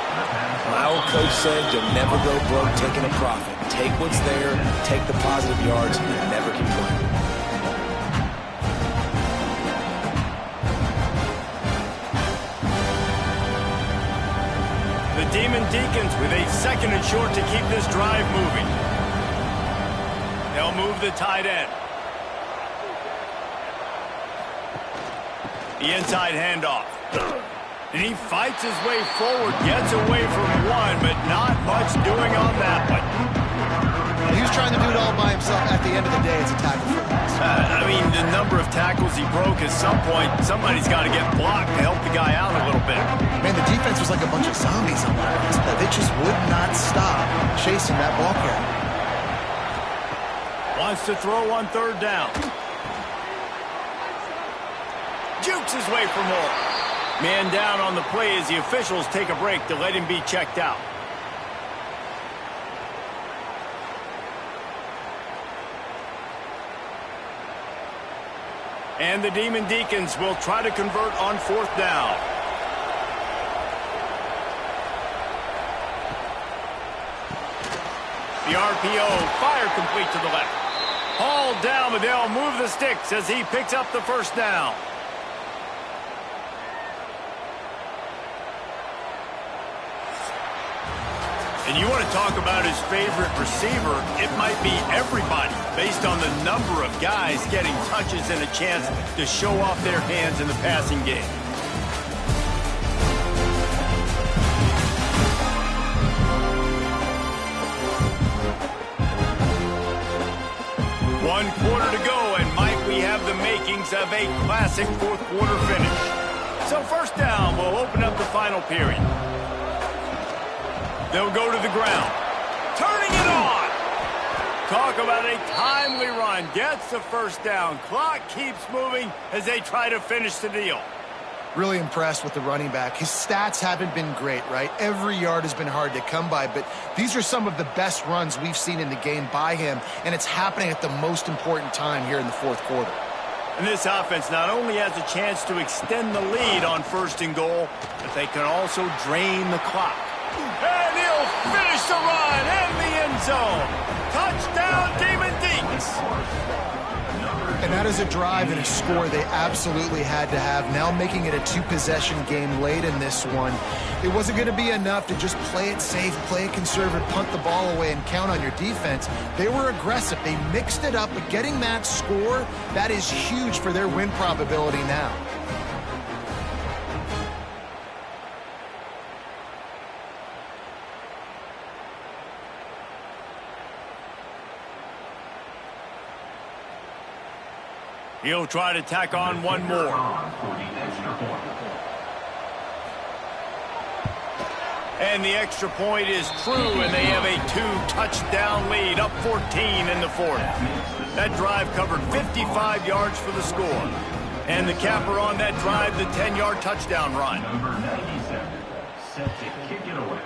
My old coach said you'll never go broke taking a profit. Take what's there, take the positive yards, and never complain. The Demon Deacons with a 2nd and short to keep this drive moving. They'll move the tight end. The inside handoff. And he fights his way forward, gets away from one, but not much doing on that one. He was trying to do it all by himself. At the end of the day, it's a tackle for loss. I mean, the number of tackles he broke, at some point, somebody's got to get blocked to help the guy out a little bit. Man, the defense was like a bunch of zombies on that last play. They just would not stop chasing that ball carrier. Wants to throw on third down. Jukes his way for more. Man down on the play as the officials take a break to let him be checked out. And the Demon Deacons will try to convert on 4th down. The RPO, fire complete to the left. Hauled down, but they'll move the sticks as he picks up the first down. And you want to talk about his favorite receiver, it might be everybody based on the number of guys getting touches and a chance to show off their hands in the passing game. One quarter to go, and might we have the makings of a classic 4th quarter finish. So first down will open up the final period. They'll go to the ground. Turning it on. Talk about a timely run. Gets the first down. Clock keeps moving as they try to finish the deal. Really impressed with the running back. His stats haven't been great, right? Every yard has been hard to come by, but these are some of the best runs we've seen in the game by him, and it's happening at the most important time here in the 4th quarter. And this offense not only has a chance to extend the lead on 1st and goal, but they can also drain the clock. And he'll finish the run in the end zone. Touchdown, Demon Deacs. And that is a drive and a score they absolutely had to have. Now making it a two-possession game late in this one. It wasn't going to be enough to just play it safe, play it conservative, punt the ball away, and count on your defense. They were aggressive. They mixed it up, but getting that score, that is huge for their win probability now. He'll try to tack on one more. And the extra point is true, and they have a 2-touchdown lead, up 14 in the fourth. That drive covered 55 yards for the score. And the capper on that drive, the 10-yard touchdown run. Number 97, set to kick it away.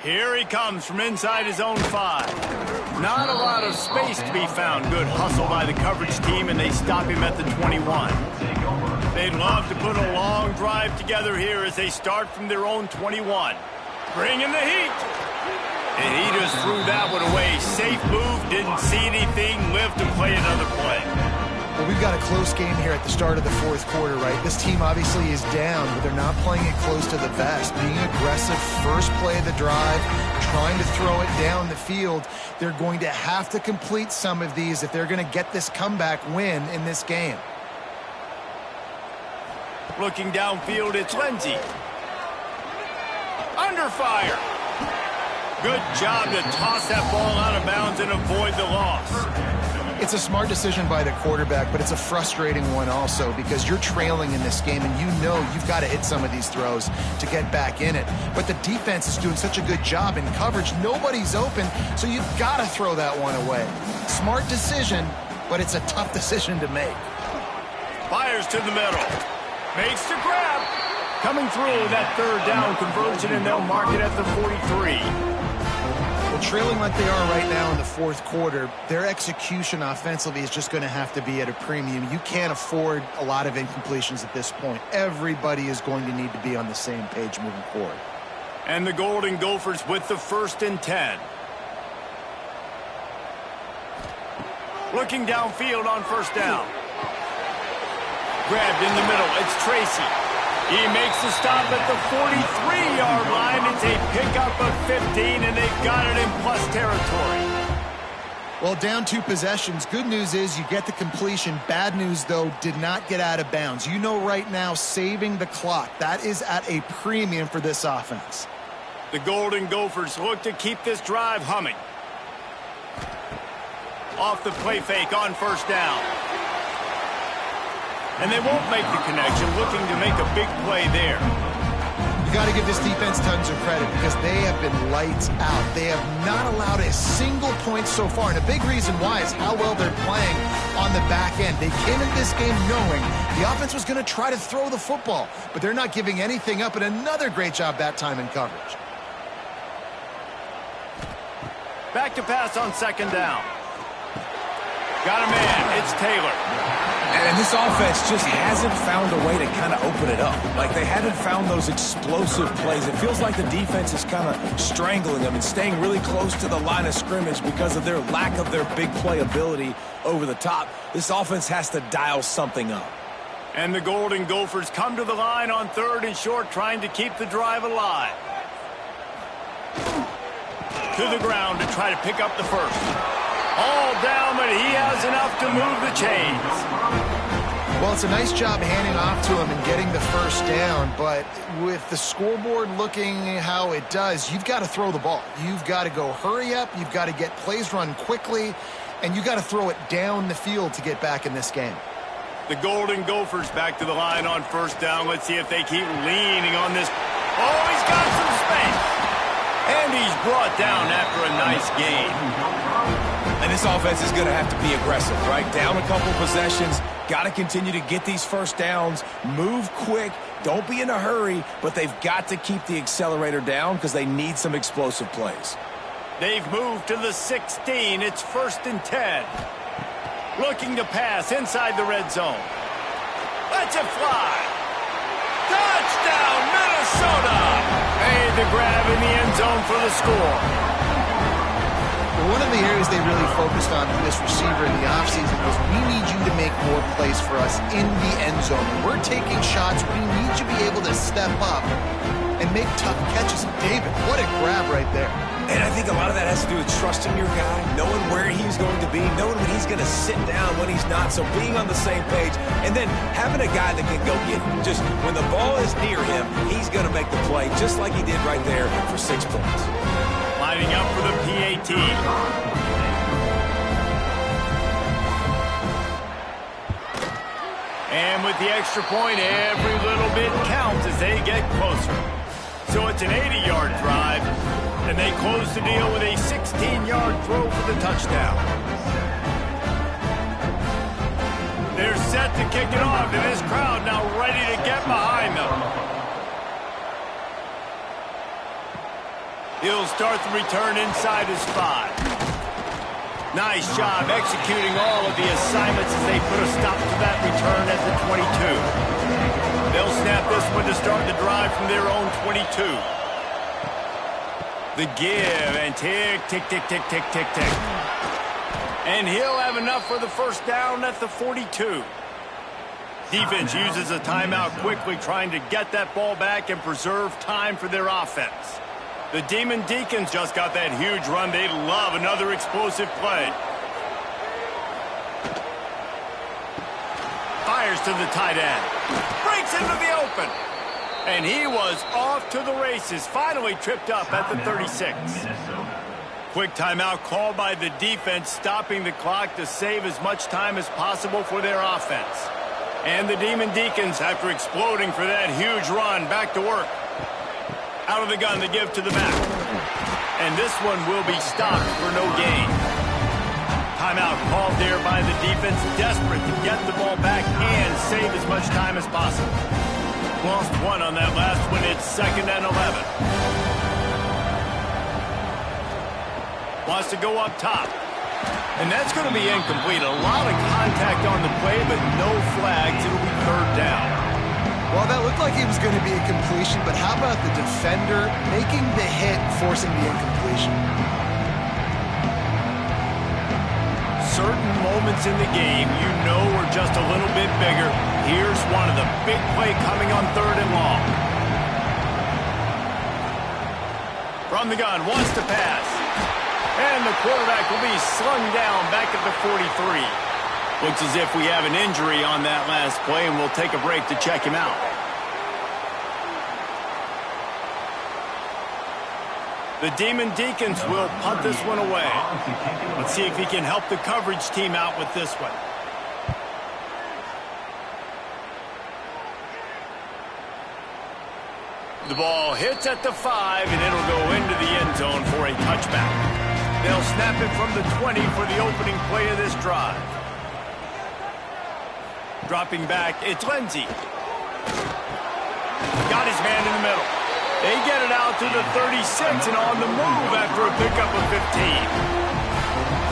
Here he comes from inside his own 5. Not a lot of space to be found. Good hustle by the coverage team, and they stop him at the 21. They'd love to put a long drive together here as they start from their own 21. Bring in the heat. And he just threw that one away. Safe move, didn't see anything, lived to play another play. Well, we've got a close game here at the start of the fourth quarter, right? This team obviously is down, but they're not playing it close to the vest. Being aggressive, first play of the drive, trying to throw it down the field. They're going to have to complete some of these if they're going to get this comeback win in this game. Looking downfield, it's Lindsey. Under fire. Good job to toss that ball out of bounds and avoid the loss. It's a smart decision by the quarterback, but it's a frustrating one also because you're trailing in this game and you know you've got to hit some of these throws to get back in it. But the defense is doing such a good job in coverage. Nobody's open, so you've got to throw that one away. Smart decision, but it's a tough decision to make. Fires to the middle. Makes the grab. Coming through that third down conversion, and they'll mark it at the 43. Well, trailing like they are right now in the fourth quarter, their execution offensively is just going to have to be at a premium. You can't afford a lot of incompletions at this point. Everybody is going to need to be on the same page moving forward. And the Golden Gophers with the 1st and 10. Looking downfield on first down. Grabbed in the middle. It's Tracy. He makes the stop at the 43-yard line. It's a pickup of 15, and they've got it in plus territory. Well, down 2 possessions. Good news is you get the completion. Bad news, though, did not get out of bounds. You know right now, saving the clock. That is at a premium for this offense. The Golden Gophers look to keep this drive humming. Off the play fake on first down. And they won't make the connection, looking to make a big play there. You got to give this defense tons of credit because they have been lights out. They have not allowed a single point so far, and a big reason why is how well they're playing on the back end. They came into this game knowing the offense was going to try to throw the football, but they're not giving anything up, and another great job that time in coverage. Back to pass on second down. Got a man. It's Taylor. And this offense just hasn't found a way to kind of open it up. Like, they haven't found those explosive plays. It feels like the defense is kind of strangling them and staying really close to the line of scrimmage because of their lack of their big play ability over the top. This offense has to dial something up. And the Golden Gophers come to the line on 3rd and short, trying to keep the drive alive. To the ground to try to pick up the first. All down, but he has enough to move the chains. Well, it's a nice job handing off to him and getting the first down, but with the scoreboard looking how it does, you've got to throw the ball. You've got to go hurry up, you've got to get plays run quickly, and you've got to throw it down the field to get back in this game. The Golden Gophers back to the line on first down. Let's see if they keep leaning on this. Oh, he's got some space. And he's brought down after a nice game. And this offense is going to have to be aggressive, right? Down a couple possessions, got to continue to get these first downs, move quick, don't be in a hurry, but they've got to keep the accelerator down because they need some explosive plays. They've moved to the 16. It's 1st and 10. Looking to pass inside the red zone. Let's it fly. Touchdown, Minnesota! A made the grab in the end zone for the score. One of the areas they really focused on for this receiver in the offseason was we need you to make more plays for us in the end zone. When we're taking shots, we need you to be able to step up and make tough catches. David, what a grab right there. And I think a lot of that has to do with trusting your guy, knowing where he's going to be, knowing when he's going to sit down, when he's not. So being on the same page, and then having a guy that can go get him. Just when the ball is near him, he's going to make the play, just like he did right there for 6 points. Lining up for the PAT. And with the extra point, every little bit counts as they get closer. So it's an 80-yard drive, and they close the deal with a 16-yard throw for the touchdown. They're set to kick it off, and this crowd now ready to get behind them. He'll start the return inside his 5. Nice job executing all of the assignments as they put a stop to that return at the 22. They'll snap this one to start the drive from their own 22. The give, and tick, tick, tick, tick, tick, tick, tick. And he'll have enough for the first down at the 42. Defense uses a timeout quickly, trying to get that ball back and preserve time for their offense. The Demon Deacons just got that huge run. They love another explosive play. Fires to the tight end. Breaks into the open. And he was off to the races. Finally tripped up at the 36. Quick timeout called by the defense, stopping the clock to save as much time as possible for their offense. And the Demon Deacons, after exploding for that huge run, back to work. Out of the gun, the give to the back. And this one will be stopped for no gain. Timeout called there by the defense, desperate to get the ball back and save as much time as possible. Lost one on that last one. It's 2nd and 11. Wants to go up top. And that's going to be incomplete. A lot of contact on the play, but no flags. It'll be 3rd down. Well, that looked like it was going to be a completion, but how about the defender making the hit, forcing the incompletion? Certain moments in the game you know are just a little bit bigger. Here's one of the big play coming on 3rd and long. From the gun, wants to pass. And the quarterback will be slung down back at the 43. Looks as if we have an injury on that last play, and we'll take a break to check him out. The Demon Deacons will punt this one away. Let's see if he can help the coverage team out with this one. The ball hits at the 5, and it'll go into the end zone for a touchback. They'll snap it from the 20 for the opening play of this drive. Dropping back, it's Lindsey. Got his man in the middle. They get it out to the 36 and on the move after a pickup of 15.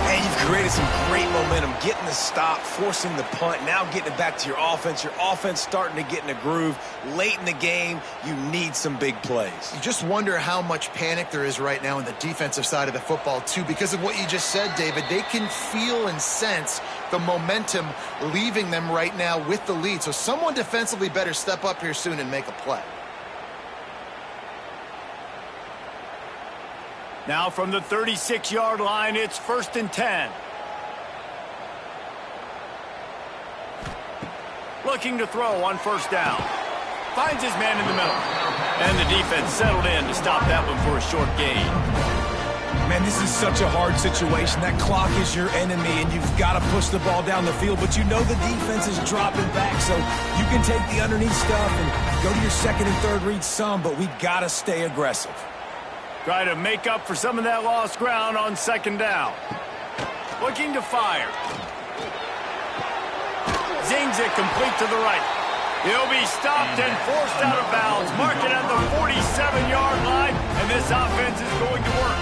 And you've created some great momentum, getting the stop, forcing the punt, now getting it back to your offense. Your offense starting to get in a groove. Late in the game, you need some big plays. You just wonder how much panic there is right now on the defensive side of the football, too, because of what you just said, David. They can feel and sense the momentum leaving them right now with the lead. So someone defensively better step up here soon and make a play. Now from the 36-yard line, it's 1st and 10. Looking to throw on 1st down. Finds his man in the middle. And the defense settled in to stop that one for a short gain. Man, this is such a hard situation. That clock is your enemy, and you've got to push the ball down the field. But you know the defense is dropping back, so you can take the underneath stuff and go to your 2nd and 3rd read some, but we got to stay aggressive. Try to make up for some of that lost ground on 2nd down. Looking to fire. Zings it complete to the right. He'll be stopped and forced out of bounds. Mark it at the 47-yard line, and this offense is going to work.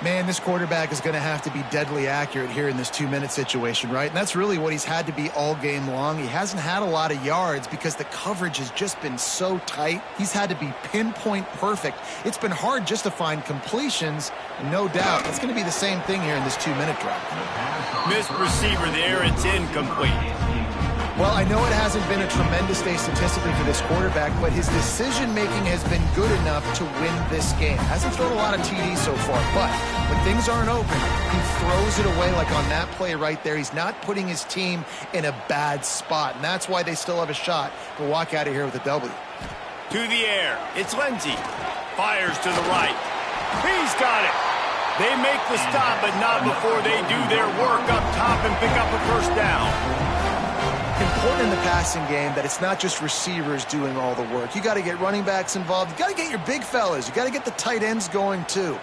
Man, this quarterback is going to have to be deadly accurate here in this 2-minute situation, right? And that's really what he's had to be all game long. He hasn't had a lot of yards because the coverage has just been so tight. He's had to be pinpoint perfect. It's been hard just to find completions, and no doubt that's going to be the same thing here in this 2-minute drive. Missed receiver there. It's incomplete. Well, I know it hasn't been a tremendous day statistically for this quarterback, but his decision-making has been good enough to win this game. Hasn't thrown a lot of TDs so far, but when things aren't open, he throws it away like on that play right there. He's not putting his team in a bad spot, and that's why they still have a shot to walk out of here with a W. To the air. It's Lindsey. Fires to the right. He's got it. They make the stop, but not before they do their work up top and pick up a first down. Important in the passing game that it's not just receivers doing all the work. You got to get running backs involved. You got to get your big fellas. You got to get the tight ends going too.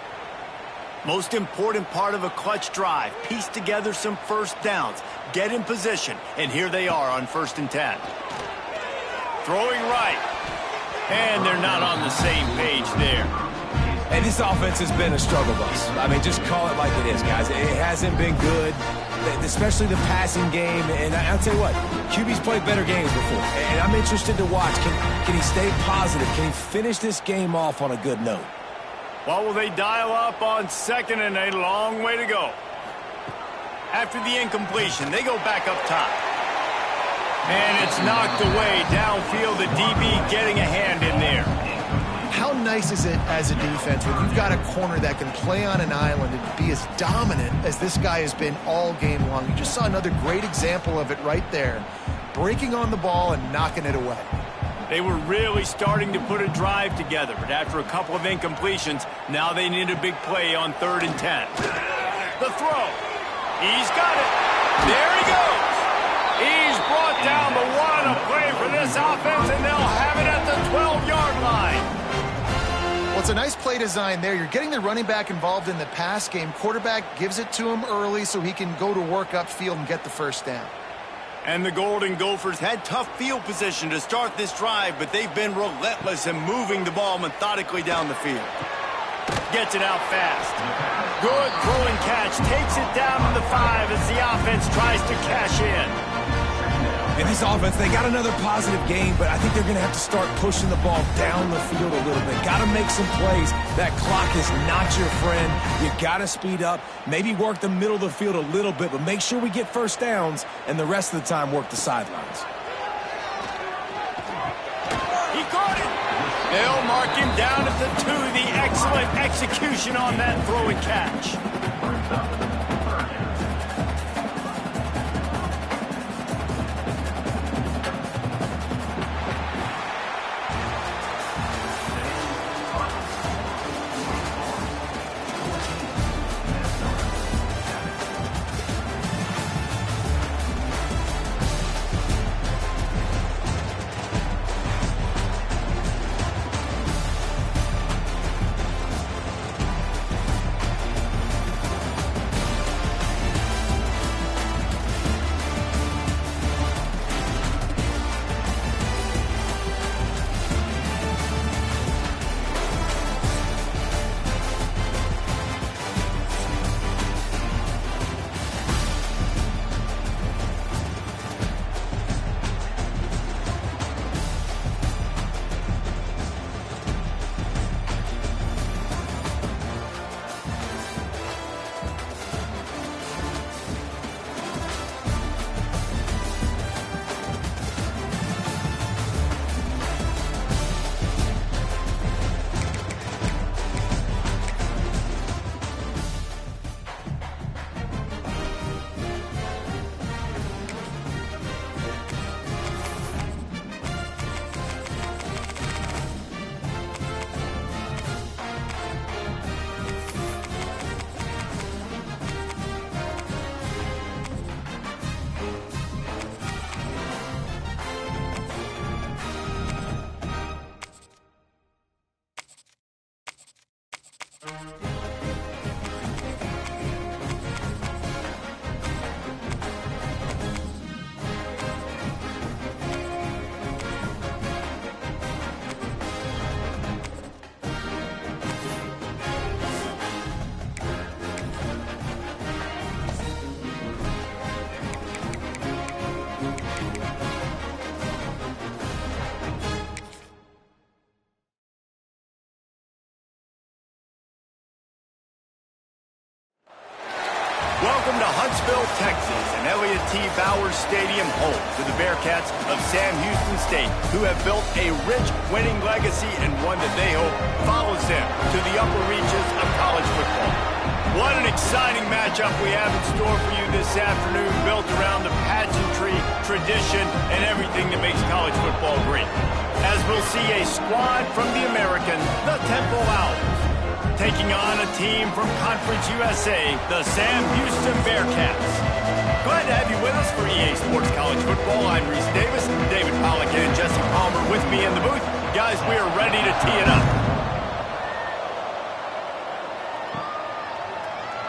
Most important part of a clutch drive. Piece together some first downs. Get in position. And here they are on 1st and 10. Throwing right. And they're not on the same page there. And this offense has been a struggle bus. I mean, just call it like it is, guys. It hasn't been good, especially the passing game. And I'll tell you what, QB's played better games before. And I'm interested to watch. Can he stay positive? Can he finish this game off on a good note? What will they dial up on 2nd and a long way to go? After the incompletion, they go back up top. And it's knocked away downfield. The DB getting a hand in there. How nice is it as a defense when you've got a corner that can play on an island and be as dominant as this guy has been all game long? You just saw another great example of it right there. Breaking on the ball and knocking it away. They were really starting to put a drive together, but after a couple of incompletions, now they need a big play on 3rd and 10. The throw. He's got it. There he goes. He's brought down, but what a play for this offense, and they'll have it at the 12-yard line. Well, it's a nice play design there. You're getting the running back involved in the pass game. Quarterback gives it to him early so he can go to work upfield and get the first down. And the Golden Gophers had tough field position to start this drive, but they've been relentless in moving the ball methodically down the field. Gets it out fast. Good throwing catch. Takes it down to the 5 as the offense tries to cash in. And this offense, they got another positive game, but I think they're going to have to start pushing the ball down the field a little bit. Got to make some plays. That clock is not your friend. You got to speed up, maybe work the middle of the field a little bit, but make sure we get first downs, and the rest of the time work the sidelines. He caught it. They'll mark him down at the 2. The excellent execution on that throw and catch. Greenville, Texas, and Elliott T. Bowers Stadium home to the Bearcats of Sam Houston State, who have built a rich winning legacy and one that they hope follows them to the upper reaches of college football. What an exciting matchup we have in store for you this afternoon, built around the pageantry, tradition, and everything that makes college football great. As we'll see a squad from the American, the Temple Owls, taking on a team from Conference USA, the Sam Houston Bearcats. Glad to have you with us for EA Sports College Football. I'm Reese Davis, David Pollack, and Jesse Palmer with me in the booth. Guys, we are ready to tee it up.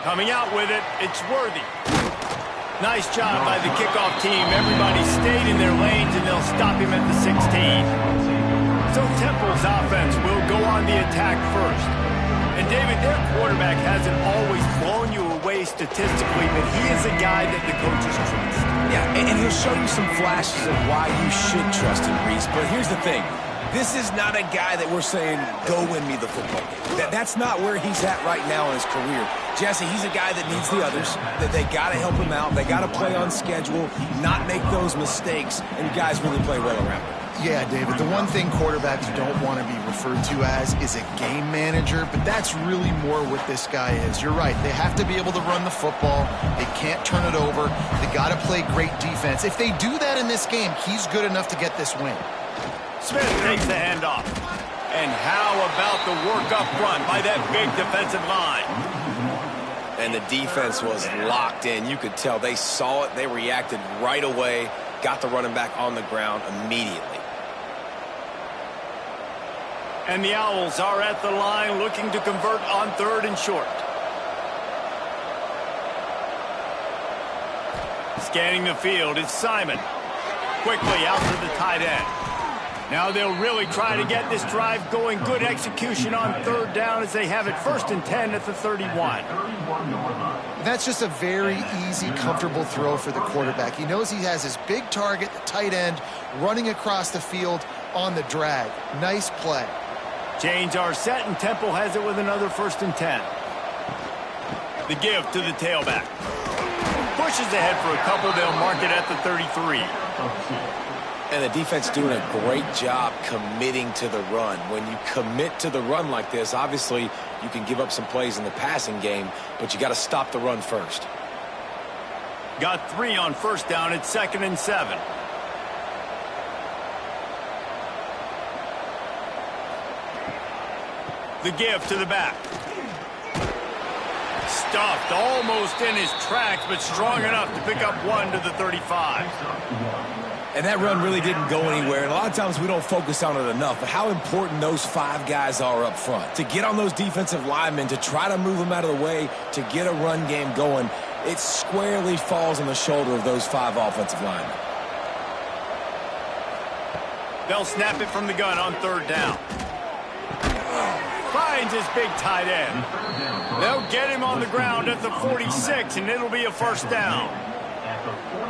Coming out with it, it's Worthy. Nice job by the kickoff team. Everybody stayed in their lanes, and they'll stop him at the 16. So Temple's offense will go on the attack first. And David, their quarterback hasn't always blown you away statistically, but he is a guy that the coaches trust. Yeah, and he'll show you some flashes of why you should trust him, Reese. But here's the thing. This is not a guy that we're saying, go win me the football game. That's not where he's at right now in his career. Jesse, he's a guy that needs the others, that they got to help him out. They got to play on schedule, not make those mistakes, and guys really play well around him. Yeah, David, the one thing quarterbacks don't want to be referred to as is a game manager, but that's really more what this guy is. You're right. They have to be able to run the football. They can't turn it over. They got to play great defense. If they do that in this game, he's good enough to get this win. Smith takes the handoff. And how about the work up front by that big defensive line? And the defense was locked in. You could tell they saw it. They reacted right away, got the running back on the ground immediately. And the Owls are at the line looking to convert on 3rd and short. Scanning the field, it's Simon. Quickly out to the tight end. Now they'll really try to get this drive going. Good execution on 3rd down as they have it 1st and 10 at the 31. That's just a very easy, comfortable throw for the quarterback. He knows he has his big target, the tight end, running across the field on the drag. Nice play. Chains are set, and Temple has it with another 1st and 10. The give to the tailback. Pushes ahead for a couple. They'll mark it at the 33. And the defense doing a great job committing to the run. When you commit to the run like this, obviously you can give up some plays in the passing game, but you got to stop the run first. Got 3 on 1st down. It's 2nd and 7. The give to the back. Stuffed almost in his tracks, but strong enough to pick up 1 to the 35. And that run really didn't go anywhere. And a lot of times we don't focus on it enough, but how important those 5 guys are up front. To get on those defensive linemen, to try to move them out of the way, to get a run game going, it squarely falls on the shoulder of those 5 offensive linemen. They'll snap it from the gun on 3rd down. Finds his big tight end. They'll get him on the ground at the 46, and it'll be a 1st down.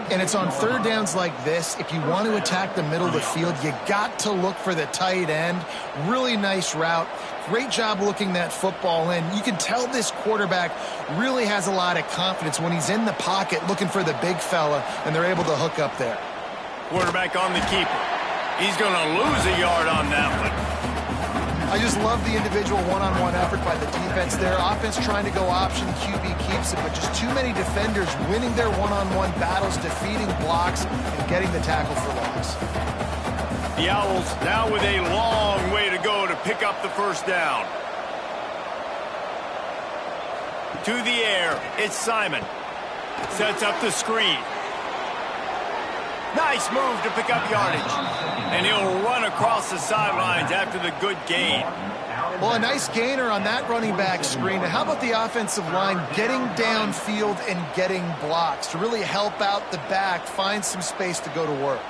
And it's on 3rd downs like this. If you want to attack the middle of the field, you got to look for the tight end. Really nice route. Great job looking that football in. You can tell this quarterback really has a lot of confidence when he's in the pocket looking for the big fella, and they're able to hook up there. Quarterback on the keeper. He's going to lose a yard on that one. I just love the individual one-on-one effort by the defense there. Offense trying to go option, QB keeps it, but just too many defenders winning their one-on-one battles, defeating blocks, and getting the tackle for loss. The Owls now with a long way to go to pick up the 1st down. To the air, it's Simon. Sets up the screen. Nice move to pick up yardage. And he'll run across the sidelines after the good gain. Well, a nice gainer on that running back screen. How about the offensive line getting downfield and getting blocks to really help out the back, find some space to go to work.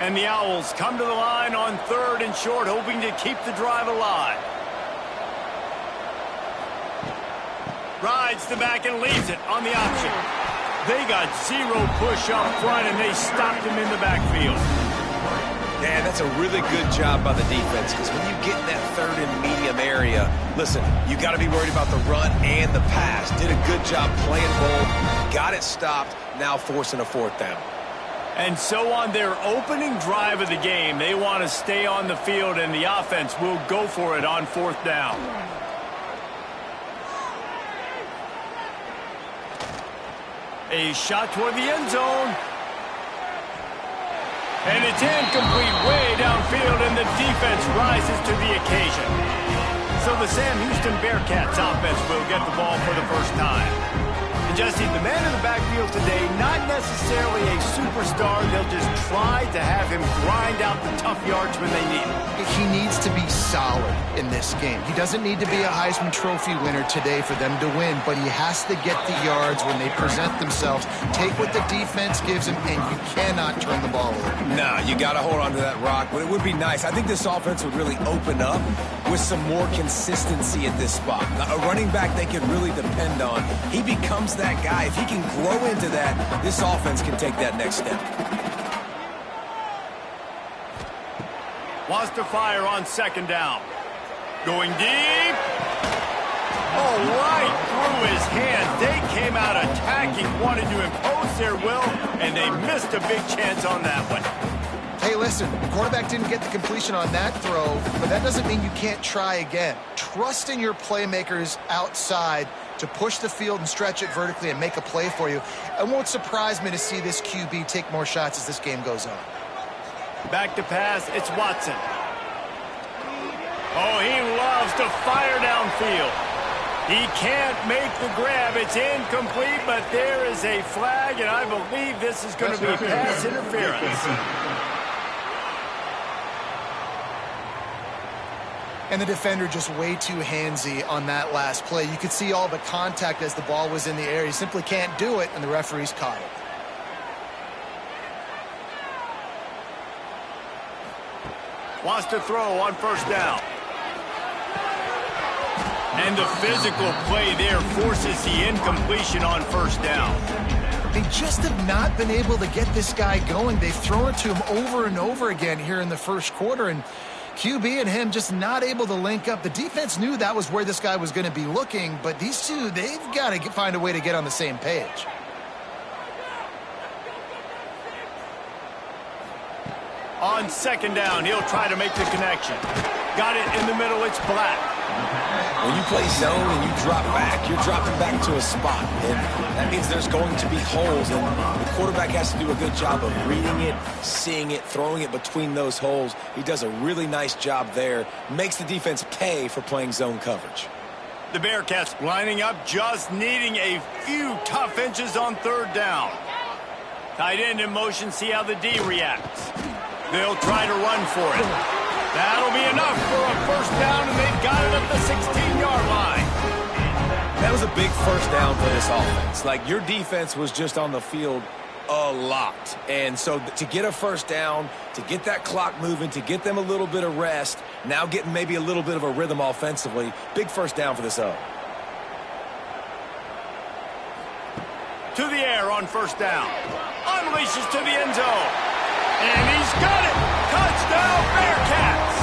And the Owls come to the line on 3rd and short, hoping to keep the drive alive. Rides the back and leaves it on the option. They got 0 push up front, and they stopped him in the backfield. Yeah, that's a really good job by the defense, because when you get in that 3rd and medium area, listen, you got to be worried about the run and the pass. Did a good job playing both, got it stopped, now forcing a fourth down. And so on their opening drive of the game, they want to stay on the field, and the offense will go for it on fourth down. A shot toward the end zone. And it's incomplete way downfield, and the defense rises to the occasion. So the Sam Houston Bearcats offense will get the ball for the first time. And Jesse, the man in the backfield today, not necessarily a superstar. They'll just try to have him grind out the tough yards when they need him. He needs to be solid in this game. He doesn't need to be a Heisman Trophy winner today for them to win, but he has to get the yards when they present themselves. Take what the defense gives him, and you cannot turn the ball over. No, you got to hold on to that rock, but it would be nice. I think this offense would really open up with some more consistency at this spot. A running back they can really depend on. He becomes that guy. If he can grow into that, this offense can take that next step. Wants to fire on second down. Going deep. Oh, right through his hand. They came out attacking, wanted to impose their will, and they missed a big chance on that one. Hey, listen, the quarterback didn't get the completion on that throw, but that doesn't mean you can't try again. Trust in your playmakers outside to push the field and stretch it vertically and make a play for you. It won't surprise me to see this QB take more shots as this game goes on. Back to pass, it's Watson. Oh, he loves to fire downfield. He can't make the grab. It's incomplete, but there is a flag, and I believe this is going to be pass interference. And the defender just way too handsy on that last play. You could see all the contact as the ball was in the air. He simply can't do it, and the referees caught it. Wants to throw on first down. And the physical play there forces the incompletion on first down. They just have not been able to get this guy going. They've thrown it to him over and over again here in the first quarter, and QB and him just not able to link up. The defense knew that was where this guy was going to be looking, but these two, they've got to find a way to get on the same page. On second down, he'll try to make the connection. Got it in the middle, it's Black. When you play zone and you drop back, you're dropping back to a spot. And that means there's going to be holes, and the quarterback has to do a good job of reading it, seeing it, throwing it between those holes. He does a really nice job there. Makes the defense pay for playing zone coverage. The Bearcats lining up, just needing a few tough inches on third down. Tight end in motion, see how the D reacts. They'll try to run for it. That'll be enough for a first down, and they've got it at the 16-yard line. That was a big first down for this offense. Like, your defense was just on the field a lot. And so to get a first down, to get that clock moving, to get them a little bit of rest, now getting maybe a little bit of a rhythm offensively, big first down for this O. To the air on first down. Unleashes to the end zone. And he's got it. Touchdown, Bearcats.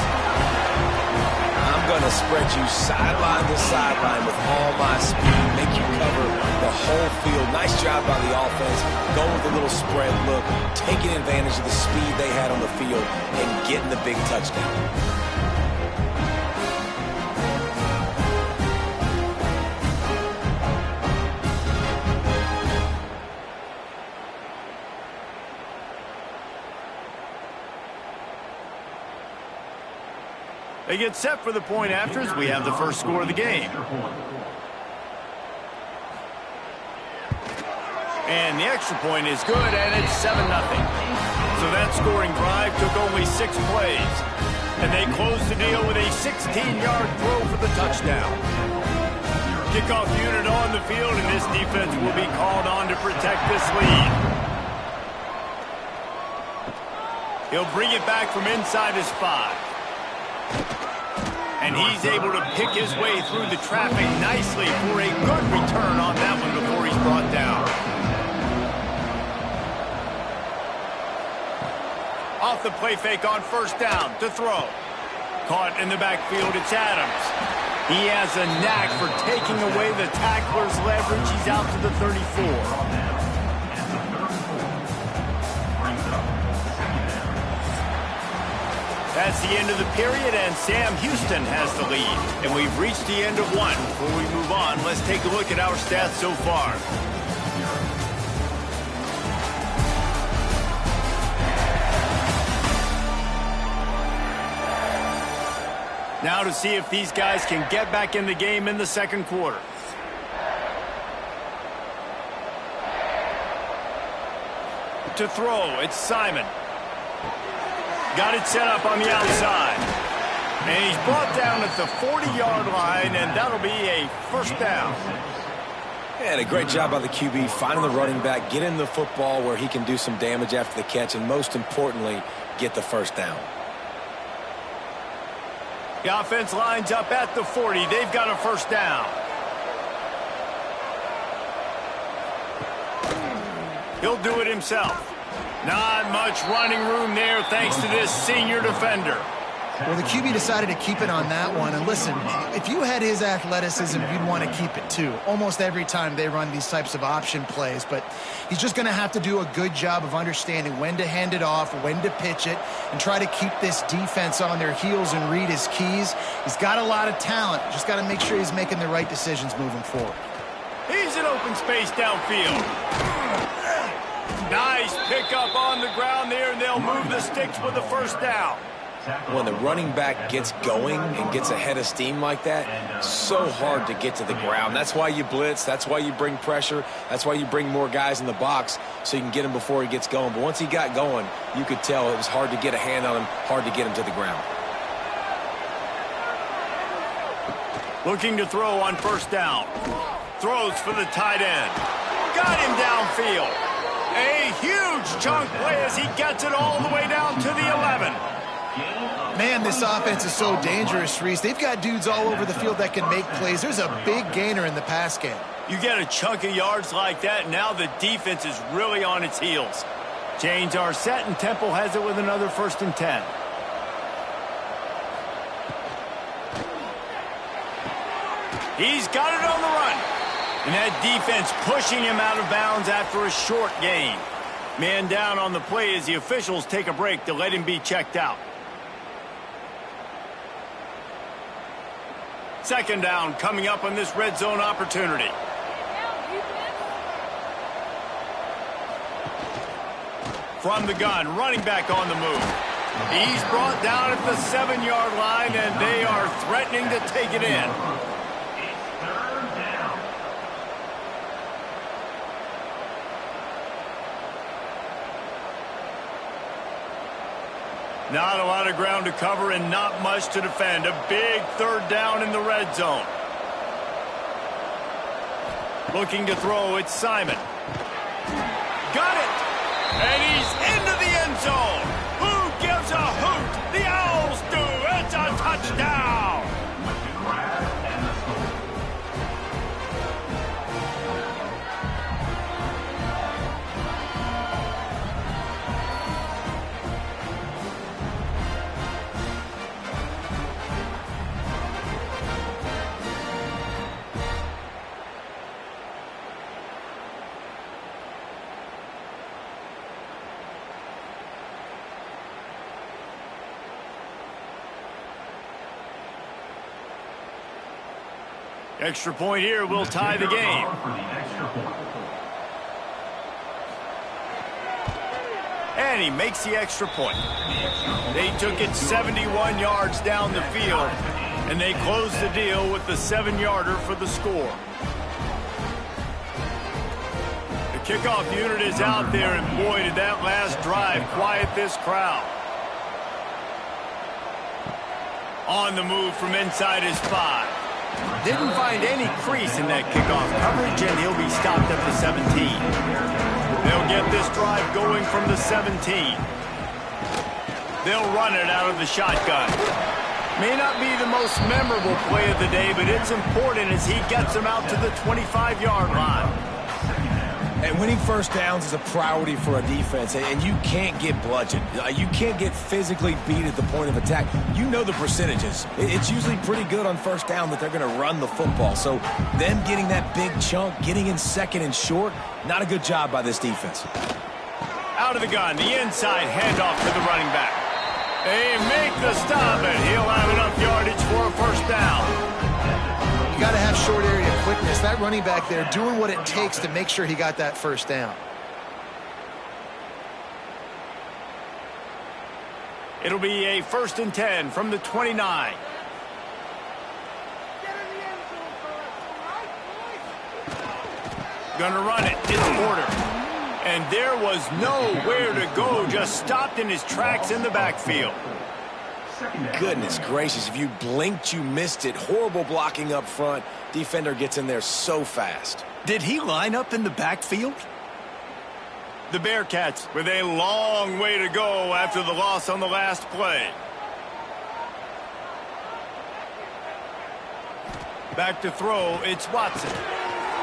I'm going to spread you sideline to sideline with all my speed, make you cover the whole field. Nice job by the offense, going with a little spread look, taking advantage of the speed they had on the field and getting the big touchdown. They get set for the point after as we have the first score of the game. And the extra point is good, and it's 7-0. So that scoring drive took only 6 plays. And they closed the deal with a 16-yard throw for the touchdown. Kickoff unit on the field, and this defense will be called on to protect this lead. He'll bring it back from inside his 5. And he's able to pick his way through the traffic nicely for a good return on that one before he's brought down. Off the play fake on first down to throw. Caught in the backfield, it's Adams. He has a knack for taking away the tackler's leverage. He's out to the 34. That's the end of the period, and Sam Houston has the lead. And we've reached the end of one. Before we move on, let's take a look at our stats so far. Now to see if these guys can get back in the game in the second quarter. To throw, it's Simon. Got it set up on the outside. And he's brought down at the 40-yard line, and that'll be a first down. And a great job by the QB finding the running back, getting the football where he can do some damage after the catch, and most importantly, get the first down. The offense lines up at the 40. They've got a first down. He'll do it himself. Not much running room there thanks to this senior defender. Well, the QB decided to keep it on that one. And listen, if you had his athleticism, you'd want to keep it too. Almost every time they run these types of option plays. But he's just going to have to do a good job of understanding when to hand it off, when to pitch it, and try to keep this defense on their heels and read his keys. He's got a lot of talent. Just got to make sure he's making the right decisions moving forward. He's in open space downfield. Nice pickup on the ground there, and they'll move the sticks with the first down. When the running back gets going and gets ahead of steam like that, so hard to get to the ground. That's why you blitz. That's why you bring pressure. That's why you bring more guys in the box so you can get him before he gets going. But once he got going, you could tell it was hard to get a hand on him, hard to get him to the ground. Looking to throw on first down. Throws for the tight end. Got him downfield. A huge chunk play as he gets it all the way down to the 11. Man, this offense is so dangerous, Reese. They've got dudes all over the field that can make plays. There's a big gainer in the pass game. You get a chunk of yards like that, now the defense is really on its heels. Chains are set, and Temple has it with another 1st and 10. He's got it on the run. And that defense pushing him out of bounds after a short gain. Man down on the play as the officials take a break to let him be checked out. Second down coming up on this red zone opportunity. From the gun, running back on the move. He's brought down at the 7-yard line, and they are threatening to take it in. Not a lot of ground to cover and not much to defend. A big 3rd down in the red zone. Looking to throw, it's Simon. Got it! And he's into the end zone. Who gives a hoot? The Owls do. It's a touchdown. Extra point here will tie the game. And he makes the extra point. They took it 71 yards down the field, and they closed the deal with the 7-yarder for the score. The kickoff unit is out there, and boy, did that last drive quiet this crowd. On the move from inside his 5. Didn't find any crease in that kickoff coverage, and he'll be stopped at the 17. They'll get this drive going from the 17. They'll run it out of the shotgun. May not be the most memorable play of the day, but it's important as he gets them out to the 25-yard line. And winning first downs is a priority for a defense, and you can't get bludgeoned. You can't get physically beat at the point of attack. You know the percentages. It's usually pretty good on first down that they're going to run the football. So them getting that big chunk, getting in second and short, not a good job by this defense. Out of the gun, the inside handoff to the running back. They make the stop, and he'll have enough yardage for a first down. You got to have short area quickness. That running back there doing what it takes to make sure he got that first down. It'll be a 1st and 10 from the 29. Gonna run it. It's Porter. And there was nowhere to go. Just stopped in his tracks in the backfield. Goodness gracious, if you blinked, you missed it. Horrible blocking up front. Defender gets in there so fast. Did he line up in the backfield? The Bearcats with a long way to go after the loss on the last play. Back to throw, it's Watson.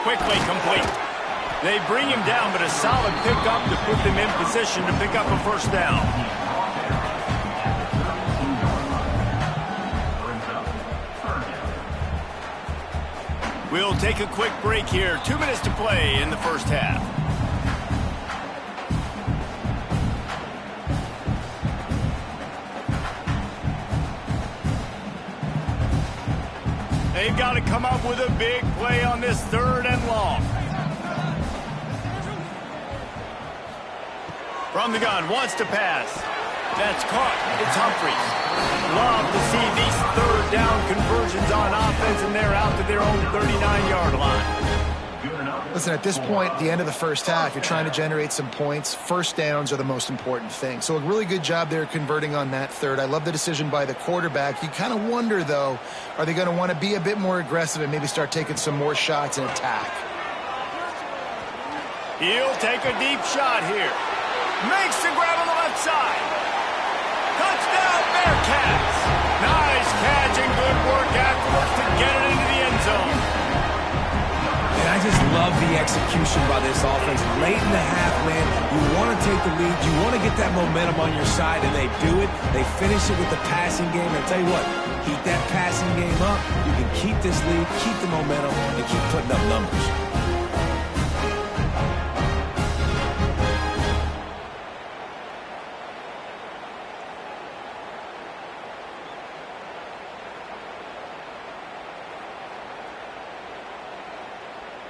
Quickly complete. They bring him down, but a solid pickup to put them in position to pick up a first down. We'll take a quick break here. 2 minutes to play in the first half. They've got to come up with a big play on this 3rd and long. From the gun, wants to pass. That's caught. It's Humphries. Love to see these 3rd down conversions on offense, and they're out to their own 39-yard line. Listen, at this point, the end of the first half, you're trying to generate some points. First downs are the most important thing. So a really good job there converting on that 3rd. I love the decision by the quarterback. You kind of wonder, though, are they going to want to be a bit more aggressive and maybe start taking some more shots and attack? He'll take a deep shot here. Makes the grab on the left side. Touchdown, Bearcats! Nice catch and good work afterwards to get it into the end zone. And I just love the execution by this offense. Late in the half, man, you want to take the lead. You want to get that momentum on your side, and they do it. They finish it with the passing game. And I tell you what, keep that passing game up. You can keep this lead, keep the momentum, and keep putting up numbers.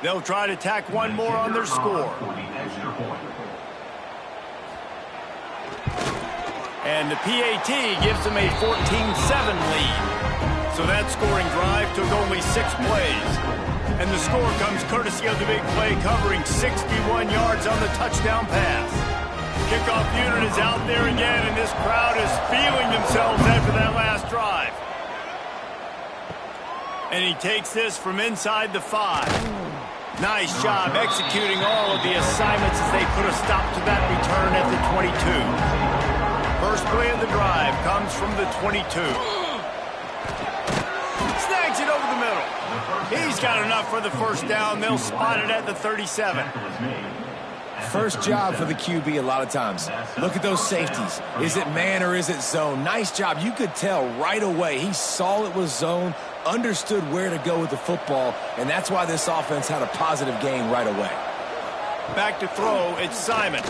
They'll try to tack one more on their score. And the PAT gives them a 14-7 lead. So that scoring drive took only 6 plays. And the score comes courtesy of the big play, covering 61 yards on the touchdown pass. Kickoff unit is out there again, and this crowd is feeling themselves after that last drive. And he takes this from inside the 5. Nice job executing all of the assignments as they put a stop to that return at the 22. First play of the drive comes from the 22. Snags it over the middle. He's got enough for the first down. They'll spot it at the 37. First job for the QB a lot of times. Look at those safeties. Is it man or is it zone? Nice job. You could tell right away. He saw it was zone, understood where to go with the football, and that's why this offense had a positive gain right away. Back to throw, it's Simon.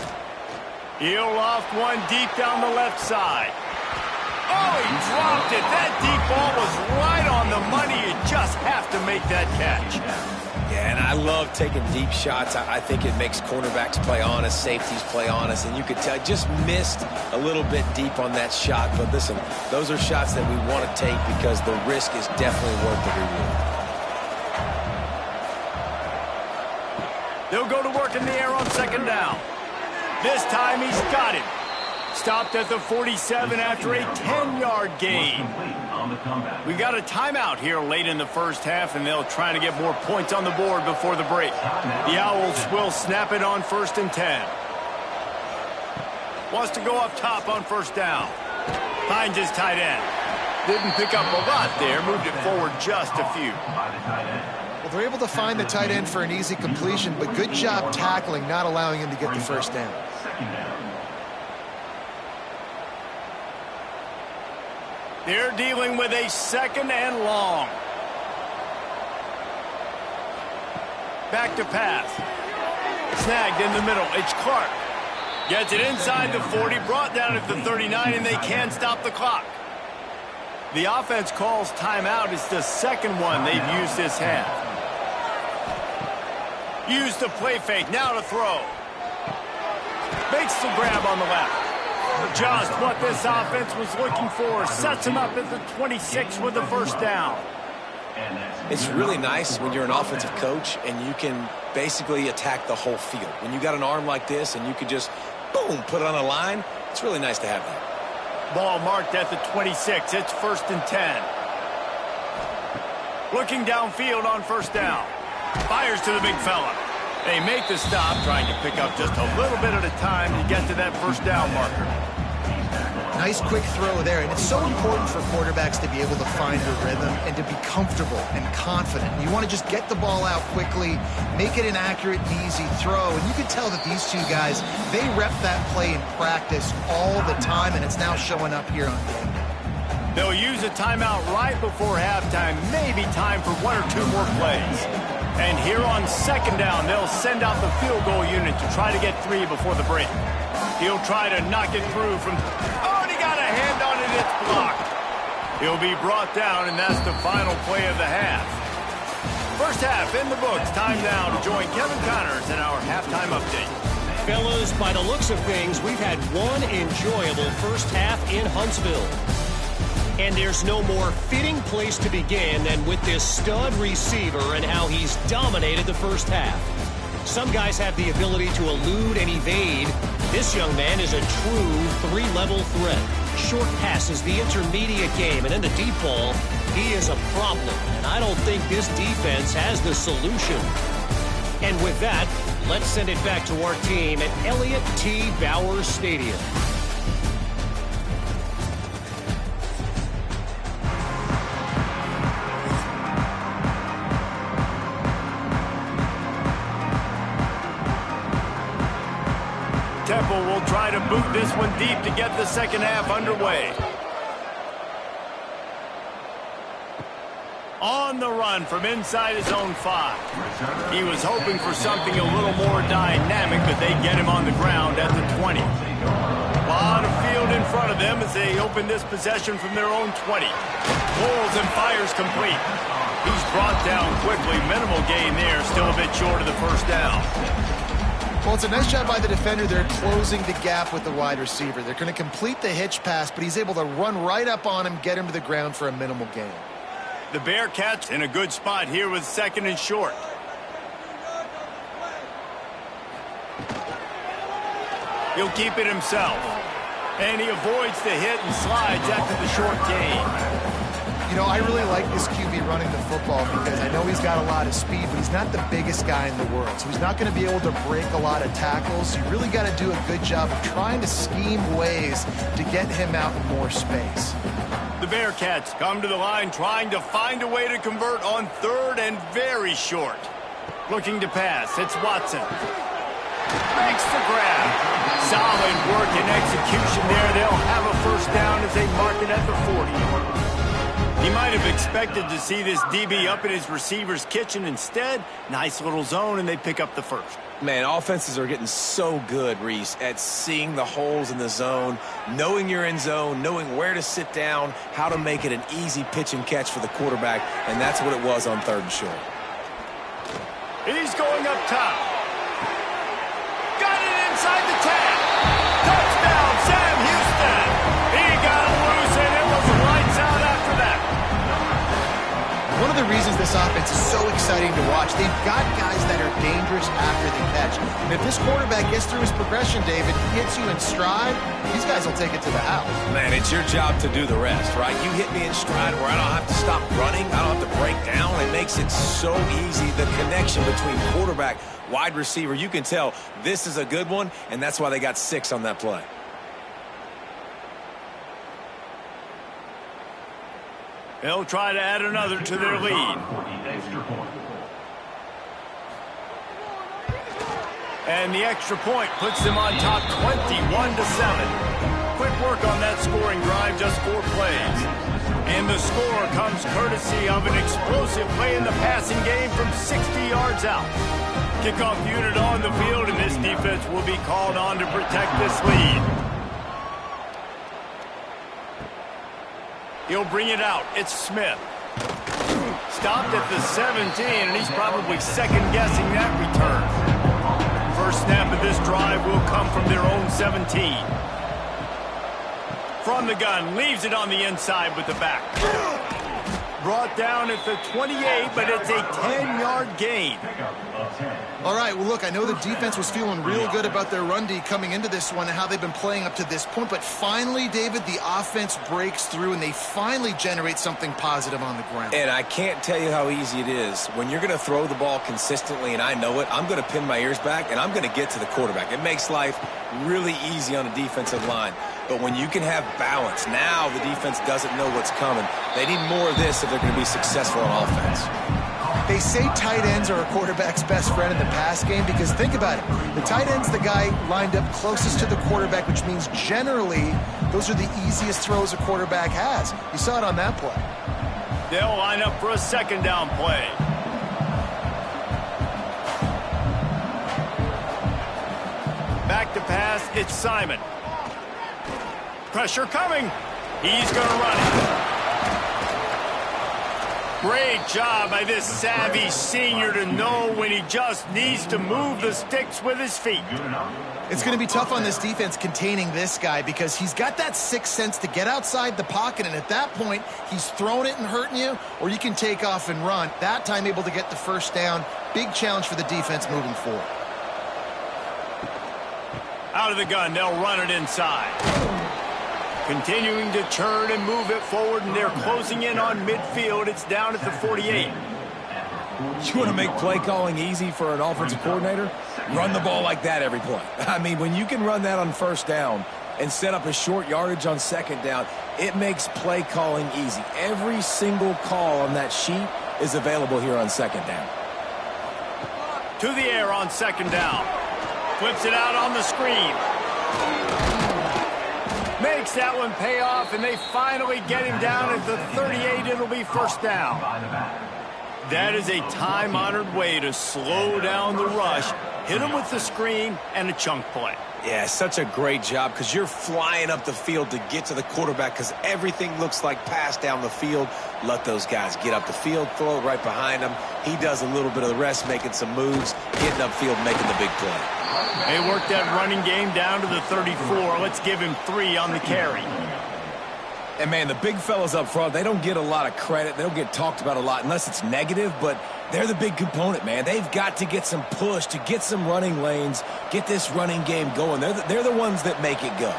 He'll loft one deep down the left side. Oh, he dropped it. That deep ball was right on the money. You just have to make that catch. Yeah, and I love taking deep shots. I think it makes cornerbacks play honest, safeties play honest, and you could tell just missed a little bit deep on that shot. But listen, those are shots that we want to take because the risk is definitely worth the reward. They'll go to work in the air on 2nd down. This time he's got it. Stopped at the 47 after a 10-yard gain. We've got a timeout here late in the first half, and they'll try to get more points on the board before the break. The Owls will snap it on 1st and 10. Wants to go up top on 1st down. Finds his tight end. Didn't pick up a lot there. Moved it forward just a few. Well, they're able to find the tight end for an easy completion, but good job tackling, not allowing him to get the first down. They're dealing with a second and long. Back to pass. Snagged in the middle. It's Clark. Gets it inside the 40, brought down at the 39, and they can't stop the clock. The offense calls timeout. It's the second one they've used this half. Used the play fake. Now to throw. Makes the grab on the left. Just what this offense was looking for. Sets him up at the 26 with the first down. It's really nice when you're an offensive coach and you can basically attack the whole field. When you got an arm like this and you can just, boom, put it on a line, it's really nice to have that. Ball marked at the 26. It's 1st and 10. Looking downfield on first down. Fires to the big fella. They make the stop, trying to pick up just a little bit at a time to get to that first down marker. Nice quick throw there, and it's so important for quarterbacks to be able to find their rhythm and to be comfortable and confident. You want to just get the ball out quickly, make it an accurate and easy throw, and you can tell that these two guys, they rep that play in practice all the time, and it's now showing up here on game. They'll use a timeout right before halftime, maybe time for 1 or 2 more plays. And here on second down, they'll send out the field goal unit to try to get 3 before the break. He'll try to knock it through from... Oh, and he got a hand on it. It's blocked. He'll be brought down, and that's the final play of the half. First half in the books. Time now to join Kevin Connors in our halftime update. Fellas, by the looks of things, we've had one enjoyable first half in Huntsville. And there's no more fitting place to begin than with this stud receiver and how he's dominated the first half. Some guys have the ability to elude and evade. This young man is a true 3-level threat. Short passes, the intermediate game, and in the deep ball, he is a problem. And I don't think this defense has the solution. And with that, let's send it back to our team at Elliott T. Bowers Stadium. Temple will try to boot this one deep to get the second half underway. On the run from inside his own 5. He was hoping for something a little more dynamic, but they get him on the ground at the 20. A lot of field in front of them as they open this possession from their own 20. Pulls and fires complete. He's brought down quickly. Minimal gain there, still a bit short of the first down. Well, it's a nice job by the defender. They're closing the gap with the wide receiver. They're going to complete the hitch pass, but he's able to run right up on him, get him to the ground for a minimal gain. The Bearcats in a good spot here with 2nd and short. He'll keep it himself. And he avoids the hit and slides after the short gain. You know, I really like this QB running the football because I know he's got a lot of speed, but he's not the biggest guy in the world. So he's not going to be able to break a lot of tackles. You really got to do a good job of trying to scheme ways to get him out in more space. The Bearcats come to the line trying to find a way to convert on 3rd and very short. Looking to pass. It's Watson. Makes the grab. Solid work and execution there. They'll have a first down as they mark it at the 40. He might have expected to see this DB up in his receiver's kitchen. Instead, nice little zone, and they pick up the first. Man, offenses are getting so good, Reese, at seeing the holes in the zone, knowing you're in zone, knowing where to sit down, how to make it an easy pitch and catch for the quarterback, and that's what it was on 3rd and short. He's going up top. Got it inside the 10. Touchdown, Sam Houston. He got it loose, and it was lights out after that. One of the reasons this offense is so exciting to watch, they've got guys that are dangerous after the catch. And if this quarterback gets through his progression, David, hits you in stride, these guys will take it to the house. Man, it's your job to do the rest, right? You hit me in stride where I don't have to stop running, I don't have to break down. It makes it so easy, the connection between quarterback, wide receiver. You can tell this is a good one, and that's why they got 6 on that play. They'll try to add another to their lead. And the extra point puts them on top 21-7. Quick work on that scoring drive, just 4 plays. And the score comes courtesy of an explosive play in the passing game from 60 yards out. Kickoff unit on the field, and this defense will be called on to protect this lead. He'll bring it out. It's Smith. Stopped at the 17, and he's probably second-guessing that return. First snap of this drive will come from their own 17. From the gun, leaves it on the inside with the back. Brought down at the 28, but it's a 10-yard gain. All right, well, look, I know the defense was feeling real good about their run D coming into this one and how they've been playing up to this point, but finally, David, the offense breaks through and they finally generate something positive on the ground. And I can't tell you how easy it is. When you're going to throw the ball consistently, and I know it, I'm going to pin my ears back and I'm going to get to the quarterback. It makes life really easy on a defensive line. But when you can have balance, now the defense doesn't know what's coming. They need more of this if they're going to be successful on offense. They say tight ends are a quarterback's best friend in the pass game because think about it. The tight end's the guy lined up closest to the quarterback, which means generally those are the easiest throws a quarterback has. You saw it on that play. They'll line up for a second down play. Back to pass, it's Simon. Pressure coming. He's going to run it. Great job by this savvy senior to know when he just needs to move the sticks with his feet. It's going to be tough on this defense containing this guy because he's got that sixth sense to get outside the pocket, and at that point, he's throwing it and hurting you, or you can take off and run. That time able to get the first down. Big challenge for the defense moving forward. Out of the gun, they'll run it inside. Continuing to turn and move it forward, and they're closing in on midfield. It's down at the 48. You want to make play calling easy for an offensive coordinator? Run the ball like that every play. I mean, when you can run that on first down and set up a short yardage on second down, it makes play calling easy. Every single call on that sheet is available here on second down. To the air on second down. Flips it out on the screen. Makes that one pay off, and they finally get him down at the 38. It'll be first down. That is a time-honored way to slow down the rush, hit him with the screen, and a chunk play. Yeah, such a great job because you're flying up the field to get to the quarterback because everything looks like pass down the field. Let those guys get up the field, throw it right behind him. He does a little bit of the rest, making some moves, getting upfield, making the big play. They work that running game down to the 34. Let's give him 3 on the carry. And, man, the big fellas up front, they don't get a lot of credit. They don't get talked about a lot unless it's negative, but they're the big component, man. They've got to get some push to get some running lanes, get this running game going. They're the ones that make it go.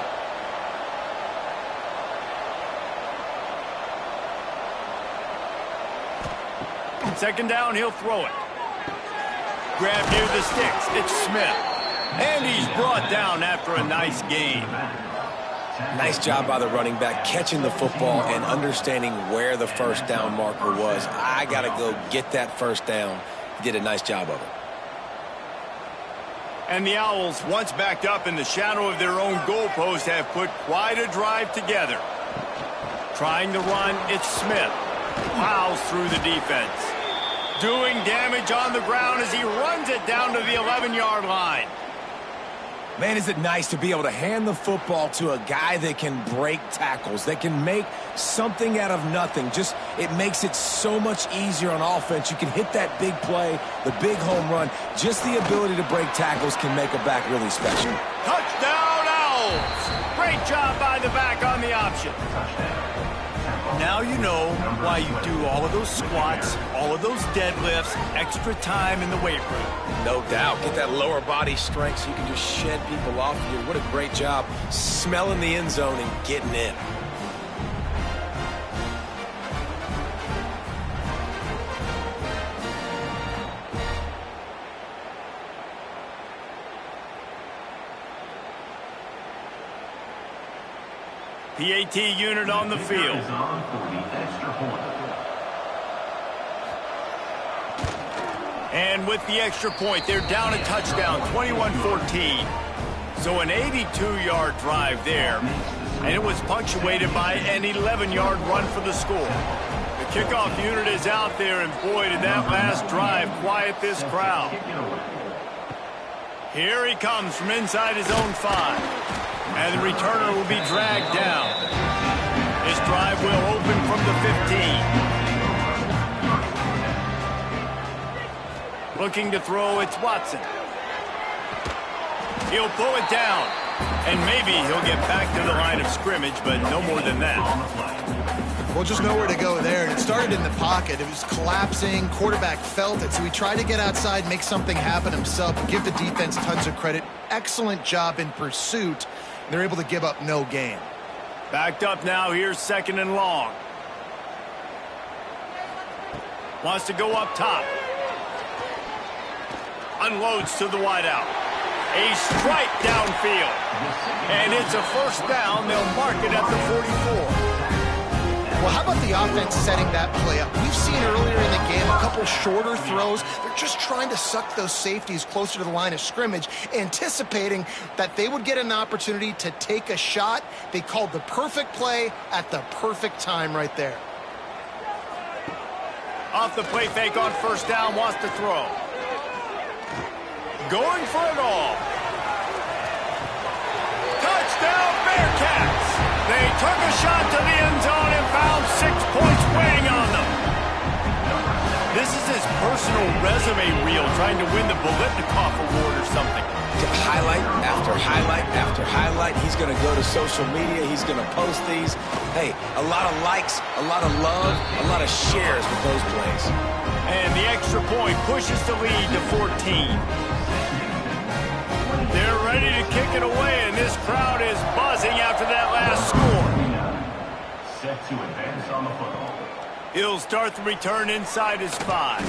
Second down, he'll throw it. Grab near the sticks. It's Smith. And he's brought down after a nice gain. Nice job by the running back, catching the football and understanding where the first down marker was. I got to go get that first down. He did a nice job of it. And the Owls, once backed up in the shadow of their own goalpost, have put quite a drive together. Trying to run, it's Smith. Plows through the defense. Doing damage on the ground as he runs it down to the 11-yard line. Man, is it nice to be able to hand the football to a guy that can break tackles, that can make something out of nothing. Just, it makes it so much easier on offense. You can hit that big play, the big home run. Just the ability to break tackles can make a back really special. Touchdown, Owls! Great job by the back on the option. Now you know why you do all of those squats, all of those deadlifts, extra time in the weight room. No doubt. Get that lower body strength so you can just shed people off of you. What a great job smelling the end zone and getting in. PAT unit on the field. And with the extra point, they're down a touchdown, 21-14. So an 82-yard drive there, and it was punctuated by an 11-yard run for the score. The kickoff unit is out there, and boy, did that last drive quiet this crowd. Here he comes from inside his own 5, and the returner will be dragged down. This drive will open from the 15. Looking to throw, it's Watson. He'll pull it down, and maybe he'll get back to the line of scrimmage, but no more than that. Well, just nowhere to go there. And it started in the pocket. It was collapsing. Quarterback felt it, so he tried to get outside, make something happen himself, and give the defense tons of credit. Excellent job in pursuit. They're able to give up no gain. Backed up now. Here's 2nd and long. Wants to go up top. Unloads to the wideout. A strike downfield. And it's a first down. They'll mark it at the 44. Well, how about the offense setting that play up? We've seen earlier in the game a couple shorter throws. They're just trying to suck those safeties closer to the line of scrimmage, anticipating that they would get an opportunity to take a shot. They called the perfect play at the perfect time right there. Off the play fake on first down, wants to throw. Going for it all. Touchdown, Bearcats! They took a shot to the end zone and found 6 points waiting on them. This is his personal resume reel, trying to win the Bolitnikoff Award or something. Highlight after highlight after highlight. He's going to go to social media. He's going to post these. Hey, a lot of likes, a lot of love, a lot of shares with those plays. And the extra point pushes the lead to 14. They're ready to kick it away, and this crowd is buzzing after that last score. Set to advance on the football. He'll start the return inside his 5.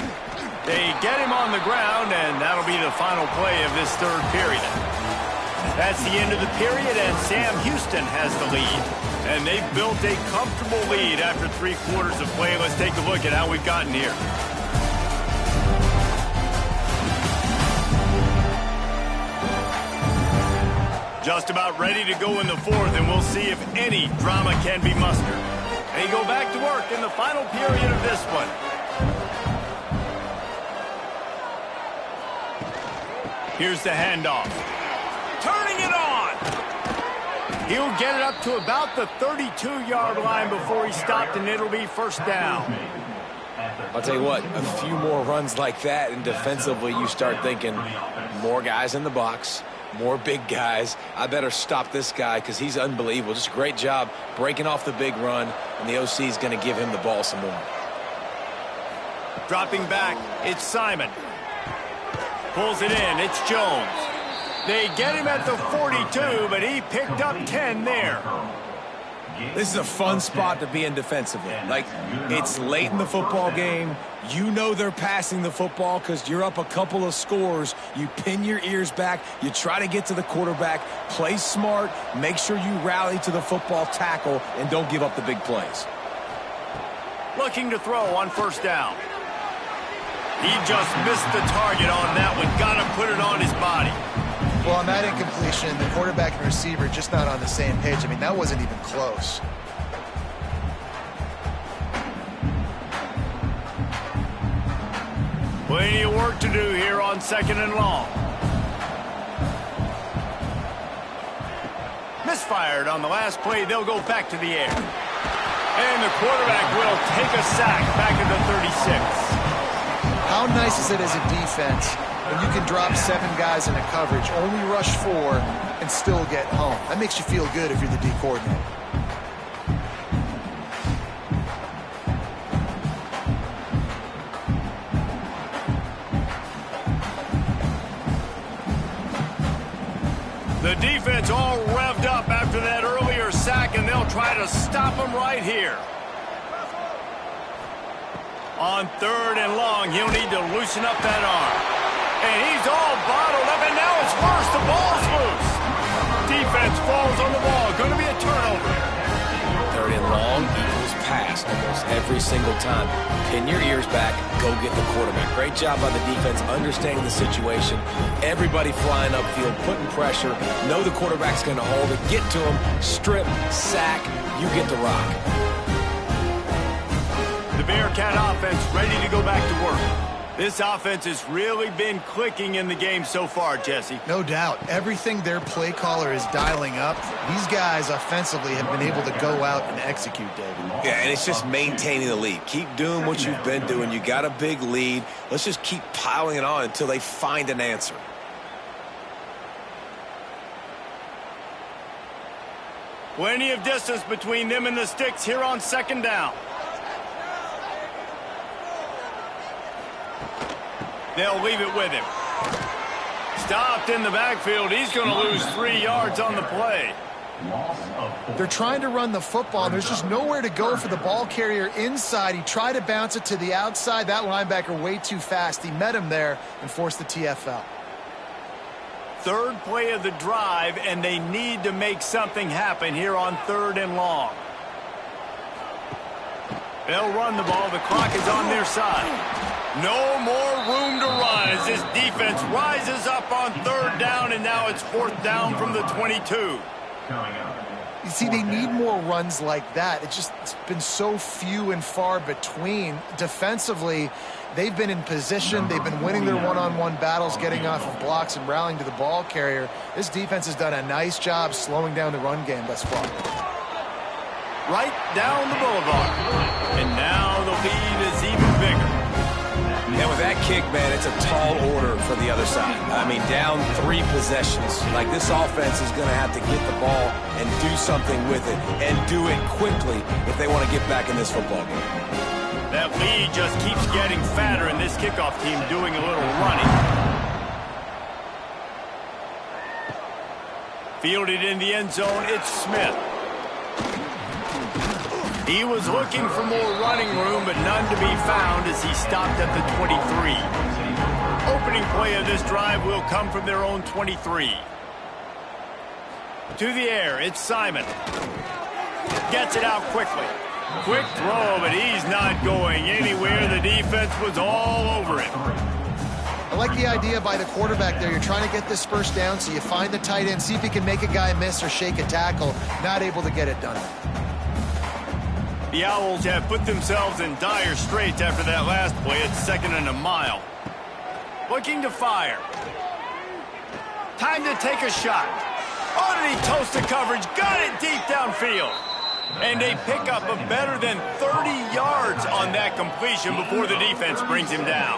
They get him on the ground, and that'll be the final play of this 3rd period. That's the end of the period, and Sam Houston has the lead. And they've built a comfortable lead after 3 quarters of play. Let's take a look at how we've gotten here. Just about ready to go in the 4th, and we'll see if any drama can be mustered. They go back to work in the final period of this one. Here's the handoff. Turning it on! He'll get it up to about the 32-yard line before he stopped, and it'll be first down. I'll tell you what, a few more runs like that, and defensively you start thinking more guys in the box, more big guys. I better stop this guy because he's unbelievable. Just a great job breaking off the big run, and the OC is going to give him the ball some more. Dropping back, it's Simon. Pulls it in, it's Jones. They get him at the 42, but he picked up 10 there. This is a fun spot to be in defensively. Like, it's late in the football game. You know they're passing the football because you're up a couple of scores. You pin your ears back. You try to get to the quarterback. Play smart. Make sure you rally to the football tackle and don't give up the big plays. Looking to throw on first down. He just missed the target on that one. Got to put it on his body. Well, on that incompletion, the quarterback and receiver just not on the same page. I mean, that wasn't even close. Plenty of work to do here on 2nd and long. Misfired on the last play. They'll go back to the air. And the quarterback will take a sack back at the 36. How nice is it as a defense when you can drop 7 guys into coverage, only rush 4, and still get home? That makes you feel good if you're the D coordinator. The defense all revved up after that earlier sack, and they'll try to stop him right here. On 3rd and long, he'll need to loosen up that arm. And he's all bottled up, and now it's worse. The ball's loose. Defense falls on the ball. Going to be a turnover. 3rd and long equals pass. pass almost every single time. Pin your ears back, go get the quarterback. Great job by the defense understanding the situation. Everybody flying upfield, putting pressure. Know the quarterback's going to hold it. Get to him, strip, sack. You get the rock. The Bearcat offense ready to go back to work. This offense has really been clicking in the game so far, Jesse. No doubt. Everything their play caller is dialing up, these guys offensively have been able to go out and execute, David. Yeah, and it's just maintaining the lead. Keep doing what you've been doing. You got a big lead. Let's just keep piling it on until they find an answer. Plenty of distance between them and the sticks here on second down. They'll leave it with him. Stopped in the backfield. He's going to lose 3 yards on the play. They're trying to run the football, and there's just nowhere to go for the ball carrier inside. He tried to bounce it to the outside. That linebacker way too fast. He met him there and forced the TFL. Third play of the drive, and they need to make something happen here on 3rd and long. They'll run the ball. The clock is on their side. No more room to run as this defense rises up on 3rd down, and now it's 4th down from the 22. You see, they need more runs like that. It's been so few and far between. Defensively, they've been in position. They've been winning their one-on-one battles, getting off of blocks and rallying to the ball carrier. This defense has done a nice job slowing down the run game thus far. Right down the boulevard. And now the lead is even bigger. And with that kick, man, it's a tall order for the other side. I mean, down 3 possessions. Like, this offense is going to have to get the ball and do something with it, and do it quickly if they want to get back in this football game. That lead just keeps getting fatter, and this kickoff team doing a little running. Fielded in the end zone, it's Smith. He was looking for more running room, but none to be found as he stopped at the 23. Opening play of this drive will come from their own 23. To the air, it's Simon. Gets it out quickly. Quick throw, but he's not going anywhere. The defense was all over him. I like the idea by the quarterback there. You're trying to get this first down, so you find the tight end, see if he can make a guy miss or shake a tackle. Not able to get it done. The Owls have put themselves in dire straits after that last play. It's 2nd and a mile. Looking to fire. Time to take a shot. Oh, did he toast the coverage? Got it deep downfield. And they pick up a better than 30 yards on that completion before the defense brings him down.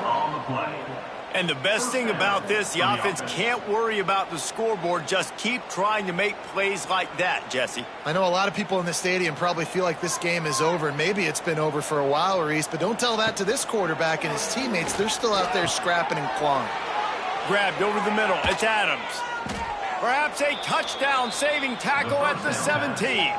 And the best thing about this, the offense can't worry about the scoreboard. Just keep trying to make plays like that, Jesse. I know a lot of people in the stadium probably feel like this game is over, and maybe it's been over for a while, Reese, but don't tell that to this quarterback and his teammates. They're still out there scrapping and clawing. Grabbed over the middle. It's Adams. Perhaps a touchdown-saving tackle at the 17.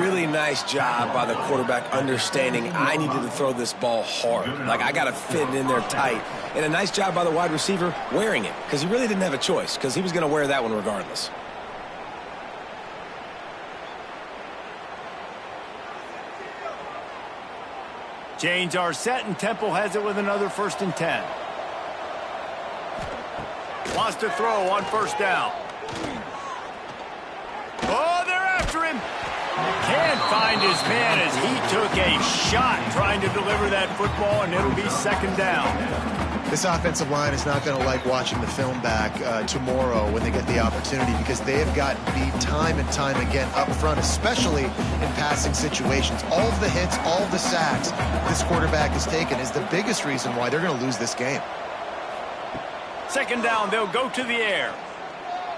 Really nice job by the quarterback understanding I needed to throw this ball hard. Like, I got to fit it in there tight. And a nice job by the wide receiver wearing it, because he really didn't have a choice, because he was going to wear that one regardless. Chains are set, and Temple has it with another 1st and 10. Wants to throw on 1st down. Oh, they're after him. Can't find his man as he took a shot trying to deliver that football, and it'll be 2nd down. This offensive line is not going to like watching the film back tomorrow when they get the opportunity, because they have gotten beat time and time again up front, especially in passing situations. All of the hits, all of the sacks this quarterback has taken is the biggest reason why they're going to lose this game. 2nd down, they'll go to the air.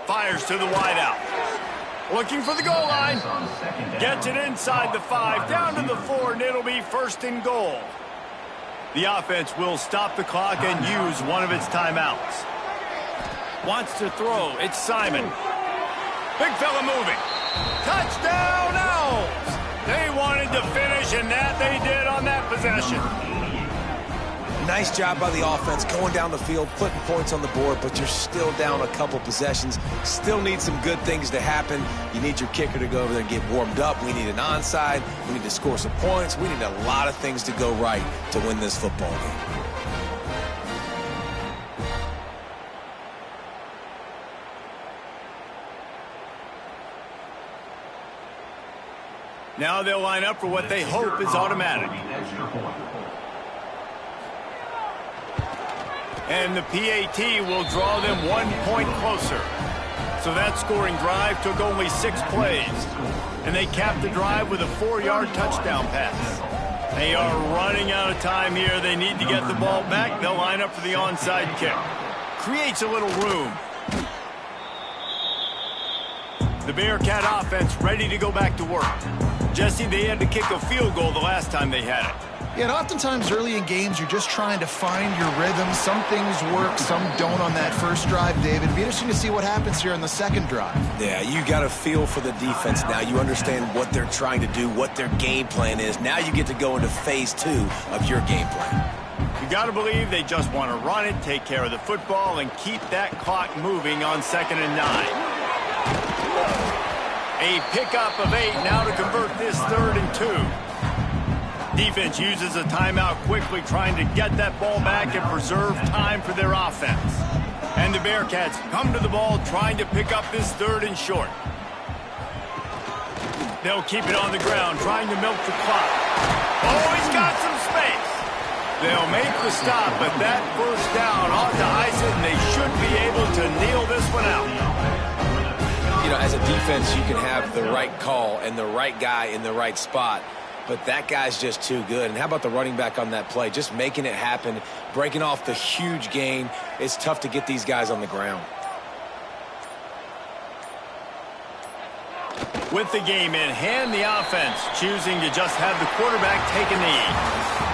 Fires to the wideout. Looking for the goal line. Gets it inside the 5, down to the 4, and it'll be 1st and goal. The offense will stop the clock and use one of its timeouts. Wants to throw. It's Simon. Big fella moving. Touchdown, Owls! They wanted to finish, and that they did on that possession. Nice job by the offense going down the field, putting points on the board, but you're still down a couple possessions. Still need some good things to happen. You need your kicker to go over there and get warmed up. We need an onside. We need to score some points. We need a lot of things to go right to win this football game. Now they'll line up for what they hope is automatic. And the PAT will draw them 1 point closer. So that scoring drive took only 6 plays. And they capped the drive with a 4-yard touchdown pass. They are running out of time here. They need to get the ball back. They'll line up for the onside kick. Creates a little room. The Bearcat offense ready to go back to work. Jesse, they had to kick a field goal the last time they had it. Yeah, and oftentimes early in games, you're just trying to find your rhythm. Some things work, some don't on that first drive, David. It'd be interesting to see what happens here on the second drive. Yeah, you got a feel for the defense now. You understand what they're trying to do, what their game plan is. Now you get to go into phase 2 of your game plan. You got to believe they just want to run it, take care of the football, and keep that clock moving on 2nd and 9. A pickup of 8 now to convert this 3rd and 2. Defense uses a timeout quickly, trying to get that ball back and preserve time for their offense. And the Bearcats come to the ball, trying to pick up this 3rd and short. They'll keep it on the ground, trying to milk the clock. Oh, he's got some space. They'll make the stop, but that first down ought to ice it, and they should be able to kneel this one out. You know, as a defense, you can have the right call and the right guy in the right spot, but that guy's just too good. And how about the running back on that play? Just making it happen, breaking off the huge gain. It's tough to get these guys on the ground. With the game in hand, the offense choosing to just have the quarterback take a knee.